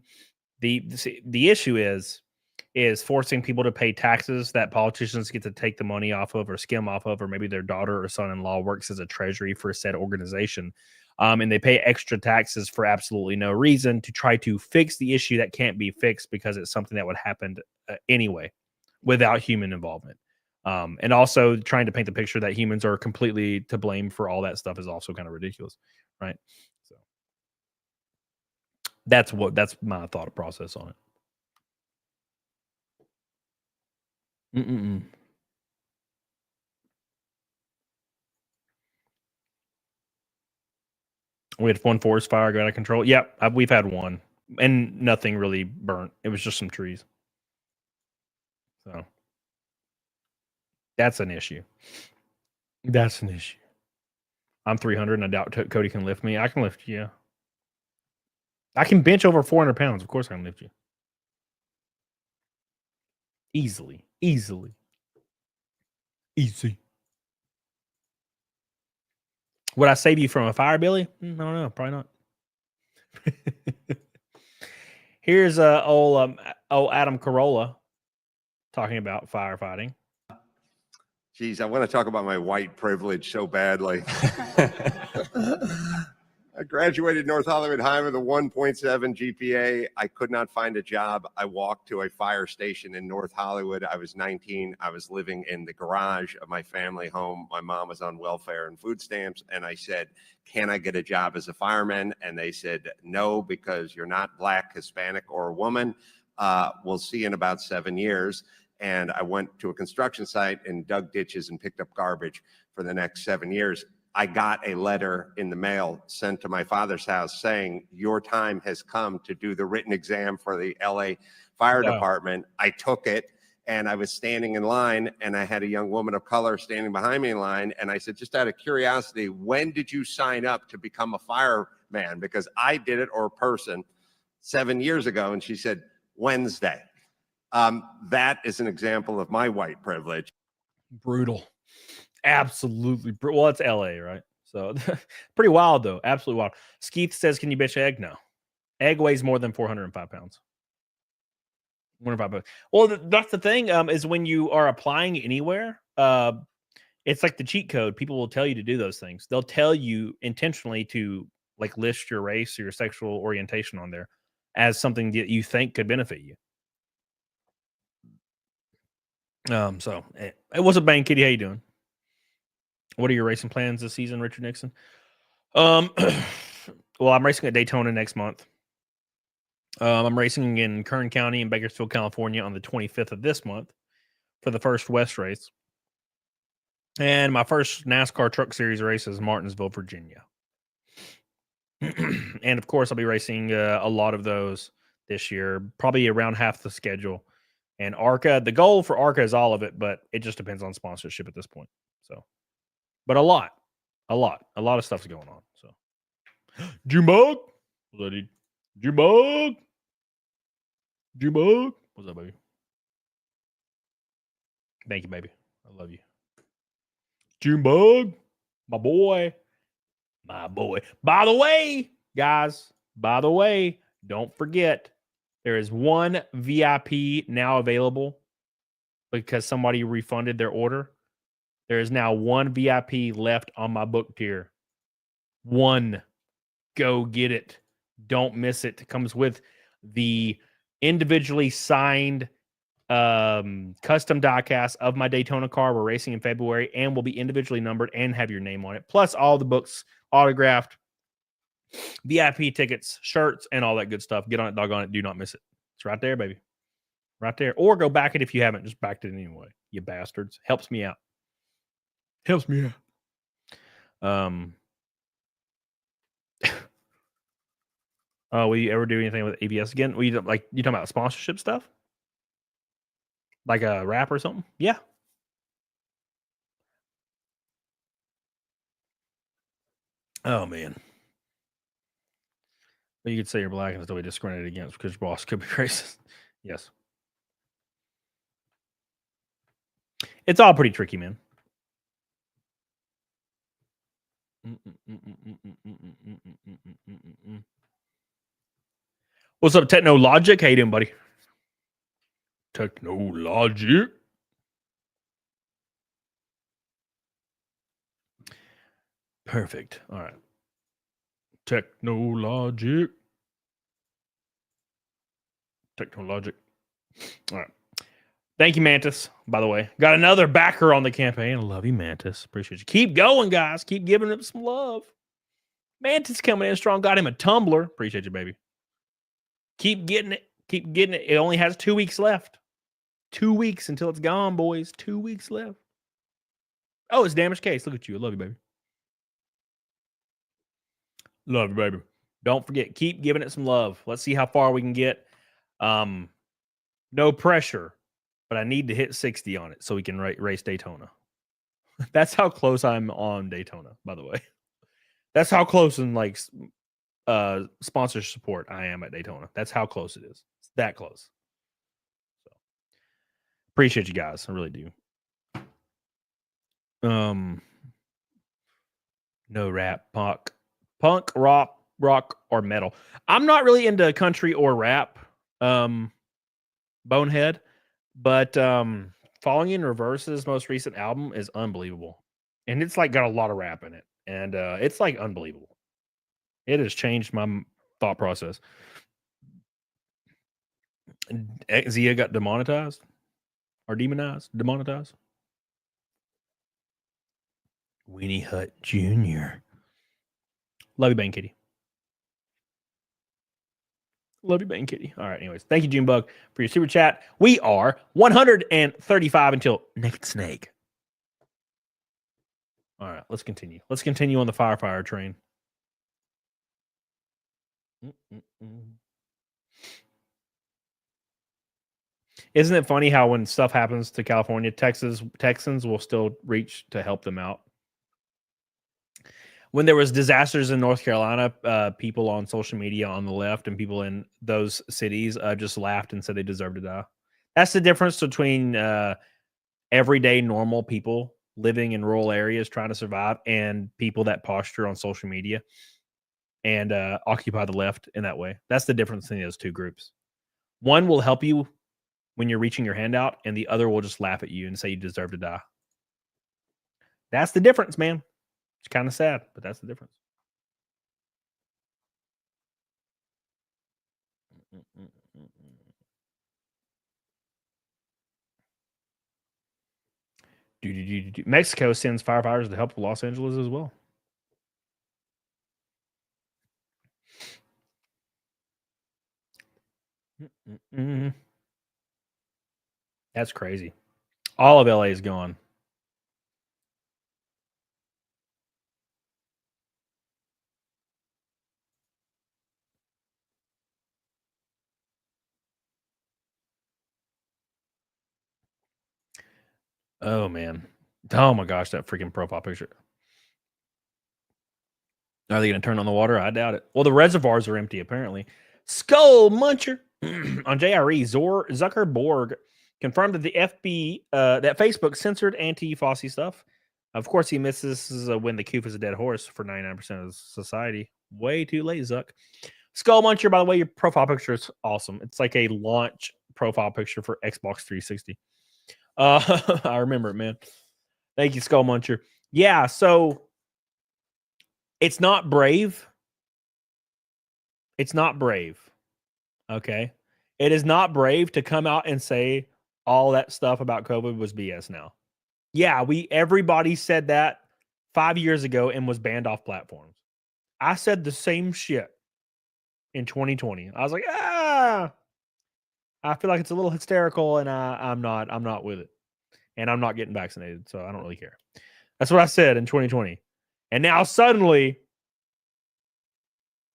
[SPEAKER 8] The issue is forcing people to pay taxes that politicians get to take the money off of or skim off of, or maybe their daughter or son-in-law works as a treasury for said organization. And they pay extra taxes for absolutely no reason to try to fix the issue that can't be fixed because it's something that would happen anyway without human involvement. And also trying to paint the picture that humans are completely to blame for all that stuff is also kind of ridiculous, right? So that's my thought process on it. We had one forest fire go out of control. Yep, we've had one, and nothing really burnt. It was just some trees. So that's an issue. That's an issue. I'm 300, and I doubt Cody can lift me. I can lift you. Yeah. I can bench over 400 pounds. Of course, I can lift you. Easily. Easy. Would I save you from a fire, Billy? I don't know. Probably not. Here's old Adam Carolla talking about firefighting.
[SPEAKER 13] Geez, I want to talk about my white privilege so badly. I graduated North Hollywood High with a 1.7 GPA. I could not find a job. I walked to a fire station in North Hollywood. I was 19. I was living in the garage of my family home. My mom was on welfare and food stamps. And I said, can I get a job as a fireman? And they said, no, because you're not Black, Hispanic, or a woman. We'll see in about 7 years. And I went to a construction site and dug ditches and picked up garbage for the next 7 years. I got a letter in the mail sent to my father's house saying, your time has come to do the written exam for the LA Fire Department. I took it, and I was standing in line, and I had a young woman of color standing behind me in line. And I said, just out of curiosity, when did you sign up to become a fireman? Because I did it, or a person, 7 years ago. And she said, Wednesday. That is an example of my white privilege.
[SPEAKER 8] Brutal. Absolutely. Well, it's LA, right? So pretty wild, though. Absolutely wild. Skeeth says, can you bitch egg? No. Egg weighs more than 405 pounds. 105 pounds. Well, that's the thing, is when you are applying anywhere, it's like the cheat code. People will tell you to do those things. They'll tell you intentionally to like list your race or your sexual orientation on there as something that you think could benefit you. So it wasn't Bang Kitty. How you doing? What are your racing plans this season, Richard Nixon? Well, I'm racing at Daytona next month. I'm racing in Kern County in Bakersfield, California on the 25th of this month for the first West race. And my first NASCAR Truck Series race is Martinsville, Virginia. And of course, I'll be racing a lot of those this year, probably around half the schedule. And ARCA, the goal for ARCA is all of it, but it just depends on sponsorship at this point. So, but a lot of stuff's going on. So, Jumug, Jumug, what's up, baby? Thank you, baby. I love you, Jumug, my boy. By the way, guys, don't forget. There is one VIP now available because somebody refunded their order. There is now one VIP left on my book tier. One. Go get it. Don't miss it. It comes with the individually signed custom diecast of my Daytona car. We're racing in February and will be individually numbered and have your name on it. Plus all the books autographed. VIP tickets, shirts, and all that good stuff. Get on it, doggone it. Do not miss it. It's right there, baby. Right there. Or go back it if you haven't. Just backed it anyway. You bastards. Helps me out. Will you ever do anything with ABS again? You talking about sponsorship stuff? Like a rap or something? Yeah. Oh, man. But you could say you're black and still be discriminated against because your boss could be racist. Yes. It's all pretty tricky, man. What's up, Technologic? How you doing, buddy? Technologic. Perfect. All right. Technologic. All right. Thank you, Mantis, by the way. Got another backer on the campaign. Love you, Mantis. Appreciate you. Keep going, guys. Keep giving him some love. Mantis coming in strong. Got him a tumbler. Appreciate you, baby. Keep getting it. Keep getting it. It only has 2 weeks left. 2 weeks until it's gone, boys. 2 weeks left. Oh, it's damaged case. Look at you. I love you, baby. Love you, baby. Don't forget. Keep giving it some love. Let's see how far we can get. No pressure, but I need to hit 60 on it so we can race Daytona. That's how close I'm on Daytona, by the way. That's how close in like sponsor support I am at Daytona. That's how close it is. It's that close. So appreciate you guys. I really do. No rap, punk, rock, or metal. I'm not really into country or rap. Bonehead, but Falling in Reverse's most recent album is unbelievable, and it's like got a lot of rap in it, and it's like unbelievable. It has changed my thought process. Zia got demonetized or demonetized. Weenie Hut Jr. Love you, Bang Kitty. Love you, Bang Kitty. All right, anyways. Thank you, Junebug, for your super chat. We are 135 until next snake. All right, let's continue. Let's continue on the firefighter train. Isn't it funny how when stuff happens to California, Texans will still reach to help them out? When there was disasters in North Carolina, people on social media on the left and people in those cities just laughed and said they deserve to die. That's the difference between everyday normal people living in rural areas trying to survive and people that posture on social media and occupy the left in that way. That's the difference in those two groups. One will help you when you're reaching your hand out, and the other will just laugh at you and say you deserve to die. That's the difference, man. It's kind of sad, but that's the difference. Mexico sends firefighters to help Los Angeles as well. That's crazy. All of LA is gone. Oh, man. Oh, my gosh, that freaking profile picture. Are they going to turn on the water? I doubt it. Well, the reservoirs are empty, apparently. Skull Muncher on JRE, Zuckerberg confirmed that that Facebook censored anti-Fossey stuff. Of course, he misses when the coof is a dead horse for 99% of society. Way too late, Zuck. Skull Muncher, by the way, your profile picture is awesome. It's like a launch profile picture for Xbox 360. I remember it, man. Thank you, Skull Muncher. Yeah, so it's not brave. It's not brave. Okay. It is not brave to come out and say all that stuff about COVID was BS now. Yeah, everybody said that 5 years ago and was banned off platforms. I said the same shit in 2020. I was like, I feel like it's a little hysterical, and I'm not with it. And I'm not getting vaccinated, so I don't really care. That's what I said in 2020. And now suddenly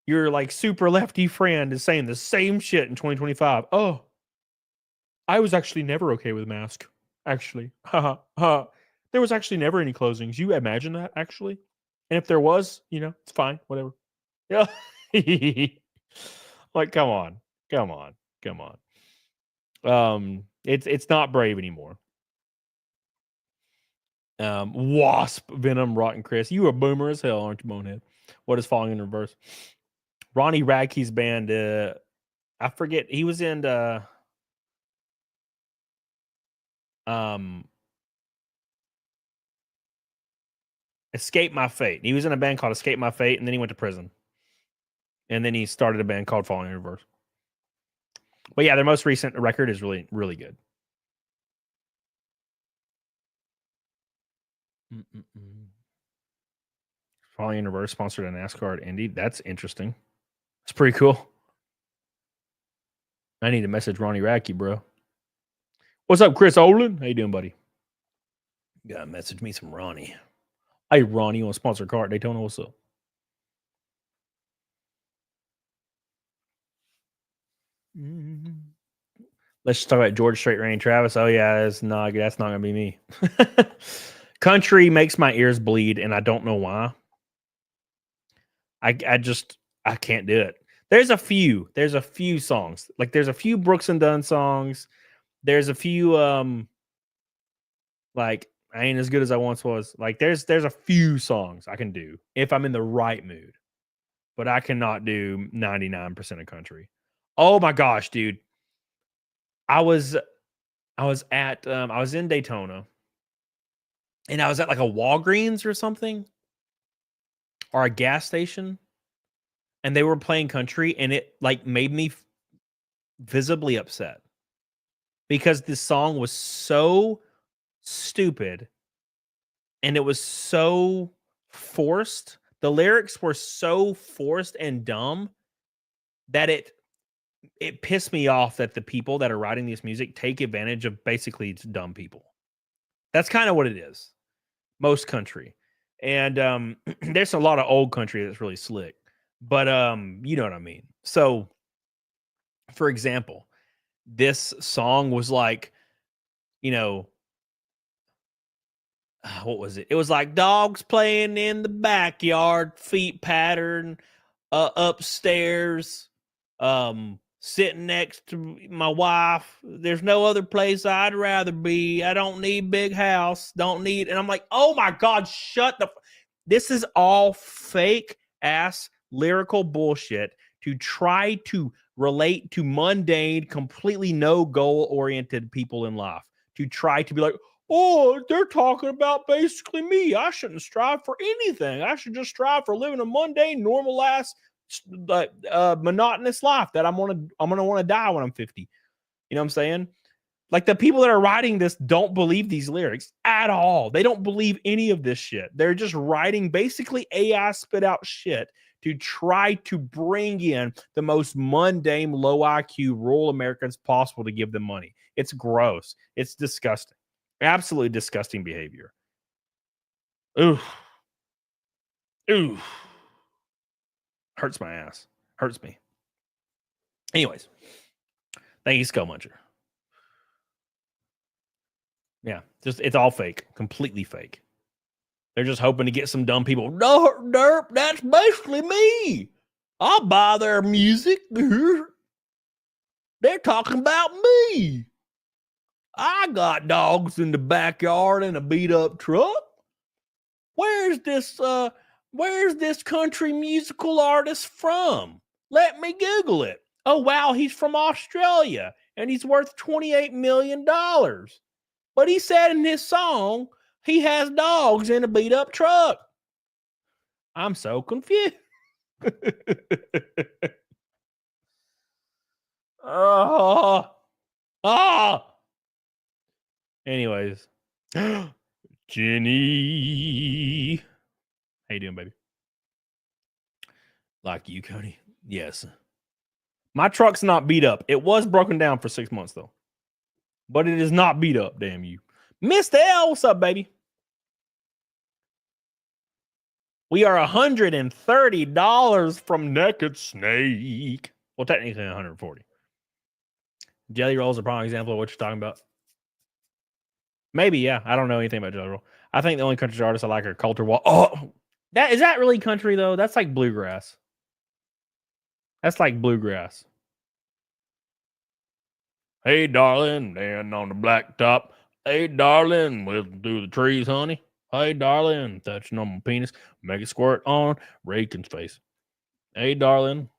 [SPEAKER 8] your like super lefty friend is saying the same shit in 2025. Oh, I was actually never okay with mask. Actually, there was actually never any closings. You imagine that, actually? And if there was, it's fine, whatever. Yeah. Like, come on. It's not brave anymore. Wasp, Venom, Rotten Chris. You a boomer as hell, aren't you, Bonehead? What is Falling in Reverse? Ronnie Radke's band, I forget, he was in Escape My Fate. He was in a band called Escape My Fate, and then he went to prison. And then he started a band called Falling in Reverse. But yeah, their most recent record is really, really good. Falling in Reverse sponsored a NASCAR at Indy. That's interesting. It's pretty cool. I need to message Ronnie Radke, bro. What's up, Chris Olin? How you doing, buddy? You gotta message me some Ronnie. Hey, Ronnie, you want to sponsor a car at Daytona? What's up? Let's just talk about George Strait Rain Travis. Oh yeah, that's not gonna be me. Country makes my ears bleed, and I don't know why. I can't do it. There's a few songs. Like there's a few Brooks and Dunn songs. There's a few like I ain't as good as I once was. Like there's a few songs I can do if I'm in the right mood. But I cannot do 99% of country. Oh my gosh, dude. I was in Daytona and I was at like a Walgreens or something or a gas station and they were playing country and it like made me visibly upset because this song was so stupid and it was so forced. The lyrics were so forced and dumb that it pissed me off that the people that are writing this music take advantage of basically dumb people. That's kind of what it is. Most country. And there's a lot of old country that's really slick. But you know what I mean. So for example, this song was like, you know, what was it? It was like dogs playing in the backyard, feet pattern, upstairs, sitting next to my wife. There's no other place I'd rather be. I don't need big house. Don't need. And I'm like, oh my God, shut the. This is all fake ass lyrical bullshit to try to relate to mundane, completely no goal oriented people in life. To try to be like, oh, they're talking about basically me. I shouldn't strive for anything. I should just strive for living a mundane, normal ass, monotonous life that I'm gonna want to die when I'm 50. You know what I'm saying? Like the people that are writing this don't believe these lyrics at all. They don't believe any of this shit. They're just writing basically AI spit out shit to try to bring in the most mundane, low IQ rural Americans possible to give them money. It's gross. It's disgusting. Absolutely disgusting behavior. Ooh. Hurts my ass. Hurts me. Anyways. Thank you, Skull Muncher. Yeah, just it's all fake. Completely fake. They're just hoping to get some dumb people. No, derp, that's basically me. I'll buy their music. They're talking about me. I got dogs in the backyard and a beat up truck. Where's this country musical artist from? Let me Google it. Oh, wow, he's from Australia and he's worth $28 million. But he said in his song, he has dogs in a beat up truck. I'm so confused. Anyways. Jenny. How you doing, baby? Like you, Cody? Yes. My truck's not beat up. It was broken down for 6 months, though. But it is not beat up, damn you. Mr. L, what's up, baby? We are $130 from Naked Snake. Well, technically $140. Jelly Roll's a prime example of what you're talking about. Maybe, yeah. I don't know anything about Jelly Roll. I think the only country artists I like are Coulter Wall. Oh, is that really country, though? That's like bluegrass. That's like bluegrass. Hey, darling, down on the blacktop. Hey, darling, listen through the trees, honey. Hey, darling, touching on my penis. Make it squirt on Rakin's face. Hey, darling.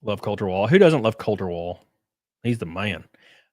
[SPEAKER 8] Love Coulter Wall. Who doesn't love Coulter Wall? He's the man.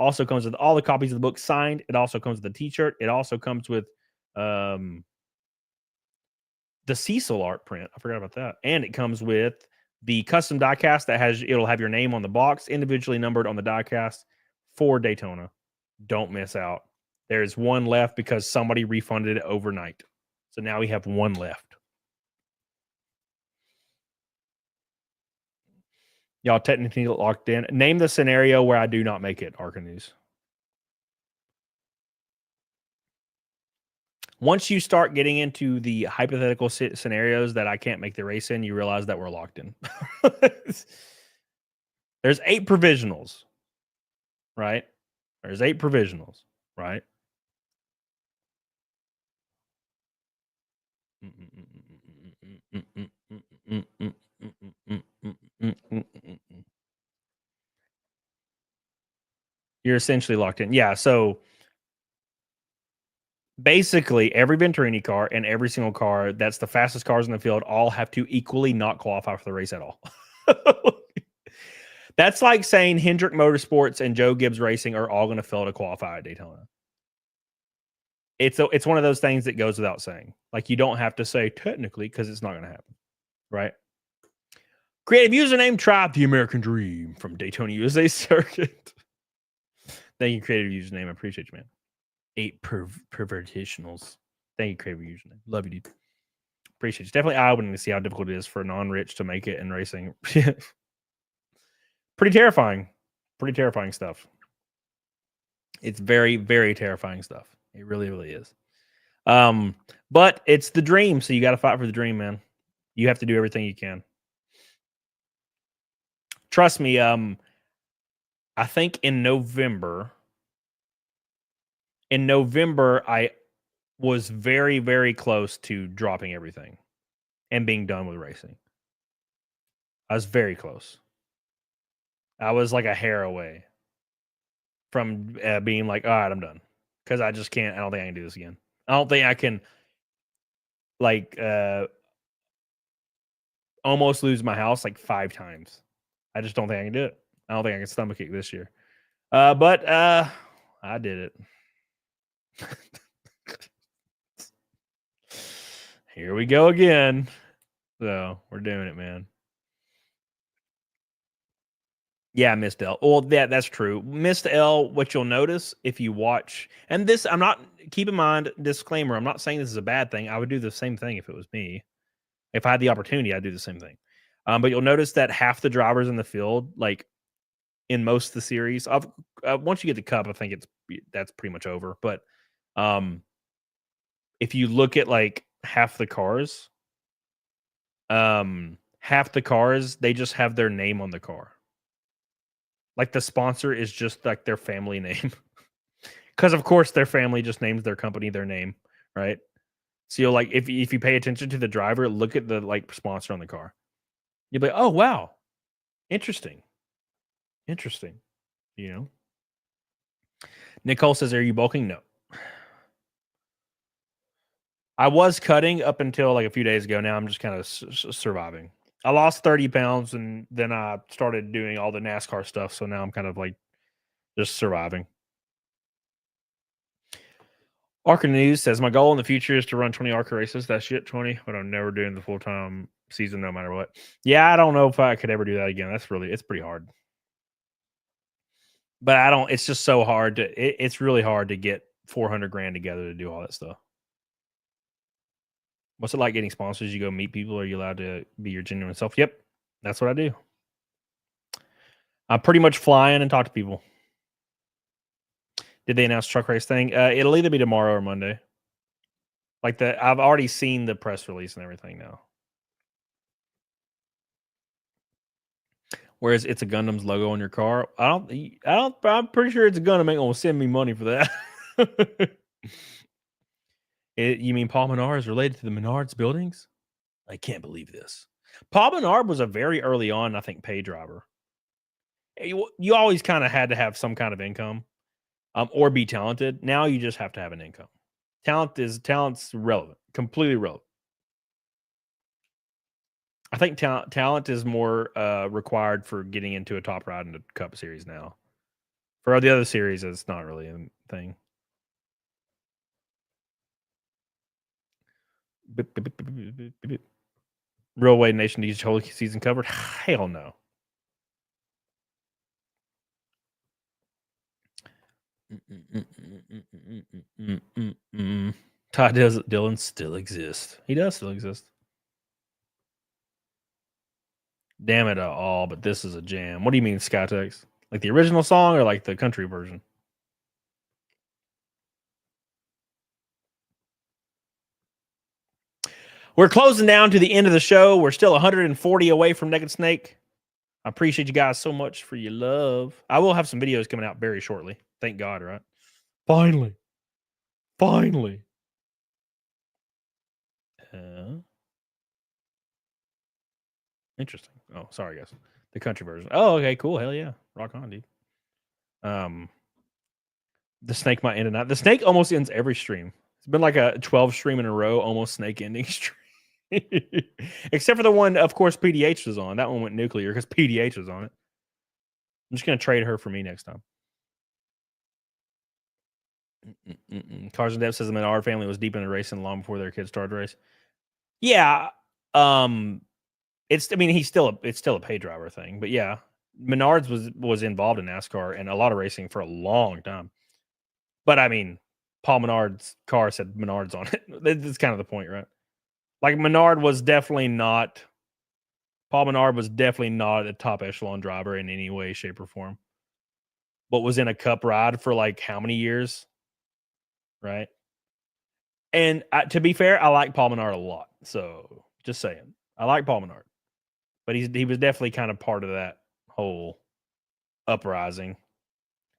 [SPEAKER 8] Also comes with all the copies of the book signed. It also comes with a t-shirt. It also comes with the Cecil art print. I forgot about that. And it comes with the custom diecast that it'll have your name on the box, individually numbered on the diecast for Daytona. Don't miss out. There's one left because somebody refunded it overnight. So now we have one left. Y'all technically locked in. Name the scenario where I do not make it, Arcanews. Once you start getting into the hypothetical scenarios that I can't make the race in, you realize that we're locked in. There's 8 provisionals, right? There's 8 provisionals, right? You're essentially locked in. Yeah, so basically every Venturini car and every single car that's the fastest cars in the field all have to equally not qualify for the race at all. That's like saying Hendrick Motorsports and Joe Gibbs Racing are all going to fail to qualify at Daytona. It's one of those things that goes without saying. Like, you don't have to say technically because it's not going to happen, right? Creative username, Tribe the American Dream from Daytona USA Circuit. Thank you, creative username. I appreciate you, man. 8 pervertitionals. Thank you, creative username. Love you, dude. Appreciate you. It's definitely eye-opening to see how difficult it is for non-rich to make it in racing. Pretty terrifying. Pretty terrifying stuff. It's very, very terrifying stuff. It really, really is. But it's the dream, so you got to fight for the dream, man. You have to do everything you can. Trust me, I think in November, I was very, very close to dropping everything and being done with racing. I was very close. I was like a hair away from being like, all right, I'm done. Because I just can't. I don't think I can do this again. I don't think I can, like, almost lose my house like 5 times. I just don't think I can do it. I don't think I can stomach it this year. But I did it. Here we go again. So we're doing it, man. Yeah, Missed L. Well, that's true. Missed L, what you'll notice if you watch, and this, I'm not, keep in mind, disclaimer, I'm not saying this is a bad thing. I would do the same thing if it was me. If I had the opportunity, I'd do the same thing. But you'll notice that half the drivers in the field, like in most of the series, once you get the Cup, I think that's pretty much over. But if you look at like half the cars, they just have their name on the car. Like the sponsor is just like their family name. Because of course their family just names their company their name, right? So you'll, like, if you pay attention to the driver, look at the like sponsor on the car. You'll be like, oh wow. Interesting. You know? Nicole says, are you bulking? No. I was cutting up until like a few days ago. Now I'm just kind of surviving. I lost 30 pounds and then I started doing all the NASCAR stuff. So now I'm kind of like just surviving. ARCA News says, my goal in the future is to run 20 ARCA races. That's shit, 20, but I'm never doing the full-time season no matter what. Yeah, I don't know if I could ever do that again. It's pretty hard. But it's just so hard it's really hard to get 400 grand together to do all that stuff. What's it like getting sponsors? You go meet people? Are you allowed to be your genuine self? Yep. That's what I do. I'm pretty much flying and talk to people. Did they announce truck race thing? It'll either be tomorrow or Monday. Like I've already seen the press release and everything now. Whereas it's a Gundam's logo on your car. I'm pretty sure it's a Gundam ain't gonna send me money for that. You mean Paul Menard is related to the Menards buildings? I can't believe this. Paul Menard was a very early on, I think, pay driver. You always kind of had to have some kind of income, or be talented. Now you just have to have an income. Talent's relevant, completely relevant. I think talent is more required for getting into a top ride in the Cup Series now. For the other series, it's not really a thing. Railway Nation needs whole season covered? Hell no. Todd Dillon still exists. He does still exist. Damn it all, but this is a jam. What do you mean, Skytex? Like the original song or like the country version? We're closing down to the end of the show. We're still 140 away from Naked Snake. I appreciate you guys so much for your love. I will have some videos coming out very shortly. Thank God, right? Finally. Interesting. Oh, sorry, guys. The country version. Oh, okay, cool. Hell yeah. Rock on, dude. The snake might end tonight. The snake almost ends every stream. It's been like a 12 stream in a row, almost snake ending stream. Except for the one, of course, PDH was on. That one went nuclear because PDH was on it. I'm just going to trade her for me next time. Cars and Depth says the Menard family was deep into racing long before their kids started race. Yeah. It's still a pay driver thing, but yeah, Menards was involved in NASCAR and a lot of racing for a long time. But I mean, Paul Menard's car said Menards on it. That's kind of the point, right? Like Paul Menard was definitely not a top echelon driver in any way, shape, or form. But was in a cup ride for like how many years? Right. And to be fair, I like Paul Menard a lot. So just saying, I like Paul Menard, but he was definitely kind of part of that whole uprising.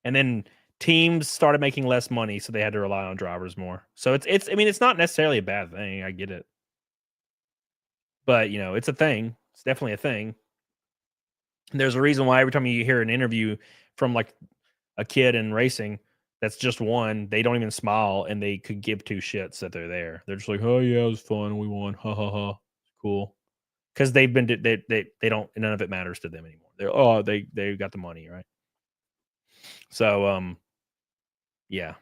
[SPEAKER 8] And then teams started making less money, so they had to rely on drivers more. So it's not necessarily a bad thing. I get it. But, it's a thing. It's definitely a thing. And there's a reason why every time you hear an interview from like a kid in racing that's just won, they don't even smile and they could give two shits that they're there. They're just like, oh yeah, it was fun. We won. Ha ha ha. Cool. Because they've been they don't, none of it matters to them anymore. They got the money, right? So yeah.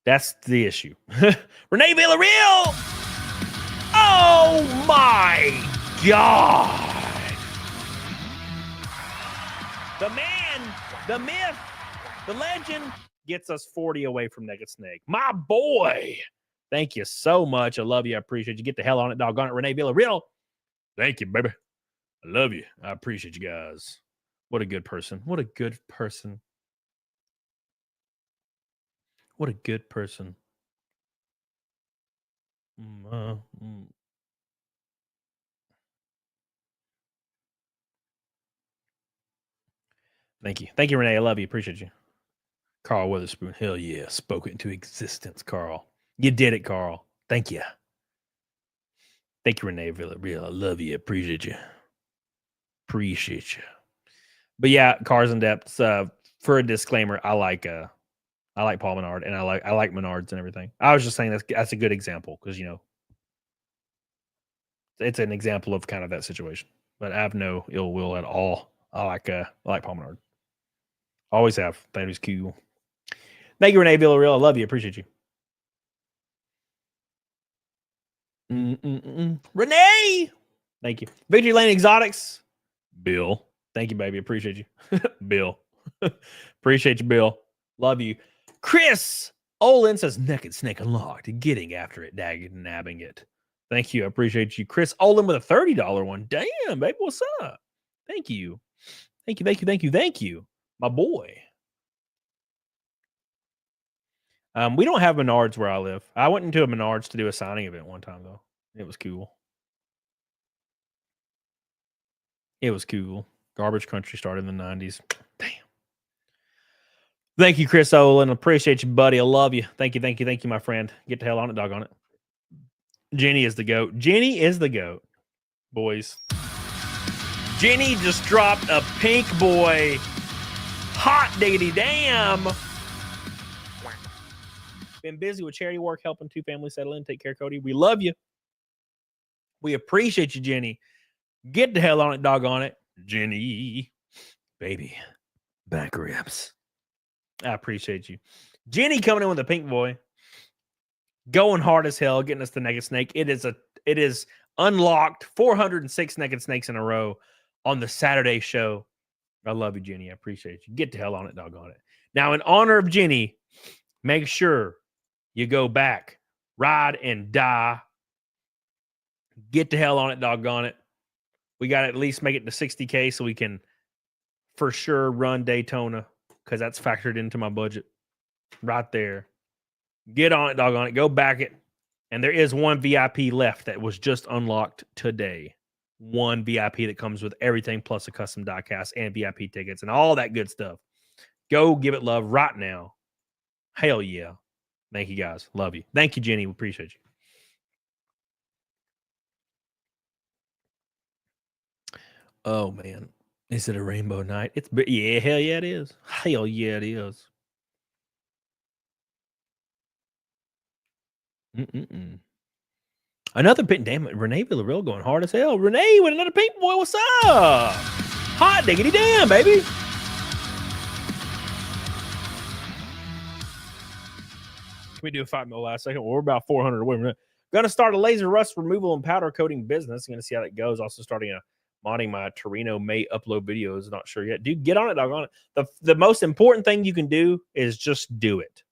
[SPEAKER 8] That's the issue. Renee Villarreal. Oh my God. The man, the myth, the legend gets us 40 away from Naked Snake. My boy. Thank you so much. I love you. I appreciate you. Get the hell on it, doggone it. Renee Villarreal. Thank you, baby. I love you. I appreciate you guys. What a good person. What a good person. What a good person. Thank you. Thank you, Renee. I love you. Appreciate you. Carl Witherspoon. Hell yeah. Spoke it into existence, Carl. You did it, Carl. Thank you. Thank you, Renee Villarreal. I love you. Appreciate you. Appreciate you. But yeah, Cars in Depth. For a disclaimer, I like Paul Menard and I like Menards and everything. I was just saying that's a good example because it's an example of kind of that situation. But I have no ill will at all. I like Paul Menard. Always have. That was cool. Thank you, Renee Villarreal. I love you. Appreciate you. Renee! Thank you. Victory Lane Exotics. Bill. Thank you, baby. Appreciate you. Bill. Appreciate you, Bill. Love you. Chris Olin says, Naked Snake unlocked. Getting after it, nabbing it. Thank you. I appreciate you. Chris Olin with a $30 one. Damn, baby. What's up? Thank you. Thank you. Thank you. Thank you. Thank you. My boy. We don't have Menards where I live. I went into a Menards to do a signing event one time, though. It was cool. It was cool. Garbage Country started in the 90s. Damn. Thank you, Chris Olin. Appreciate you, buddy. I love you. Thank you, thank you, thank you, my friend. Get the hell on it, dog on it. Jenny is the GOAT. Jenny is the GOAT, boys. Jenny just dropped a pink boy. Hot diggity damn. Been busy with charity work, helping two families settle in. Take care, Cody. We love you. We appreciate you, Jenny. Get the hell on it, dog on it. Jenny. Baby. Back ribs. I appreciate you. Jenny coming in with a pink boy. Going hard as hell, getting us the naked snake. It is unlocked 406 naked snakes in a row on the Saturday show. I love you, Jenny. I appreciate you. Get the hell on it, doggone it. Now, in honor of Jenny, make sure you go back, ride and die. Get the hell on it, doggone it. We got to at least make it to 60K so we can for sure run Daytona because that's factored into my budget right there. Get on it, doggone it. Go back it. And there is one VIP left that was just unlocked today. One VIP that comes with everything plus a custom diecast and VIP tickets and all that good stuff. Go give it love right now. Hell yeah. Thank you, guys. Love you. Thank you, Jenny. We appreciate you. Oh, man. Is it a rainbow night? Yeah, hell yeah, it is. Hell yeah, it is. Another pink. Damn it. Renee Villarreal going hard as hell. Renee with another pink boy. What's up? Hot diggity damn, baby. Can we do a 5 mil last second? Well, we're about 400 away from it. Gonna start a laser rust removal and powder coating business. Gonna see how that goes. Also starting a modding my Torino May upload videos. Not sure yet. Dude, get on it, doggone it. The most important thing you can do is just do it.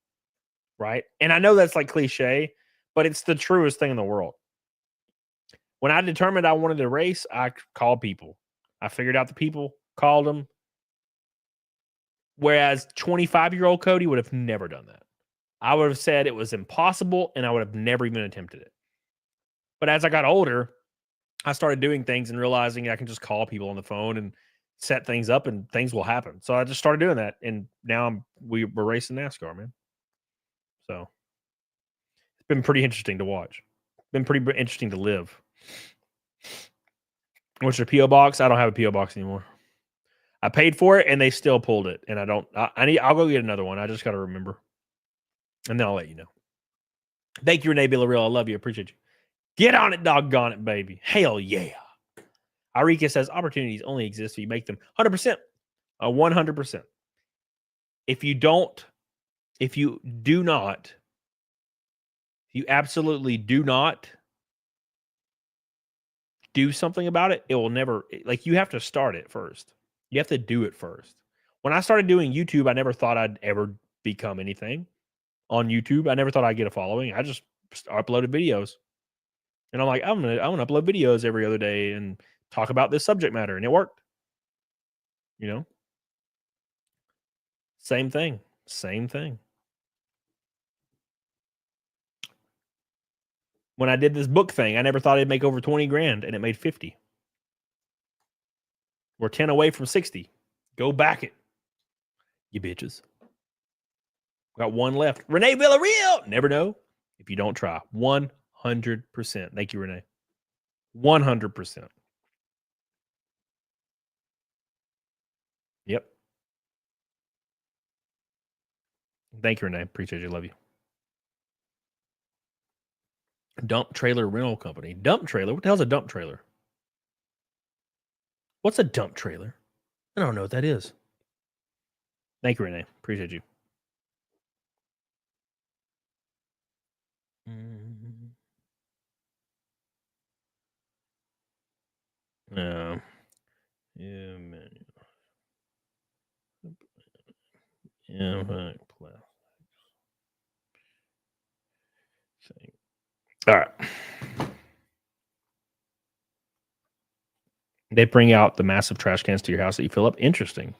[SPEAKER 8] Right? And I know that's like cliche, but it's the truest thing in the world. When I determined I wanted to race, I called people. I figured out the people, called them. Whereas 25-year-old Cody would have never done that. I would have said it was impossible, and I would have never even attempted it. But as I got older, I started doing things and realizing I can just call people on the phone and set things up, and things will happen. So I just started doing that, and now we're racing NASCAR, man. So it's been pretty interesting to watch. Been pretty interesting to live. What's your P.O. box? I don't have a P.O. box anymore. I paid for it, and they still pulled it, and I'll go get another one. I just got to remember. And then I'll let you know. Thank you, Renee Villarreal. I love you. Appreciate you. Get on it, doggone it, baby. Hell yeah. Arika says opportunities only exist if you make them 100%. 100%. If you absolutely do not do something about it, it will never, like, you have to start it first. You have to do it first. When I started doing YouTube, I never thought I'd ever become anything on YouTube. I never thought I'd get a following. I just uploaded videos. And I'm like, I'm gonna upload videos every other day and talk about this subject matter. And it worked. You know? Same thing. Same thing. When I did this book thing, I never thought it'd make over 20 grand, and it made 50. We're 10 away from 60. Go back it, you bitches. Got one left. Renee Villarreal. Never know if you don't try. 100%. Thank you, Renee. 100%. Yep. Thank you, Renee. Appreciate you. Love you. Dump trailer rental company. Dump trailer? What the hell's a dump trailer? What's a dump trailer? I don't know what that is. Thank you, Renee. Appreciate you. Yeah, man. Yeah, right. All right. They bring out the massive trash cans to your house that you fill up. Interesting.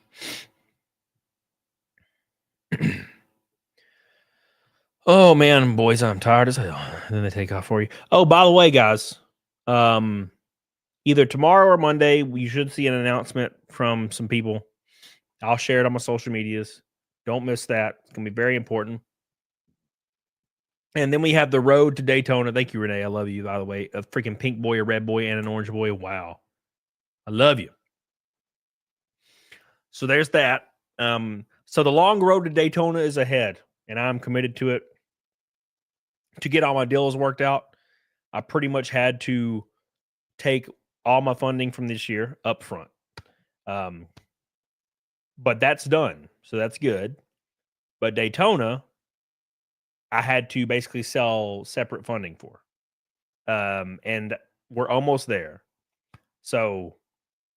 [SPEAKER 8] Oh man, boys, I'm tired as hell. And then they take off for you. Oh, by the way, guys, either tomorrow or Monday, we should see an announcement from some people. I'll share it on my social medias. Don't miss that. It's gonna be very important. And then we have the road to Daytona. Thank you, Renee. I love you, by the way. A freaking pink boy, a red boy, and an orange boy. Wow. I love you. So there's that. So the long road to Daytona is ahead, and I'm committed to it. To get all my deals worked out, I pretty much had to take all my funding from this year up front. But that's done. So that's good. But Daytona, I had to basically sell separate funding for. And we're almost there. So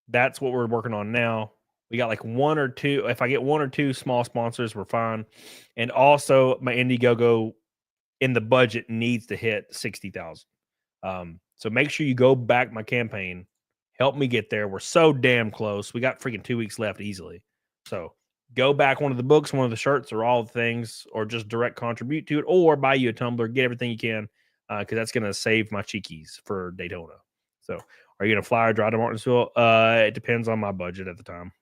[SPEAKER 8] that's what we're working on now. We got like one or two. If I get one or two small sponsors, we're fine. And also, my Indiegogo in the budget needs to hit 60,000. So make sure you go back my campaign. Help me get there. We're so damn close. We got freaking 2 weeks left easily. So go back one of the books, one of the shirts, or all the things, or just direct contribute to it, or buy you a tumbler. Get everything you can, because that's going to save my cheekies for Daytona. So are you going to fly or drive to Martinsville? It depends on my budget at the time.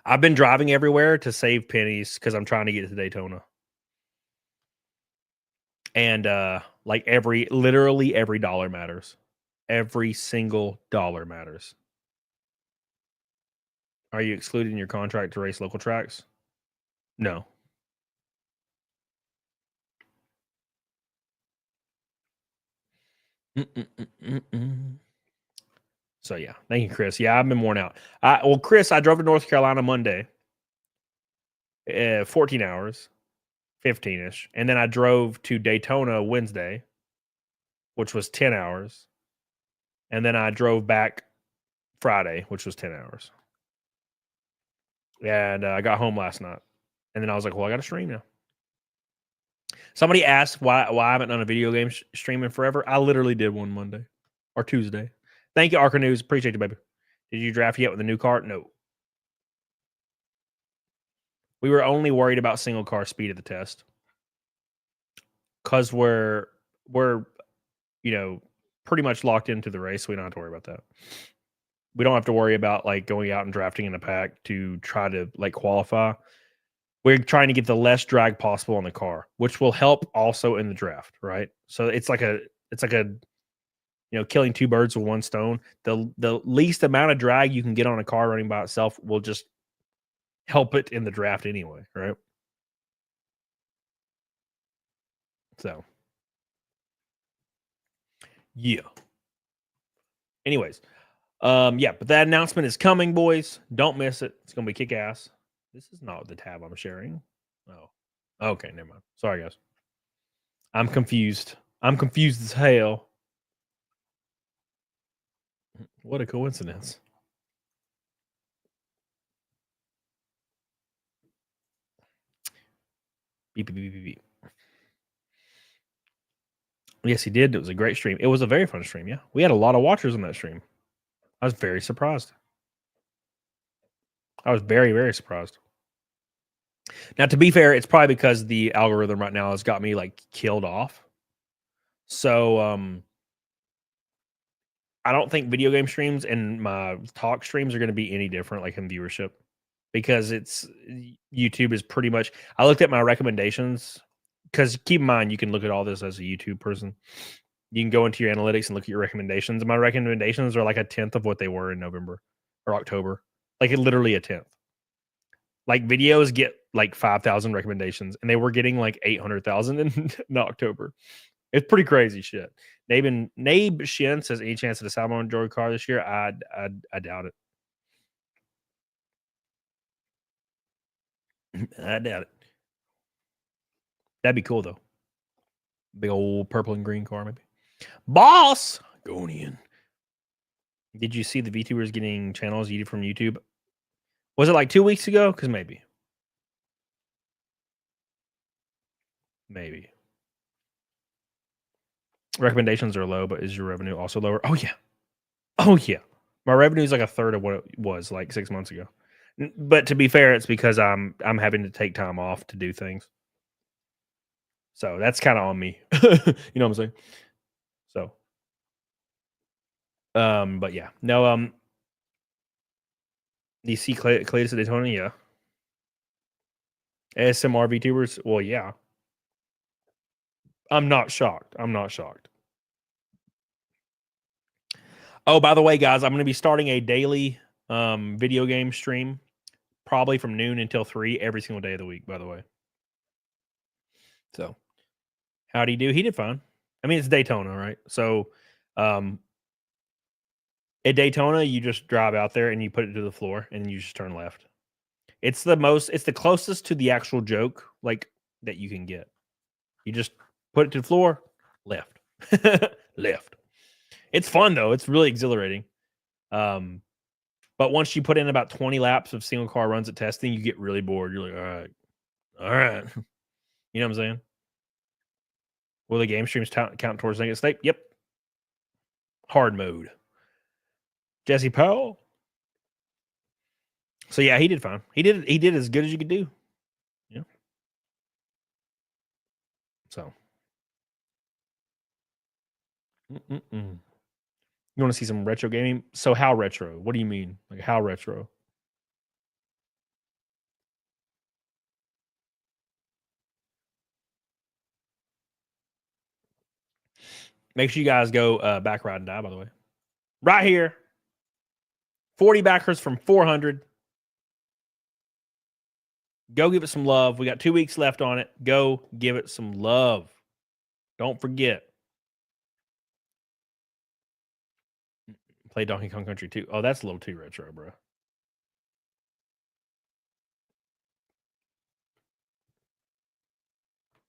[SPEAKER 8] I've been driving everywhere to save pennies because I'm trying to get to Daytona. And like literally every dollar matters. Every single dollar matters. Are you excluding your contract to race local tracks? No. So yeah, thank you, Chris. Yeah, I've been worn out. Well, Chris, I drove to North Carolina Monday, 14 hours, 15-ish, and then I drove to Daytona Wednesday, which was 10 hours, and then I drove back Friday, which was 10 hours. And I got home last night, and then I was like, well, I got to stream now. Somebody asked why I haven't done a video game stream in forever. I literally did one Monday or Tuesday. Thank you, Arca News. Appreciate you, baby. Did you draft yet with the new car? No. We were only worried about single car speed at the test because we're pretty much locked into the race. So we don't have to worry about that. We don't have to worry about like going out and drafting in a pack to try to like qualify. We're trying to get the less drag possible on the car, which will help also in the draft, right? So it's like a killing two birds with one stone. The least amount of drag you can get on a car running by itself will just help it in the draft anyway, right? So yeah. Anyways, yeah, but that announcement is coming, boys. Don't miss it. It's gonna be kick ass. This is not the tab I'm sharing. Oh, okay, never mind. Sorry, guys. I'm confused. I'm confused as hell. What a coincidence. Beep, beep, beep, beep, beep. Yes, he did. It was a great stream. It was a very fun stream. Yeah, we had a lot of watchers on that stream. I was very surprised. I was very, very surprised. Now, to be fair, it's probably because the algorithm right now has got me like killed off. So, I don't think video game streams and my talk streams are going to be any different, like in viewership, because YouTube is pretty much. I looked at my recommendations because keep in mind you can look at all this as a YouTube person. You can go into your analytics and look at your recommendations. And my recommendations are like a 10th of what they were in November or October, like literally a 10th. Like videos get like 5,000 recommendations, and they were getting like 800,000 in October. It's pretty crazy shit. Nabe Shin says, any chance of the Salmon Android car this year? I doubt it. I doubt it. That'd be cool though. Big old purple and green car, maybe. Boss Gonian. Did you see the VTubers getting channels yeeted from YouTube? Was it like 2 weeks ago? Because maybe. Recommendations are low, but is your revenue also lower? Oh yeah. Oh yeah. My revenue is like a third of what it was like 6 months ago. But to be fair, it's because I'm having to take time off to do things. So that's kind of on me. You know what I'm saying? So but yeah. No, do you see Claytus at Daytona? Yeah. ASMR VTubers? Well, yeah. I'm not shocked. Oh, by the way, guys, I'm going to be starting a daily video game stream, probably from noon until 3 every single day of the week, by the way. So, how'd he do? He did fine. I mean, it's Daytona, right? So, at Daytona, you just drive out there and you put it to the floor and you just turn left. It's the closest to the actual joke like that you can get. You just put it to the floor, left. Left. It's fun though. It's really exhilarating. But once you put in about 20 laps of single car runs at testing, you get really bored. You're like, all right. You know what I'm saying? Will the game streams count towards negative state? Yep. Hard mode. Jesse Powell. So yeah, he did fine. He did as good as you could do. Yeah. So. You want to see some retro gaming? So how retro? What do you mean? Like how retro? Make sure you guys go back ride and die, by the way. Right here. 40 backers from 400. Go give it some love. We got 2 weeks left on it. Go give it some love. Don't forget. Play Donkey Kong Country 2. Oh, that's a little too retro, bro.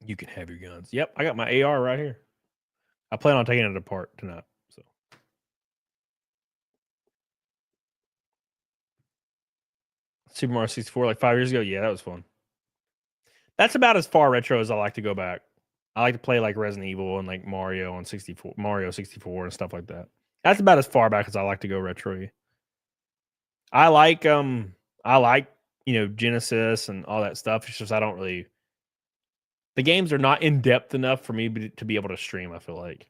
[SPEAKER 8] You can have your guns. Yep, I got my AR right here. I plan on taking it apart tonight. So Super Mario 64 like 5 years ago. Yeah, that was fun. That's about as far retro as I like to go back. I like to play like Resident Evil and like Mario on 64, Mario 64 and stuff like that. That's about as far back as I like to go retro. I like Genesis and all that stuff. It's just I don't really. The games are not in depth enough for me to be able to stream. I feel like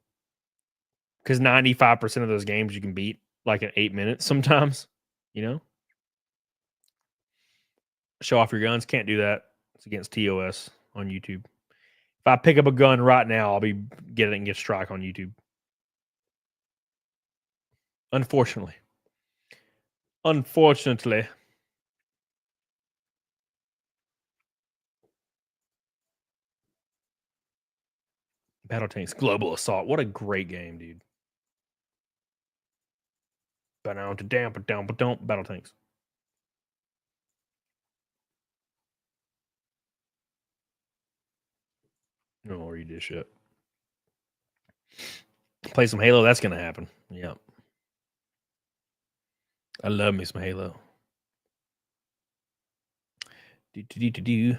[SPEAKER 8] because 95% of those games you can beat like in 8 minutes sometimes. You know, show off your guns. Can't do that. It's against TOS on YouTube. If I pick up a gun right now, I'll be getting a strike on YouTube. Unfortunately. Battle Tanks Global Assault. What a great game, dude. Battle Tanks. No, read this shit. Play some Halo. That's gonna happen. Yeah. I love me some Halo. Do.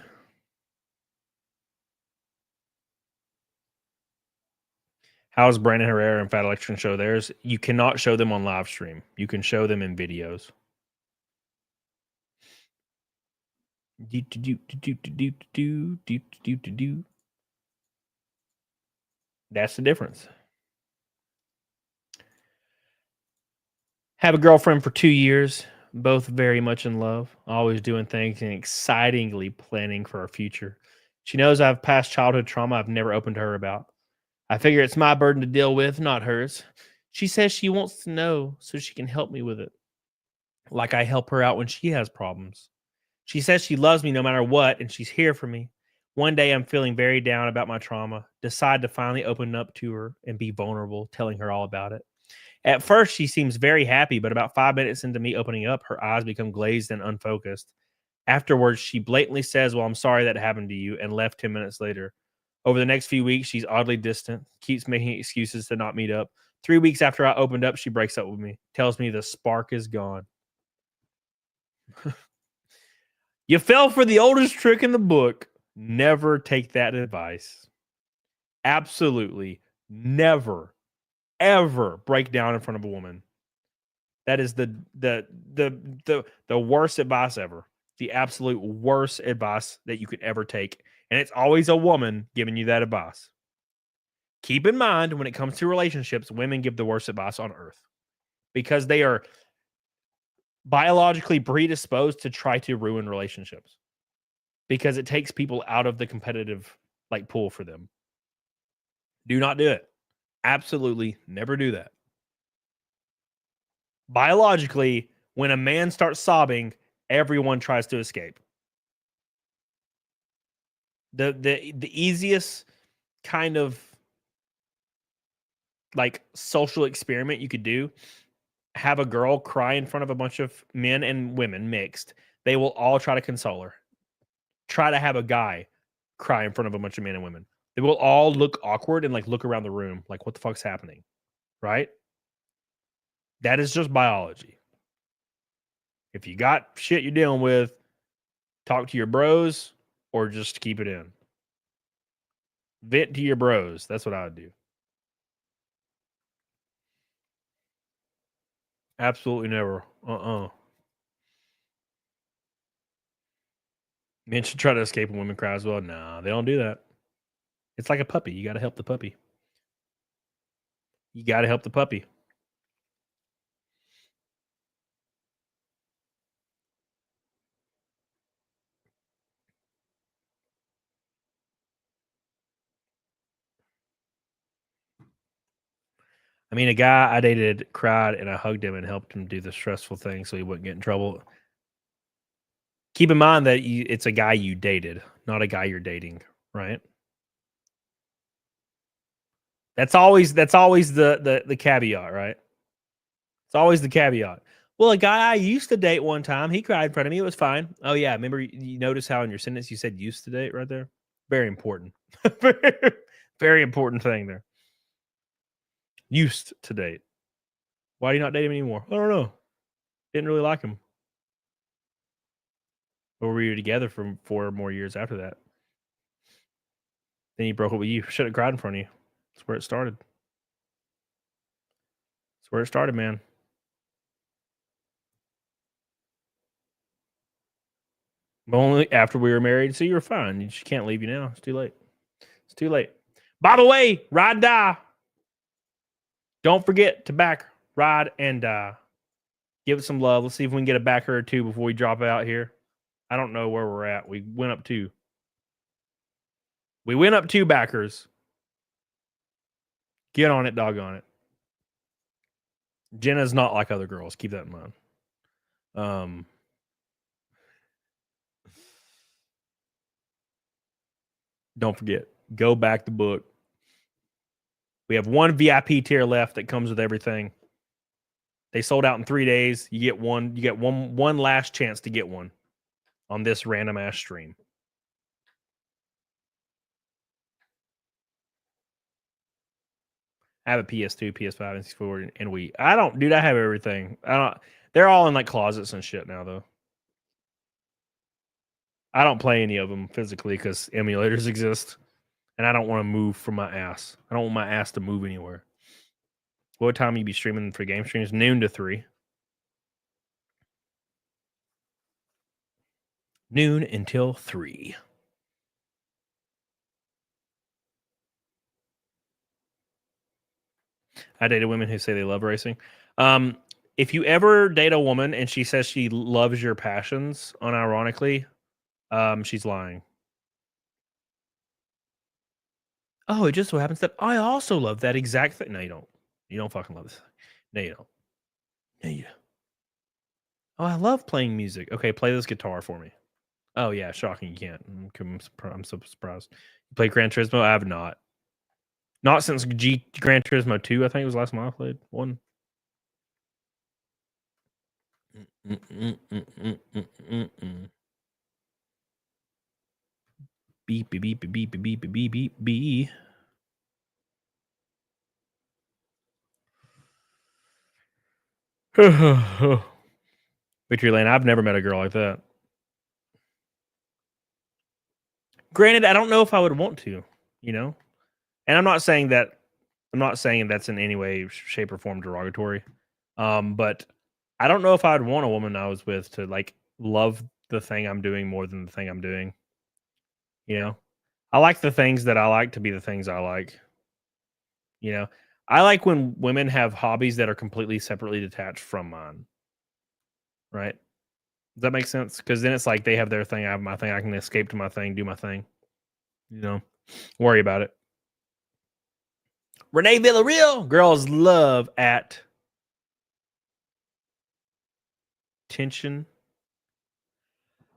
[SPEAKER 8] How's Brandon Herrera and Fat Electrician show theirs? You cannot show them on live stream. You can show them in videos. That's the difference. Have a girlfriend for 2 years, both very much in love, always doing things and excitingly planning for our future. She knows I have past childhood trauma I've never opened to her about. I figure it's my burden to deal with, not hers. She says she wants to know so she can help me with it. Like I help her out when she has problems. She says she loves me no matter what, and she's here for me. One day I'm feeling very down about my trauma, decide to finally open up to her and be vulnerable, telling her all about it. At first, she seems very happy, but about 5 minutes into me opening up, her eyes become glazed and unfocused. Afterwards, she blatantly says, well, I'm sorry that happened to you, and left 10 minutes later. Over the next few weeks, she's oddly distant, keeps making excuses to not meet up. 3 weeks after I opened up, she breaks up with me, tells me the spark is gone. You fell for the oldest trick in the book. Never take that advice. Absolutely never, ever break down in front of a woman. That is the worst advice ever. The absolute worst advice that you could ever take. And it's always a woman giving you that advice. Keep in mind, when it comes to relationships, women give the worst advice on earth because they are biologically predisposed to try to ruin relationships because it takes people out of the competitive pool for them. Do not do it. Absolutely never do that. Biologically, when a man starts sobbing, everyone tries to escape. The easiest kind of social experiment you could do, have a girl cry in front of a bunch of men and women mixed, They will all try to console her. Try to have a guy cry in front of a bunch of men and women. They will all look awkward and like look around the room like, what the fuck's happening? Right? That is just biology. If you got shit you're dealing with, talk to your bros or just keep it in. Vent to your bros. That's what I would do. Absolutely never. Men should try to escape when women cry as well. No, they don't do that. It's like a puppy. You got to help the puppy. You got to help the puppy. I mean, a guy I dated cried and I hugged him and helped him do the stressful thing so he wouldn't get in trouble. Keep in mind that it's a guy you dated, not a guy you're dating, right? That's always the caveat, right? It's always the caveat. Well, a guy I used to date one time, he cried in front of me. It was fine. Oh yeah, remember you notice how in your sentence you said used to date right there? Very important. Very important thing there. Used to date. Why do you not date him anymore? I don't know. Didn't really like him. Or were you together for 4 more years after that? Then he broke up with you. Should have cried in front of you. That's where it started. That's where it started, man. But only after we were married, so you were fine. She can't leave you now. It's too late. It's too late. By the way, ride, die. Don't forget to back, ride, and die. Give it some love. Let's see if we can get a backer or two before we drop out here. I don't know where we're at. We went up 2. We went up 2 backers. Get on it, doggone it. Jenna's not like other girls. Keep that in mind. Don't forget, go back the book. We have 1 VIP tier left that comes with everything. They sold out in 3 days. You get one. You get one last chance to get one on this random ass stream. I have a PS2, PS5, and PS4, and Wii. I don't, dude. I have everything. I don't. They're all in like closets and shit now, though. I don't play any of them physically because emulators exist, and I don't want to move from my ass. I don't want my ass to move anywhere. What time you be streaming for game streams? Noon to 3. Noon until 3. I dated women who say they love racing. If you ever date a woman and she says she loves your passions, unironically, she's lying. Oh, it just so happens that I also love that exact thing. No, you don't. You don't fucking love this. No, you don't. No, you don't. Oh, I love playing music. Okay, play this guitar for me. Oh, yeah, shocking. You can't. I'm so surprised. You play Gran Turismo? I have not. Not since Gran Turismo 2, I think it was the last one I played. 1. Beep, beep, beep, beep, beep, beep, beep, beep, beep, beep. Victory Lane, I've never met a girl like that. Granted, I don't know if I would want to, you know? And I'm not saying that's in any way, shape, or form derogatory. But I don't know if I'd want a woman I was with to like love the thing I'm doing more than the thing I'm doing. You know? I like the things that I like to be the things I like. You know? I like when women have hobbies that are completely separately detached from mine. Right? Does that make sense? Because then it's like they have their thing, I have my thing. I can escape to my thing, do my thing. You know? Worry about it. Renee Villarreal, girls love at tension.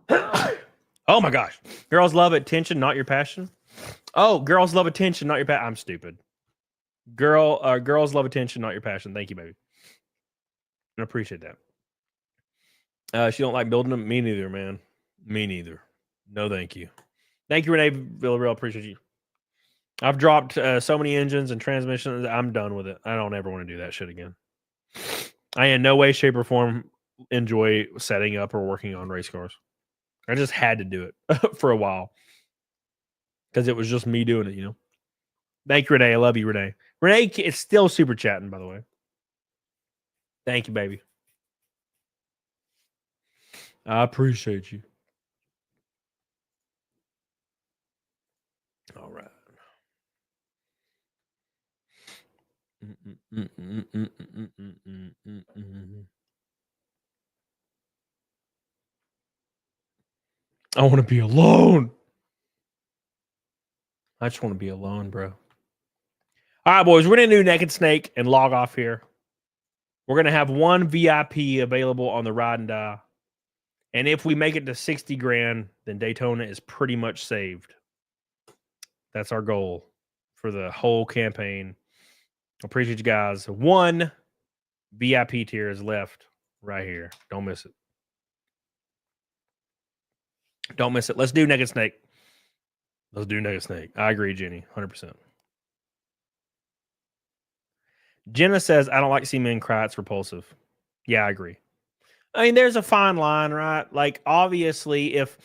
[SPEAKER 8] Oh my gosh. Girls love attention, not your passion. Oh, girls love attention, not your passion. I'm stupid. Girls love attention, not your passion. Thank you, baby. I appreciate that. She don't like building them. Me neither, man. Me neither. No, thank you. Thank you, Renee Villarreal. Appreciate you. I've dropped so many engines and transmissions. I'm done with it. I don't ever want to do that shit again. I in no way, shape, or form enjoy setting up or working on race cars. I just had to do it for a while because it was just me doing it, you know. Thank you, Renee. I love you, Renee. Renee is still super chatting, by the way. Thank you, baby. I appreciate you. All right. I want to be alone. I just want to be alone, bro. All right, boys. We're going to do Naked Snake and log off here. We're going to have one VIP available on the Ride and Die. And if we make it to 60 grand, then Daytona is pretty much saved. That's our goal for the whole campaign. Appreciate you guys. One VIP tier is left right here. Don't miss it. Don't miss it. Let's do Naked Snake. Let's do Naked Snake. I agree, Jenny. 100%. Jenna says, I don't like to see men cry. It's repulsive. Yeah, I agree. I mean, there's a fine line, right? Like, obviously, if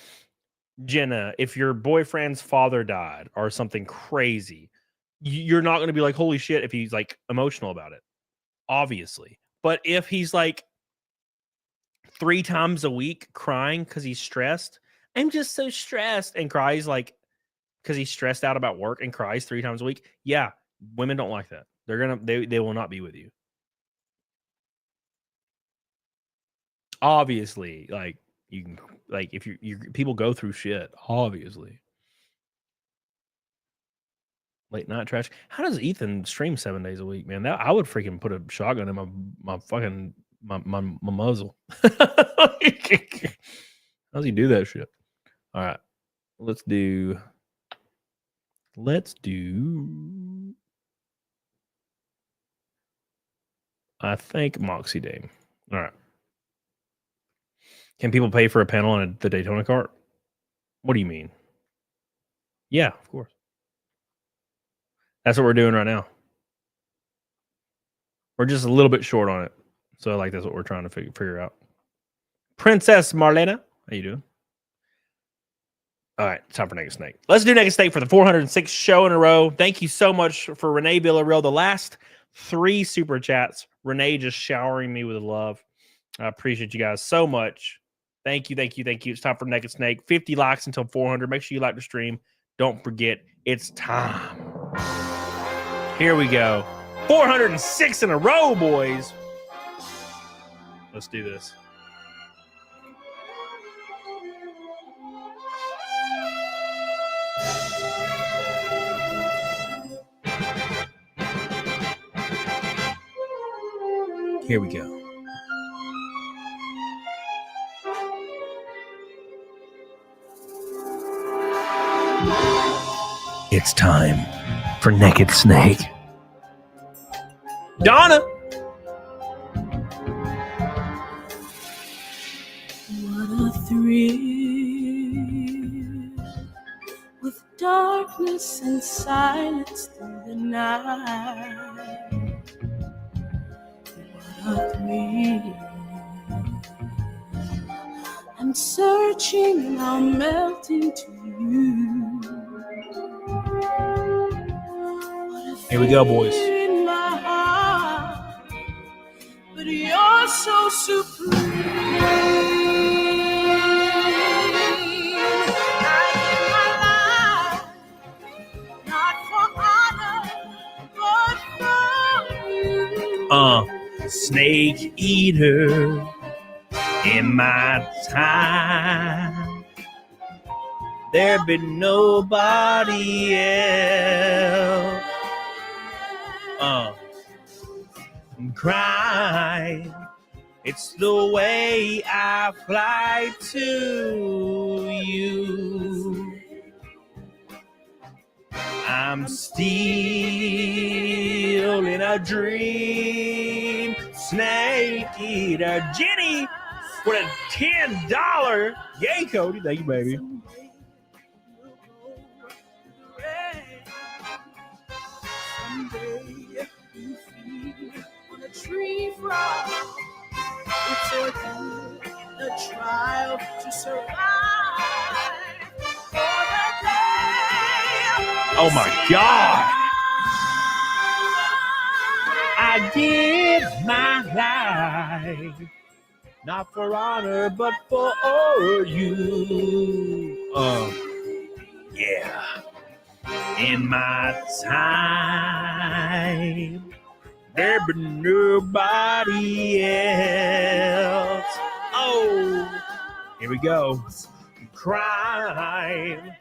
[SPEAKER 8] Jenna, if your boyfriend's father died or something crazy, you're not going to be like, holy shit, if he's like emotional about it, obviously. But if he's like 3 times a week crying because he's stressed, I'm just so stressed, and cries like because he's stressed out about work and cries 3 times a week. Yeah, women don't like that. They will not be with you. Obviously, like you can, like if you people go through shit, obviously. Late night trash. How does Ethan stream 7 days a week, man? That I would freaking put a shotgun in my fucking my muzzle. How does he do that shit? All right, let's do. I think Moxie Dame. All right. Can people pay for a panel on the Daytona kart? What do you mean? Yeah, of course. That's what we're doing right now. We're just a little bit short on it. So like that's what we're trying to figure out. Princess Marlena, how you doing? All right, time for Naked Snake. Let's do Naked Snake for the 406th show in a row. Thank you so much for Renee Villarreal. The last 3 super chats, Renee just showering me with love. I appreciate you guys so much. Thank you. It's time for Naked Snake. 50 likes until 400. Make sure you like the stream. Don't forget, it's time. Here we go. 406 in a row, boys. Let's do this. Here we go. It's time for Naked Snake. Donna!
[SPEAKER 2] What a thrill with darkness and silence through the night. What a thrill. I'm searching and I'm melting to you.
[SPEAKER 8] Here we go, boys.
[SPEAKER 2] In my heart, but you're so supreme. I give my life, not for honor, but for you.
[SPEAKER 8] Snake eater in my time. There be nobody else. Cry. It's the way I fly to you. I'm still in a dream. Snake eater. Jenny for a $10 yay, Cody. Thank you, baby.
[SPEAKER 2] Someday you feed on a tree frog. It's a trial to survive. For the day
[SPEAKER 8] Oh my God. I give my life, not for honor, but for you. Yeah. In my time, there be nobody else. Oh, here we go. Crime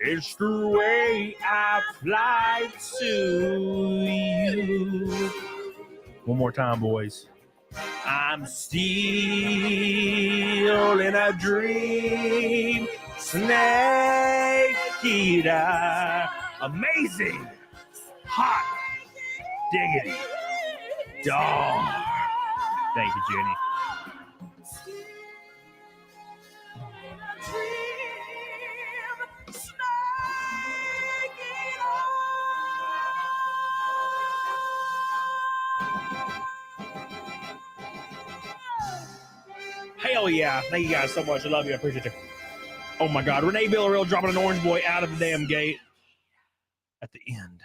[SPEAKER 8] is the way I fly to you. One more time, boys. I'm still in a dream. Snake eater. Amazing. Hot. Diggity. Dog. Thank you, Jenny. Hell yeah. Thank you guys so much. I love you. I appreciate you. Oh my God. Renee Villarreal dropping an orange boy out of the damn gate at the end.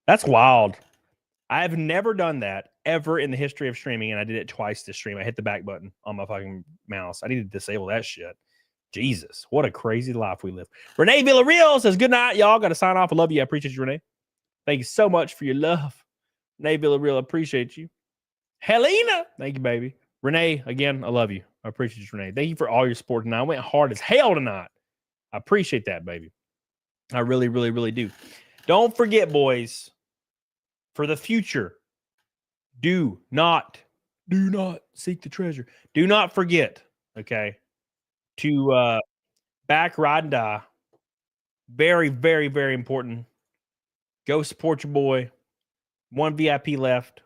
[SPEAKER 8] That's wild. I have never done that ever in the history of streaming, and I did it twice this stream. I hit the back button on my fucking mouse. I need to disable that shit. Jesus, what a crazy life we live. Renee Villarreal says, good night, y'all. Got to sign off. I love you. I appreciate you, Renee. Thank you so much for your love. Renee Villarreal, I appreciate you. Helena, thank you, baby. Renee, again, I love you. I appreciate you, Renee. Thank you for all your support tonight. I went hard as hell tonight. I appreciate that, baby. I really, really, really do. Don't forget, boys, for the future, do not seek the treasure. Do not forget, okay, to back, ride, and die. Very, very, very important. Go support your boy. One VIP left.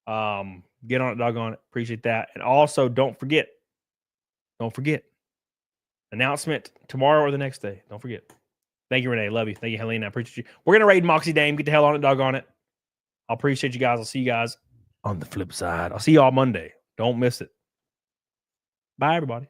[SPEAKER 8] Get on it, doggone it. Appreciate that. And also, don't forget. Announcement tomorrow or the next day. Don't forget. Thank you, Renee. Love you. Thank you, Helena. I appreciate you. We're going to raid Moxie Dame. Get the hell on it, doggone it. I appreciate you guys. I'll see you guys on the flip side. I'll see you all Monday. Don't miss it. Bye, everybody.